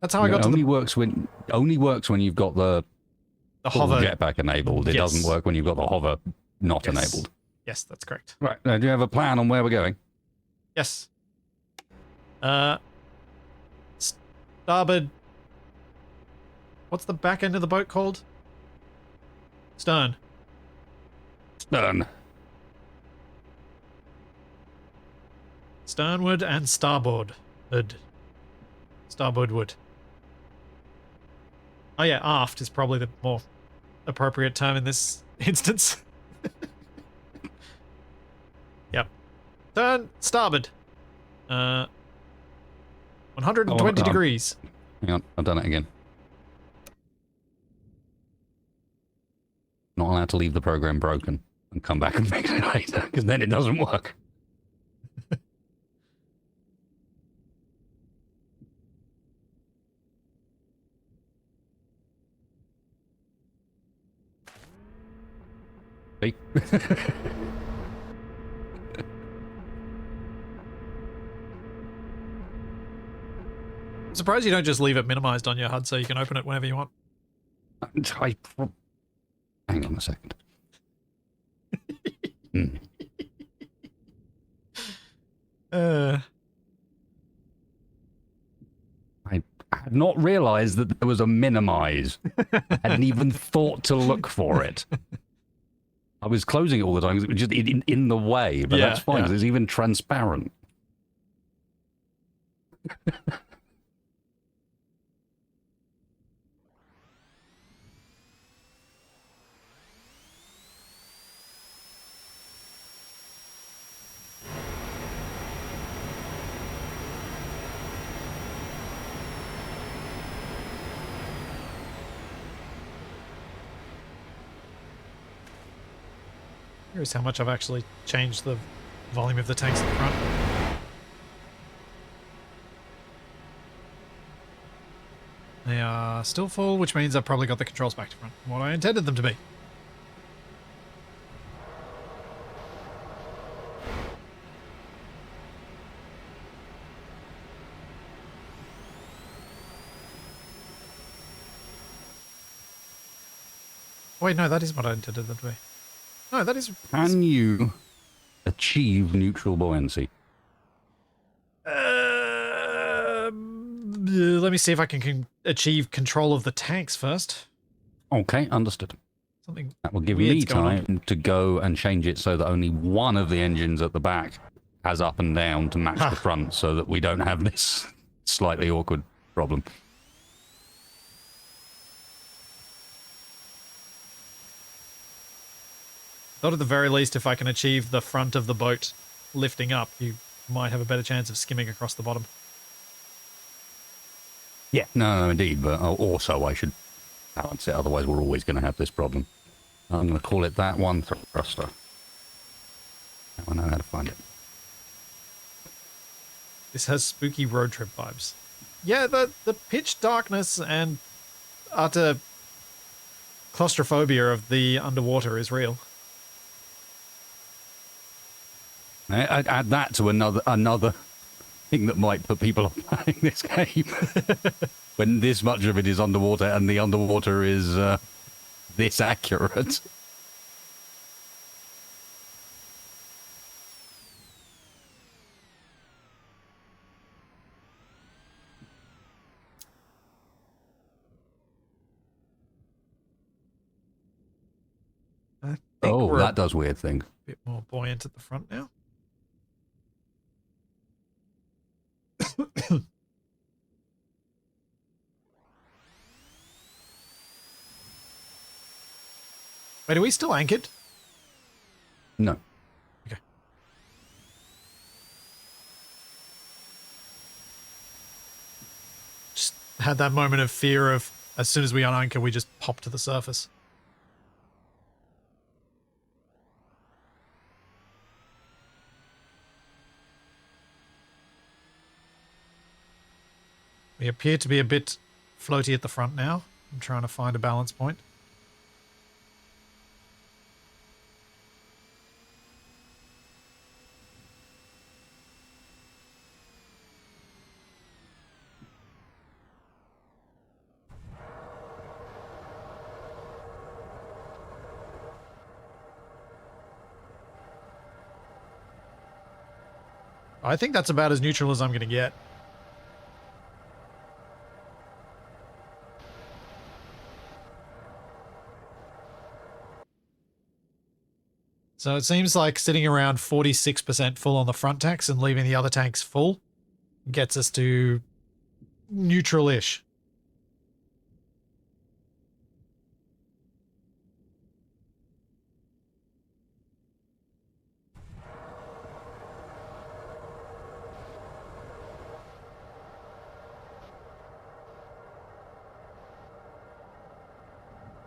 That's how I got to only the... works when you've got the full hover jetpack enabled. It doesn't work when you've got the hover not enabled. Yes, that's correct. Right. Now, do you have a plan on where we're going? Yes. Starboard. What's the back end of the boat called? Stern. Stern. Sternward and starboard. Starboardward. Oh yeah, aft is probably the more appropriate term in this instance. Yep. Turn starboard. 120 degrees. Hang on, I've done it again. Not allowed to leave the program broken and come back and fix it later, because then it doesn't work. See? I'm surprised you don't just leave it minimized on your HUD so you can open it whenever you want. Hang on a second. I had not realized that there was a minimize. I hadn't even thought to look for it. I was closing it all the time because it was just in the way, but that's fine because it's even transparent. Here's how much I've actually changed the volume of the tanks at the front. They are still full, which means I've probably got the controls back to front. What I intended them to be. Wait, no, that is what I intended them to be. No, that is... Can you achieve neutral buoyancy? Let me see if I can achieve control of the tanks first. Okay, understood. Something that will give me time to go and change it so that only one of the engines at the back has up and down to match the front so that we don't have this slightly awkward problem. Thought at the very least, if I can achieve the front of the boat lifting up, you might have a better chance of skimming across the bottom. Yeah, no, indeed, but also I should balance it, otherwise we're always going to have this problem. I'm going to call it that one thruster. Now I know how to find it. This has spooky road trip vibes. Yeah, the pitch darkness and utter claustrophobia of the underwater is real. I'd add that to another thing that might put people off playing this game. When this much of it is underwater and the underwater is this accurate. Oh, that does weird things. A bit more buoyant at the front now. Wait, are we still anchored? No. Okay. had that moment of fear of as soon as we unanchor, we just pop to the surface. We appear to be a bit floaty at the front now. I'm trying to find a balance point. I think that's about as neutral as I'm going to get. So it seems like sitting around 46% full on the front tanks and leaving the other tanks full gets us to neutral-ish.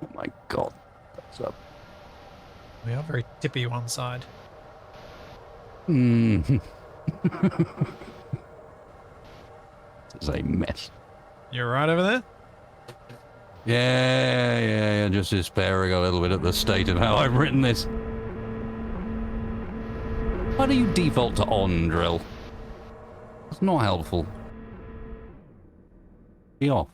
Oh my god, that's up. We are very tippy one side. Mm. This is a mess. You're right over there? Yeah, just despairing a little bit at the state of how I've written this. Why do you default to on drill? It's not helpful. Be off.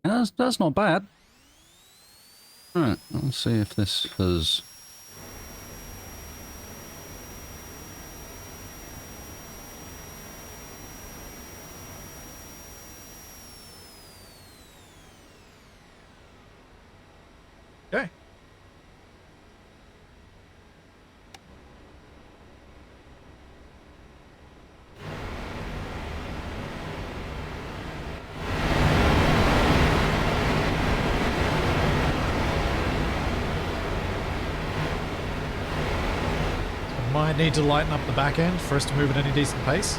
Yeah, that's not bad. Alright, let's see if this has... Okay. Might need to lighten up the back end for us to move at any decent pace.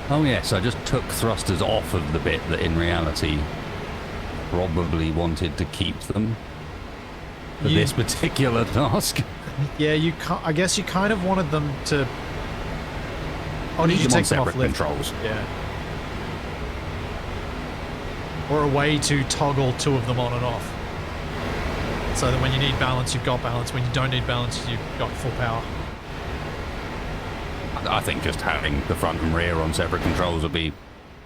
Oh yes, I just took thrusters off of the bit that in reality probably wanted to keep them for this particular task. Yeah, I guess you kind of wanted them to... Oh, did you them take on them off separate lift? controls. Yeah. Or a way to toggle two of them on and off. So that when you need balance, you've got balance. When you don't need balance, you've got full power. I think just having the front and rear on separate controls would be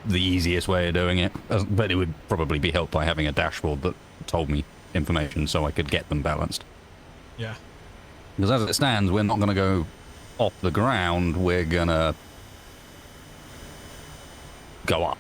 the easiest way of doing it. But it would probably be helped by having a dashboard that told me information so I could get them balanced. Yeah. Because as it stands, we're not going to go off the ground. We're going to go up.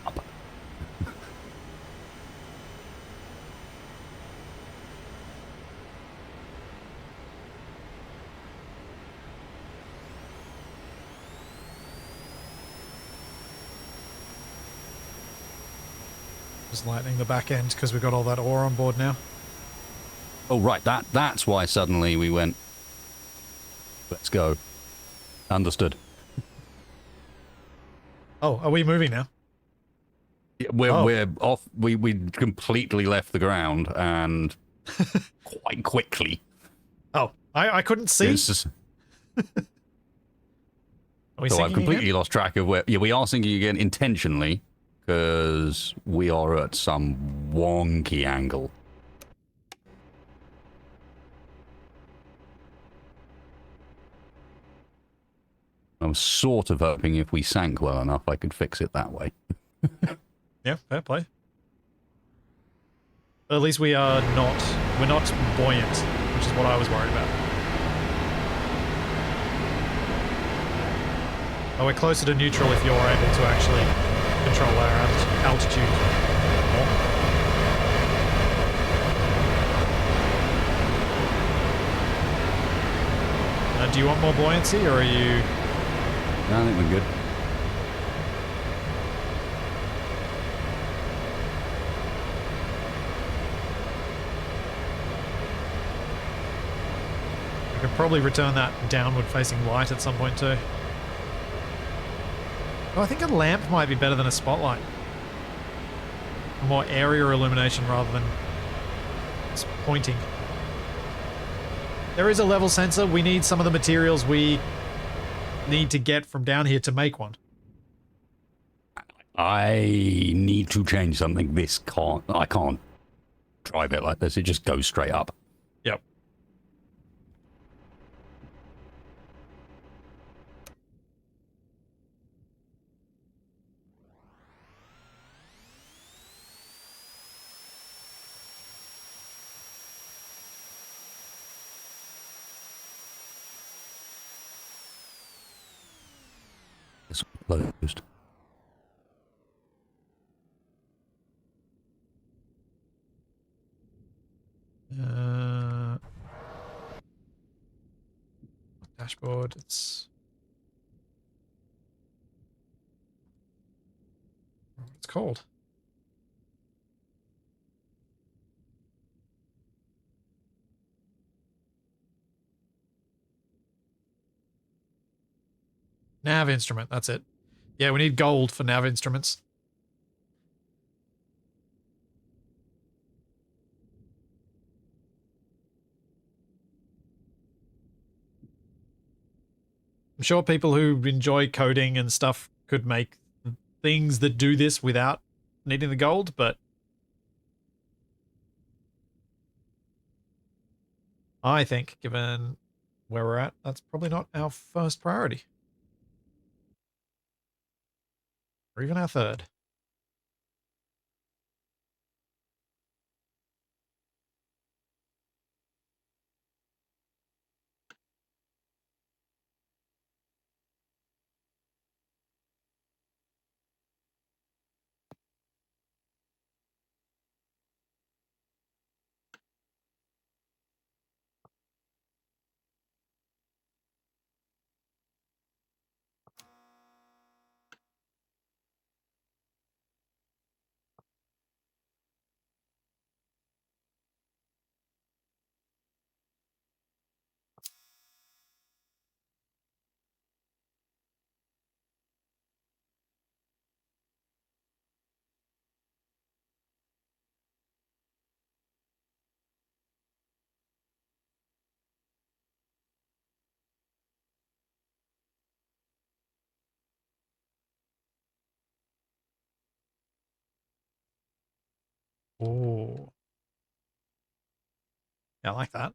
Just lightening the back end because we've got all that ore on board now. Oh, right. That's why suddenly we went, let's go. Understood. Oh, are we moving now? Yeah, we're off. We completely left the ground and quite quickly. Oh, I couldn't see. Just, Are we so I've sinking completely again? lost track of where... Yeah, we are sinking again intentionally because we are at some wonky angle. I was sort of hoping if we sank well enough, I could fix it that way. Yeah, fair play. At least we're not buoyant, which is what I was worried about. Oh, we're closer to neutral if you're able to actually control our altitude more. Do you want more buoyancy, or are you... No, I think we're good. We've Could probably return that downward facing light at some point too. Oh, I think a lamp might be better than a spotlight. A more area illumination rather than just pointing. There is a level sensor. We need some of the materials we need to get from down here to make one. I need to change something. I can't drive it like this. It just goes straight up. Yep. It's closed. Dashboard, it's cold. Nav instrument, that's it. Yeah, we need gold for nav instruments. I'm sure people who enjoy coding and stuff could make things that do this without needing the gold, but I think, given where we're at, that's probably not our first priority. Or even our third. Oh. Yeah, I like that.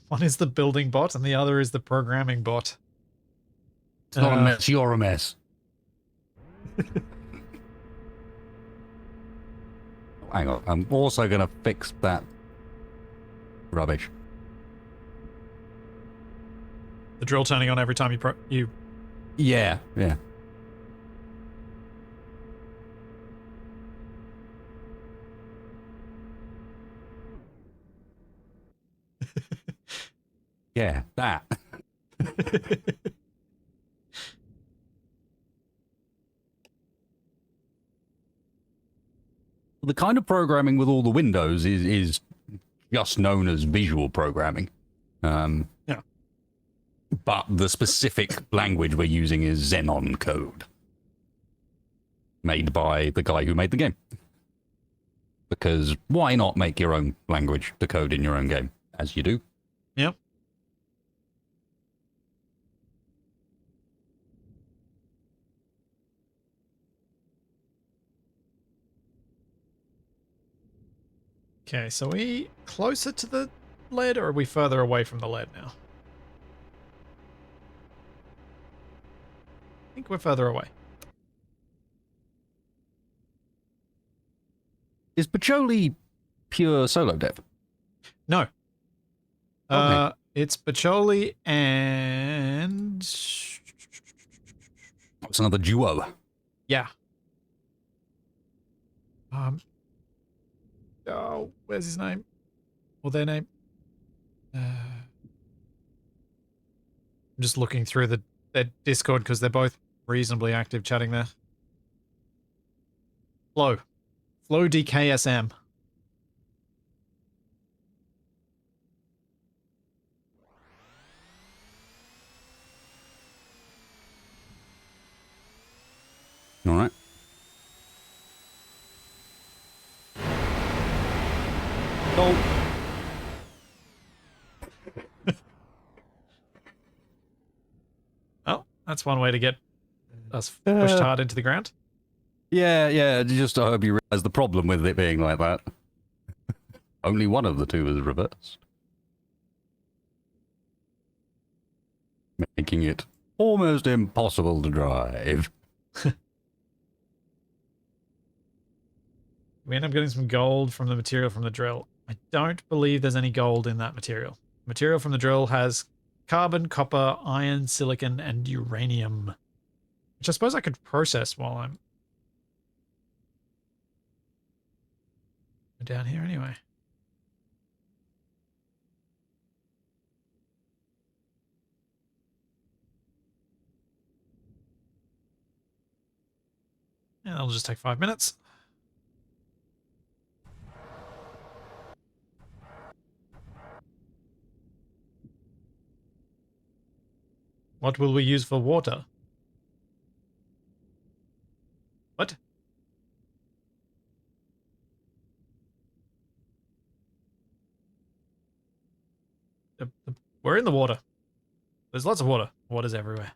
One is the building bot and the other is the programming bot. It's not a mess, you're a mess. Hang on, I'm also going to fix that rubbish. The drill turning on every time you Yeah. Yeah, that. The kind of programming with all the windows is just known as visual programming. Yeah. But the specific language we're using is Xenon code. Made by the guy who made the game. Because why not make your own language to code in your own game, as you do? Yep. Okay, so are we closer to the lead or are we further away from the lead now? I think we're further away. Is Baccioli pure solo dev? No. Okay. It's Baccioli and... It's another duo. Yeah. Oh, where's his name? Or their name? I'm just looking through their Discord because they're both reasonably active chatting there. Flow DKSM. All right. Go. Oh, that's one way to get us pushed hard into the ground. Yeah, just I hope you realize the problem with it being like that. Only one of the two is reversed. Making it almost impossible to drive. We end up getting some gold from the material from the drill. I don't believe there's any gold in that material. Material from the drill has carbon, copper, iron, silicon, and uranium. Which I suppose I could process while I'm down here anyway. And that'll just take 5 minutes. What will we use for water? What? We're in the water. There's lots of water. Water's everywhere.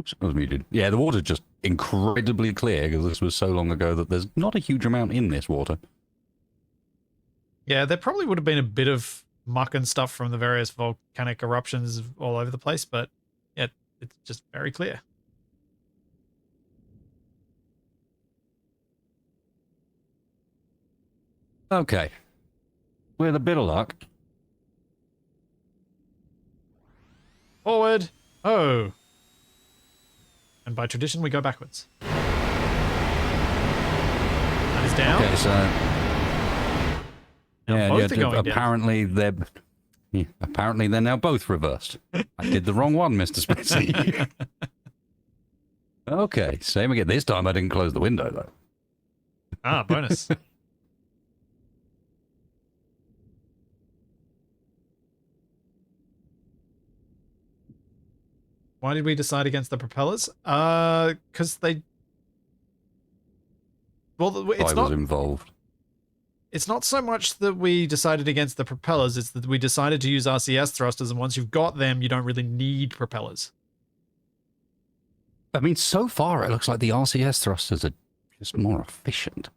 Oops, I was muted. Yeah, the water's just incredibly clear because this was so long ago that there's not a huge amount in this water. Yeah, there probably would have been a bit of muck and stuff from the various volcanic eruptions all over the place, but yeah, it's just very clear. Okay. With a bit of luck. Forward! Oh! And by tradition, we go backwards. That is down. Okay, so... Now both are going apparently down. Apparently they're now both reversed. I did the wrong one, Mr. Spacey. Okay, same again. This time I didn't close the window, though. Ah, bonus. Why did we decide against the propellers? Because they... Well, it's I not... was involved. It's not so much that we decided against the propellers, it's that we decided to use RCS thrusters, and once you've got them, you don't really need propellers. I mean, so far it looks like the RCS thrusters are just more efficient.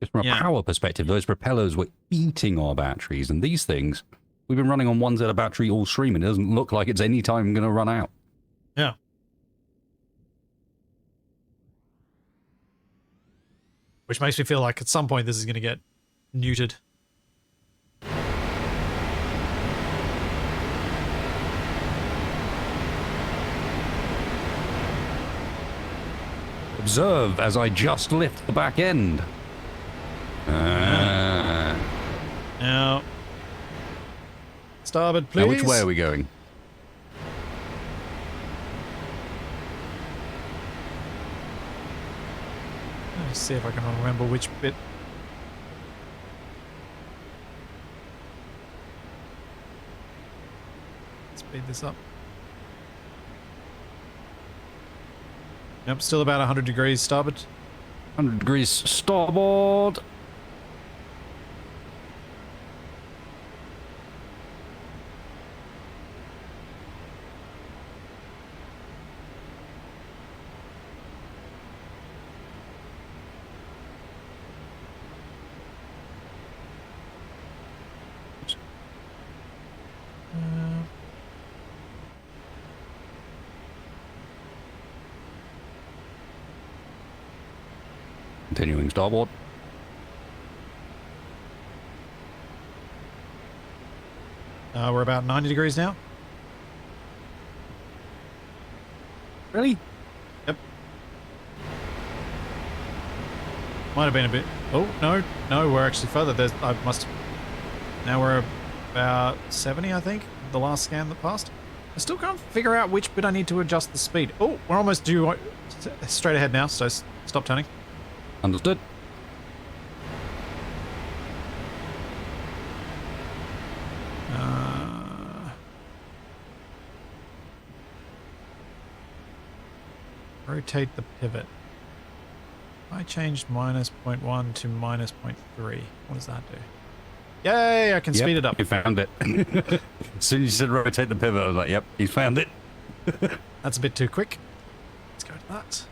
Just from a power perspective, those propellers were eating our batteries, and these things, we've been running on one set of battery all stream, and it doesn't look like it's any time going to run out. Yeah. Which makes me feel like at some point this is going to get neutered. Observe as I just lift the back end. Now, starboard, please. Now, which way are we going? Let's see if I can remember which bit. Speed this up. Yep, still about 100 degrees starboard. 100 degrees starboard. Continuing starboard. We're about 90 degrees now. Really? Yep. Might have been a bit... Oh, no. No, we're actually further. I must... Now we're about 70, I think. The last scan that passed. I still can't figure out which bit I need to adjust the speed. Oh, we're almost due straight ahead now, so stop turning. Understood. Rotate the pivot. I changed minus 0.1 to minus 0.3. What does that do? Yay, I can speed it up. You found it. As soon as you said rotate the pivot, I was like, yep, he's found it. That's a bit too quick. Let's go to that.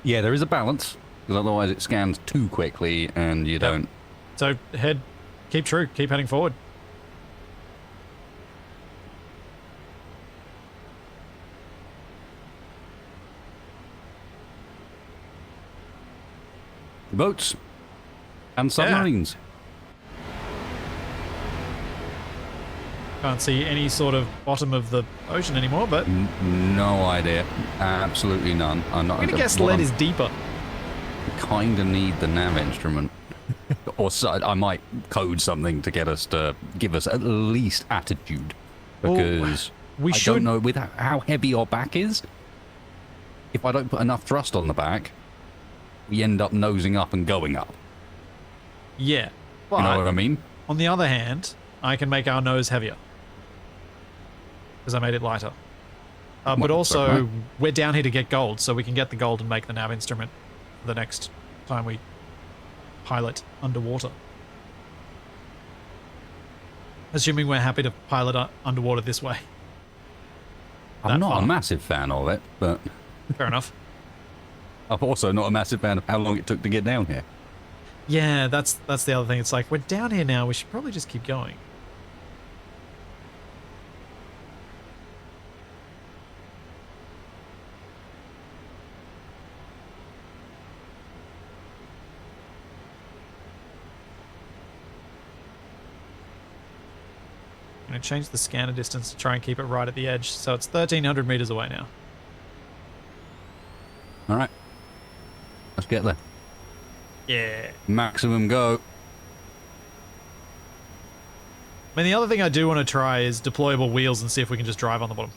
Yeah, there is a balance, because otherwise it scans too quickly and you don't. So keep true, keep heading forward. Boats and submarines. Can't see any sort of bottom of the ocean anymore, but... No idea. Absolutely none. I'm going to guess lead is deeper. Kind of need the nav instrument. Or so, I might code something to get us to give us at least attitude. Because we should... don't know with how heavy our back is. If I don't put enough thrust on the back, we end up nosing up and going up. Yeah. But you know what I mean? On the other hand, I can make our nose heavier. Because I made it lighter. But also, we're down here to get gold, so we can get the gold and make the nav instrument the next time we pilot underwater. Assuming we're happy to pilot underwater this way. I'm not a massive fan of it, but... Fair enough. I'm also not a massive fan of how long it took to get down here. Yeah, that's the other thing. It's like, we're down here now, we should probably just keep going. I'm going to change the scanner distance to try and keep it right at the edge, so it's 1,300 meters away now. All right. Let's get there. Yeah. Maximum go. I mean, the other thing I do want to try is deployable wheels and see if we can just drive on the bottom.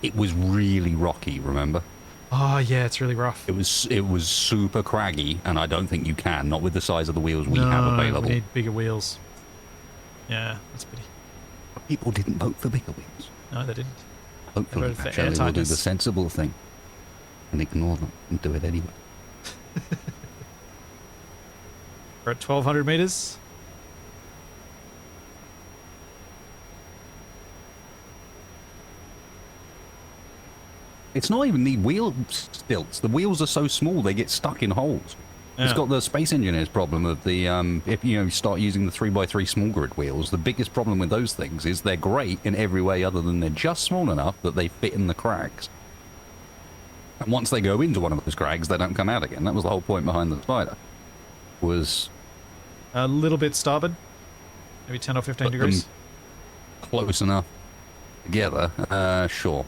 It was really rocky, remember? Oh, yeah, it's really rough. It was super craggy, and I don't think you can, not with the size of the wheels we have available. We need bigger wheels. Yeah, that's a pity. People didn't vote for bigger wheels. No, they didn't. Hopefully, actually, we'll do the sensible thing and ignore them and do it anyway. We're at 1,200 meters. It's not even the wheel stilts. The wheels are so small they get stuck in holes. Yeah. It's got the Space Engineers problem of the if you start using the 3x3 small grid wheels, the biggest problem with those things is they're great in every way other than they're just small enough that they fit in the cracks. And once they go into one of those cracks, they don't come out again. That was the whole point behind the Spider. Was a little bit starboard, maybe 10 or 15 degrees. Close enough together. Sure.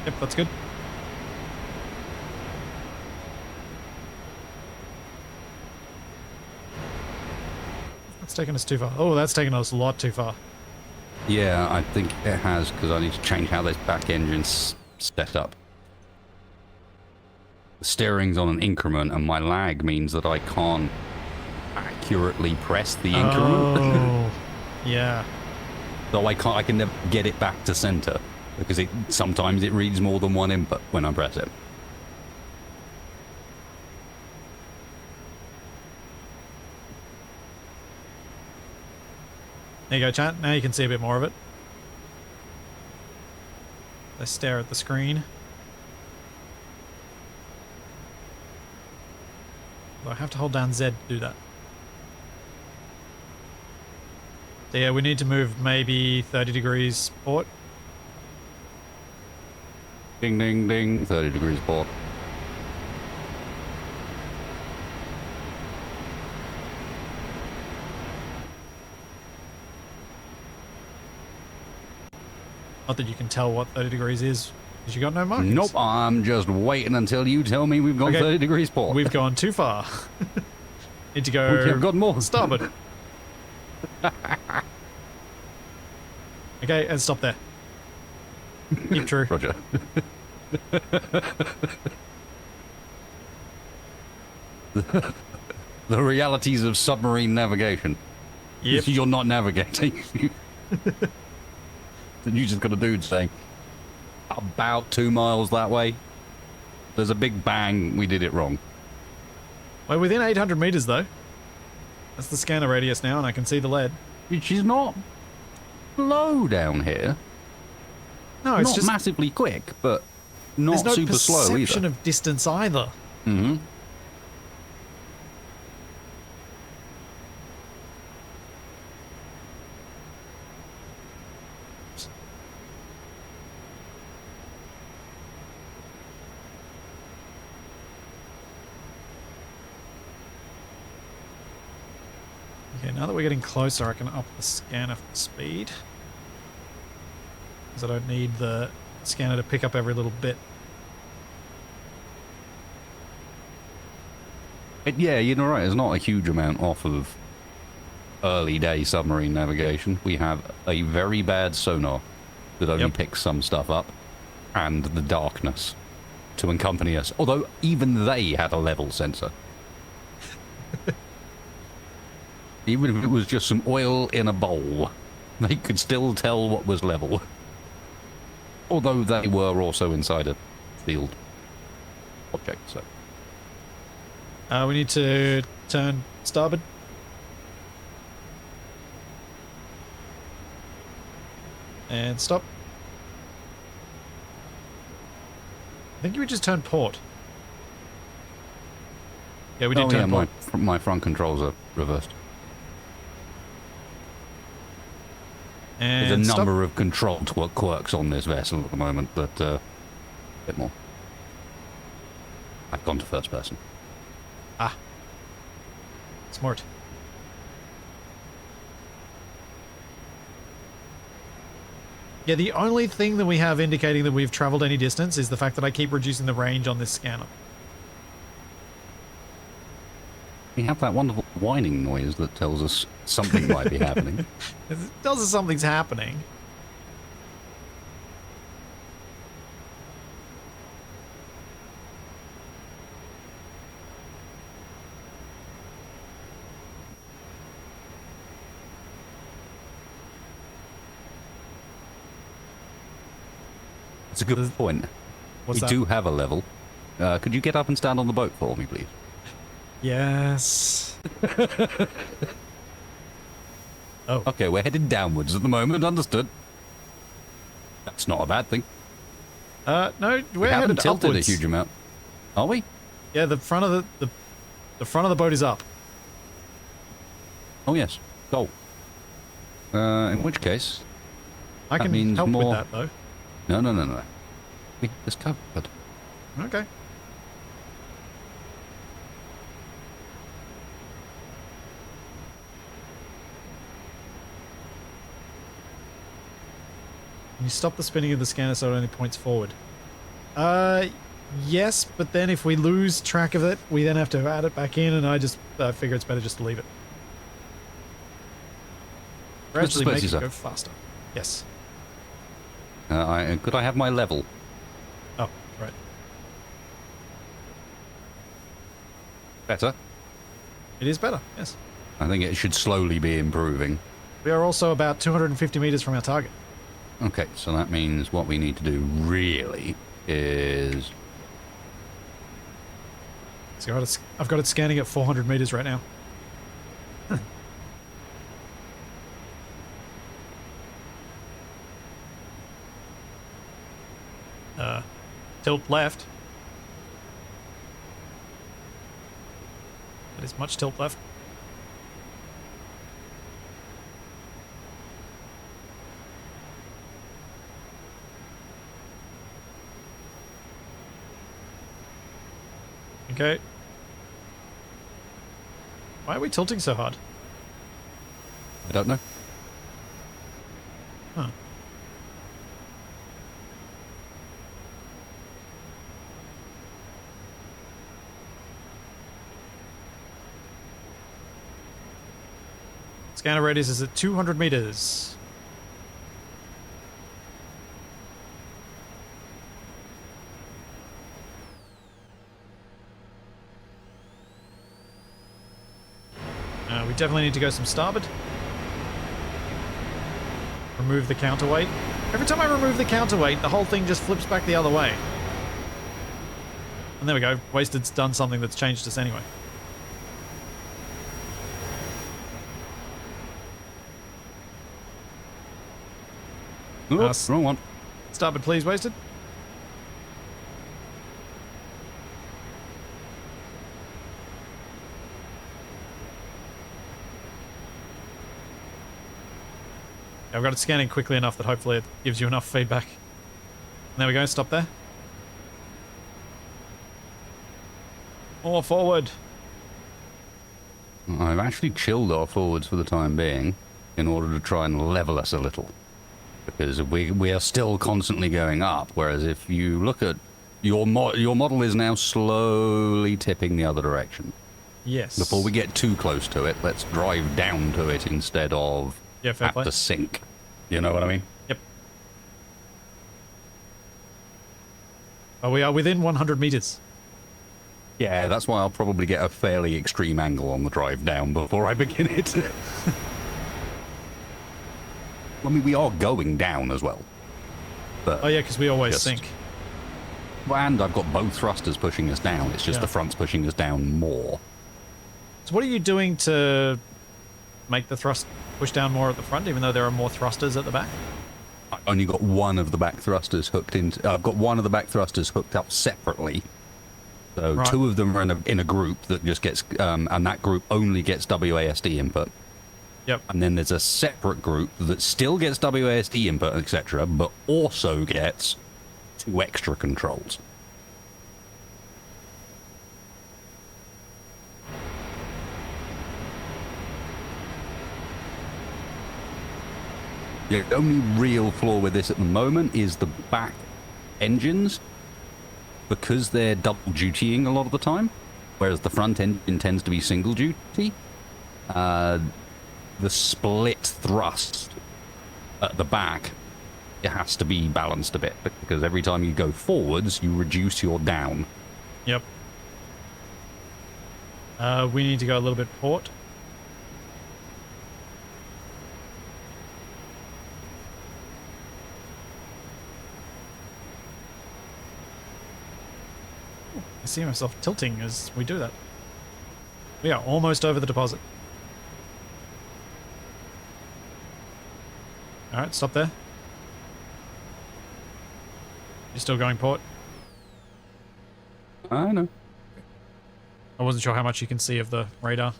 Yep, that's good. That's taking us too far. Oh, that's taking us a lot too far. Yeah, I think it has, because I need to change how this back engine's set up. The steering's on an increment, and my lag means that I can't accurately press the increment. Oh, yeah. So I can never get it back to center. Because sometimes it reads more than one input when I press it. There you go, chat. Now you can see a bit more of it. I stare at the screen. I have to hold down Z to do that. So yeah, we need to move maybe 30 degrees port. Ding, ding, ding. 30 degrees port. Not that you can tell what 30 degrees is, because you got no markings. Nope, I'm just waiting until you tell me we've gone 30 degrees port. We've gone too far. Need to go. We've got more. Starboard. Okay, and stop there. Keep true. Roger. The realities of submarine navigation. Yep. You're not navigating. You just got a dude saying, about 2 miles that way. There's a big bang, we did it wrong. We're within 800 meters though. That's the scanner radius now, and I can see the lead. She's not slow down here. No, it's not just massively quick, but not there's no super slow either. perception of distance either. Mm-hmm. Okay, now that we're getting closer, I can up the scanner speed. Because I don't need the scanner to pick up every little bit. Yeah, you're right. There's not a huge amount off of early day submarine navigation. We have a very bad sonar that only picks some stuff up, and the darkness to accompany us. Although even they had a level sensor. Even if it was just some oil in a bowl, they could still tell what was level. Although they were also inside a field object, so. We need to turn starboard. And stop. I think you would just turn port. Yeah, we did turn port. My front controls are reversed. And There's a number of control quirks on this vessel at the moment, but a bit more. I've gone to first person. Ah. Smart. Yeah, the only thing that we have indicating that we've traveled any distance is the fact that I keep reducing the range on this scanner. We have that wonderful whining noise that tells us something might be happening. It tells us something's happening. It's a good point. What's we that? do have a level. Could you get up and stand on the boat for me, please? Yes. Oh. Okay, we're headed downwards at the moment. Understood. That's not a bad thing. No, We we're haven't headed tilted upwards. a huge amount. Are we? Yeah, the front of the front of the boat is up. Oh, yes. Go. In which case... I that can means help more... with that though. No. It's covered. Okay. Can you stop the spinning of the scanner so it only points forward? Yes, but then if we lose track of it, we then have to add it back in, and I just figure it's better just to leave it. Or Mr. actually make Spacey, it sir. go faster. Yes. Could I have my level? Oh, right. Better? It is better, yes. I think it should slowly be improving. We are also about 250 meters from our target. Okay, so that means what we need to do really is... So I've got it scanning at 400 meters right now. Tilt left. That is much tilt left. Okay. Why are we tilting so hard? I don't know. Huh. Scanner radius is at 200 meters. We definitely need to go some starboard. Remove the counterweight. Every time I remove the counterweight, the whole thing just flips back the other way. And there we go. Wasted's done something that's changed us anyway. Oops, wrong one. Starboard, please, Wasted. I've got it scanning quickly enough that hopefully it gives you enough feedback. And there we go, stop there. More forward. I've actually chilled our forwards for the time being in order to try and level us a little. Because we are still constantly going up, whereas if you look at your model is now slowly tipping the other direction. Yes. Before we get too close to it, let's drive down to it instead of fair at play. the sink. You know what I mean? Yep. But we are within 100 meters. Yeah, that's why I'll probably get a fairly extreme angle on the drive down before I begin it. I mean, we are going down as well. But Oh yeah, because we always just- sink. Well, and I've got both thrusters pushing us down. It's just Yeah. the front's pushing us down more. So what are you doing to make the thrust push down more at the front, even though there are more thrusters at the back? I've only got one of the back thrusters hooked into. I've got one of the back thrusters hooked up separately. So Right. two of them are in a group that just gets, and that group only gets WASD input. Yep. And then there's a separate group that still gets WASD input, etc., but also gets 2 extra controls. The only real flaw with this at the moment is the back engines, because they're double dutying a lot of the time, whereas the front engine tends to be single duty. The split thrust at the back, it has to be balanced a bit, because every time you go forwards, you reduce your down. Yep. We need to go a little bit port. I see myself tilting as we do that. We are almost over the deposit. Alright, stop there. You're still going port? I know. I wasn't sure how much you can see of the radar.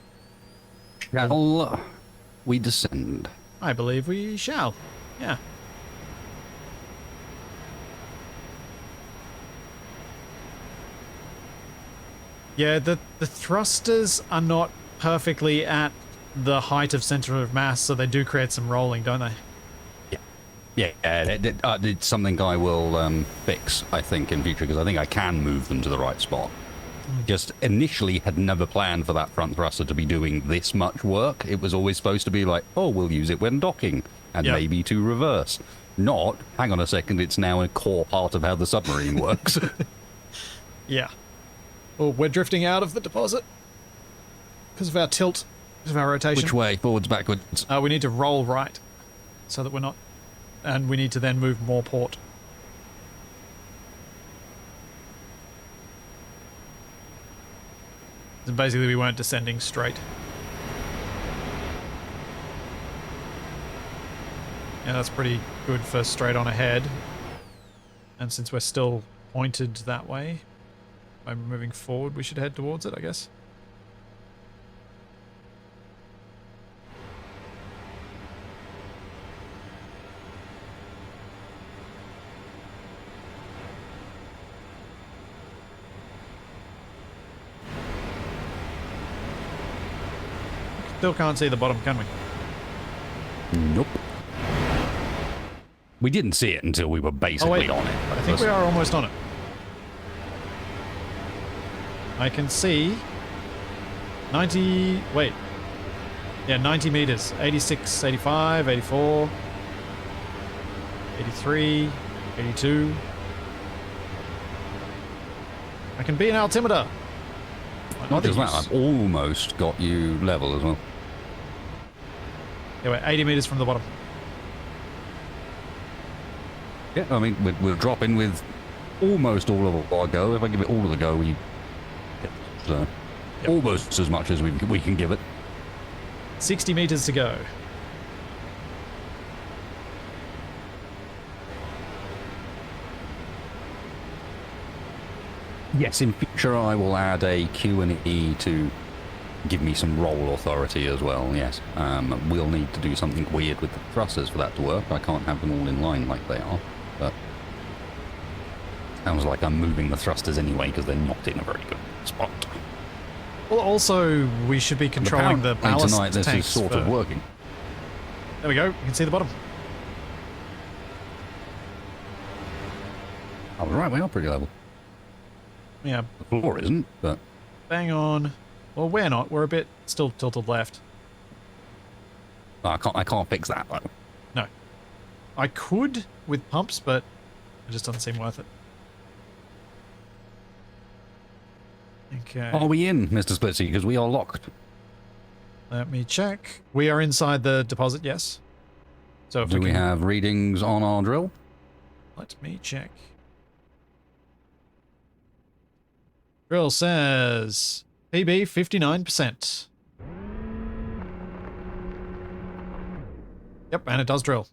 Shall we descend? I believe we shall. Yeah. Yeah, the thrusters are not perfectly at the height of center of mass, so they do create some rolling, don't they? Yeah, it's something I will fix, I think, in future, because I think I can move them to the right spot. Just initially had never planned for that front thruster to be doing this much work. It was always supposed to be like, oh, we'll use it when docking, and Yep. maybe to reverse. Not, hang on a second, it's now a core part of how the submarine works. Yeah. Oh, we're drifting out of the deposit because of our tilt, because of our rotation. Which way? Forwards, backwards? We need to roll right so that we're not... And we need to then move more port. So basically, we weren't descending straight. Yeah, that's pretty good for straight on ahead. And since we're still pointed that way, by moving forward, we should head towards it, I guess. Still can't see the bottom, can we? Nope. We didn't see it until we were basically on it. I think we are almost on it. I can see 90... Wait. Yeah, 90 meters. 86, 85, 84, 83, 82. I can be an altimeter. Not just that, I've almost got you level as well. Yeah, we're 80 meters from the bottom. Yeah, I mean, we're dropping with almost all of our go. If I give it all of the go, we get almost as much as we can give it. 60 meters to go. Yes, in future I will add a Q and E to give me some roll authority as well, yes. We'll need to do something weird with the thrusters for that to work. I can't have them all in line like they are, but sounds like I'm moving the thrusters anyway because they're not in a very good spot. Well, also, we should be controlling the ballast tonight, this tanks is sort of working. There we go. You can see the bottom. Oh, right, we are pretty level. Yeah. The floor isn't, but... Bang on. Well, we're not. We're a bit still tilted left. I can't fix that, though. No. I could with pumps, but it just doesn't seem worth it. Okay. Are we in, Mr. Splitsy? Because we are locked. Let me check. We are inside the deposit, yes. So if Do we have readings on our drill? Let me check. Drill says PB 59%. Yep, and it does drill.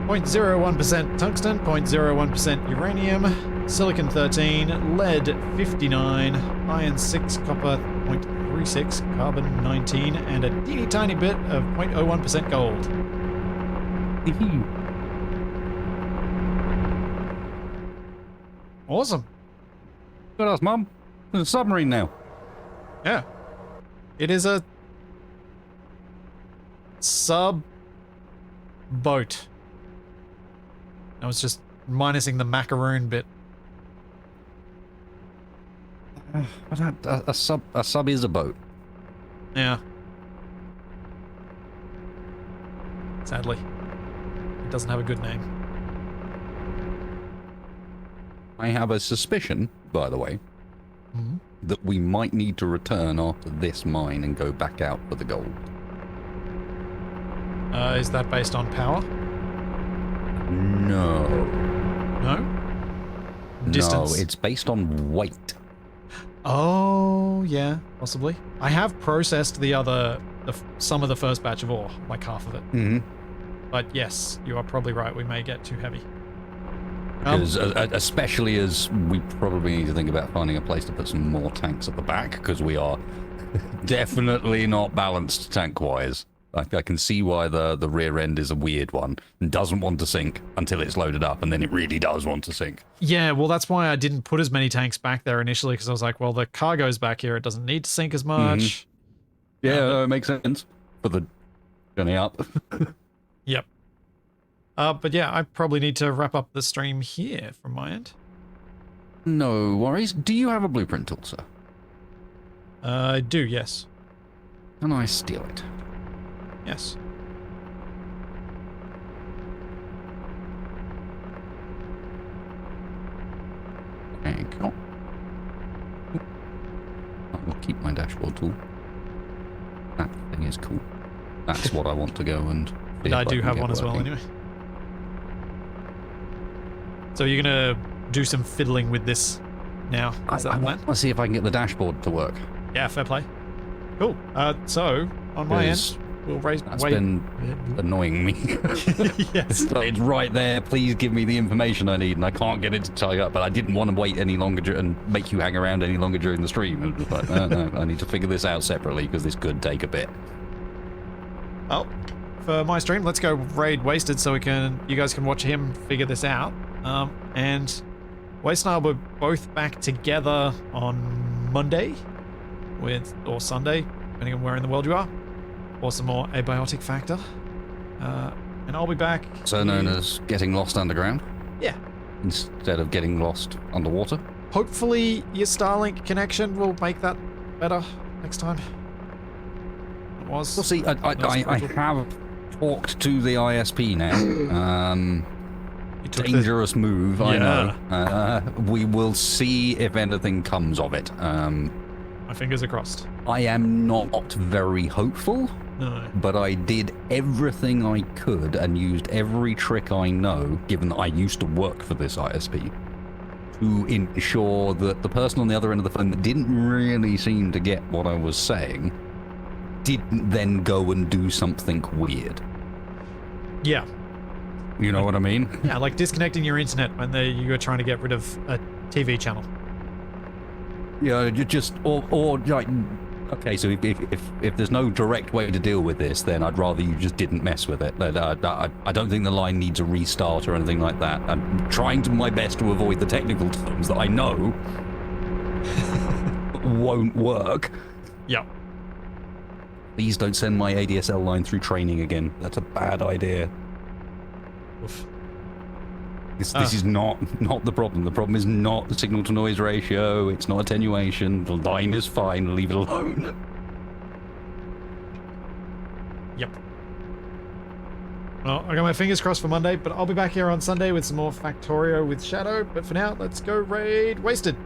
.01% tungsten, 0.01% uranium, silicon 13, lead 59, iron 6, copper 0.36, carbon 19, and a teeny tiny bit of 0.01% gold. Awesome. Look at us, Mum. There's a submarine now. Yeah. It is a sub boat. I was just minusing the macaroon bit. A sub is a boat. Yeah. Sadly. It doesn't have a good name. I have a suspicion, by the way, that we might need to return after this mine and go back out for the gold. Is that based on power? No. No? Distance? No, it's based on weight. Oh, yeah, possibly. I have processed some of the first batch of ore, like half of it. Mm-hmm. But yes, you are probably right. We may get too heavy. Because especially as we probably need to think about finding a place to put some more tanks at the back, because we are definitely not balanced tank-wise. I can see why the rear end is a weird one and doesn't want to sink until it's loaded up, and then it really does want to sink. Yeah, well, that's why I didn't put as many tanks back there initially, because I was like, well, the cargo's back here. It doesn't need to sink as much. Yeah, it makes sense for the journey up. Yep. But yeah, I probably need to wrap up the stream here from my end. No worries. Do you have a blueprint tool, sir? I do, yes. Can I steal it? Yes. Thank you. I will keep my dashboard tool. That thing is cool. That's what I want to go and... And I do have one as well, anyway. So you're gonna do some fiddling with this now? Is that the plan? Let's see if I can get the dashboard to work. Yeah, fair play. Cool. So on my end, we'll raise. That's been annoying me. Yes. It's right there. Please give me the information I need, and I can't get it to tie up. But I didn't want to wait any longer and make you hang around any longer during the stream. And was like, no, I need to figure this out separately because this could take a bit. Well, for my stream, let's go raid Wasted so you guys can watch him figure this out. And Waste and I were both back together on Monday or Sunday, depending on where in the world you are, or some more abiotic factor. And I'll be back. So known as getting lost underground? Yeah. Instead of getting lost underwater? Hopefully your Starlink connection will make that better next time. It was. Well, see, I have talked to the ISP now. Dangerous move, I know. We will see if anything comes of it. My fingers are crossed. I am not very hopeful. No. But I did everything I could and used every trick I know, given that I used to work for this ISP, to ensure that the person on the other end of the phone that didn't really seem to get what I was saying didn't then go and do something weird. Yeah. You know what I mean? Yeah, like disconnecting your internet when you were trying to get rid of a TV channel. Yeah, you just or like, okay, so if there's no direct way to deal with this, then I'd rather you just didn't mess with it. I don't think the line needs a restart or anything like that. I'm trying my best to avoid the technical terms that I know won't work. Yeah. Please don't send my ADSL line through training again. That's a bad idea. Oof. This is not the problem. The problem is not the signal to noise ratio. It's not attenuation. The line is fine. Leave it alone. Yep. Well, I got my fingers crossed for Monday, but I'll be back here on Sunday with some more Factorio with Shadow. But for now, let's go raid Wasted.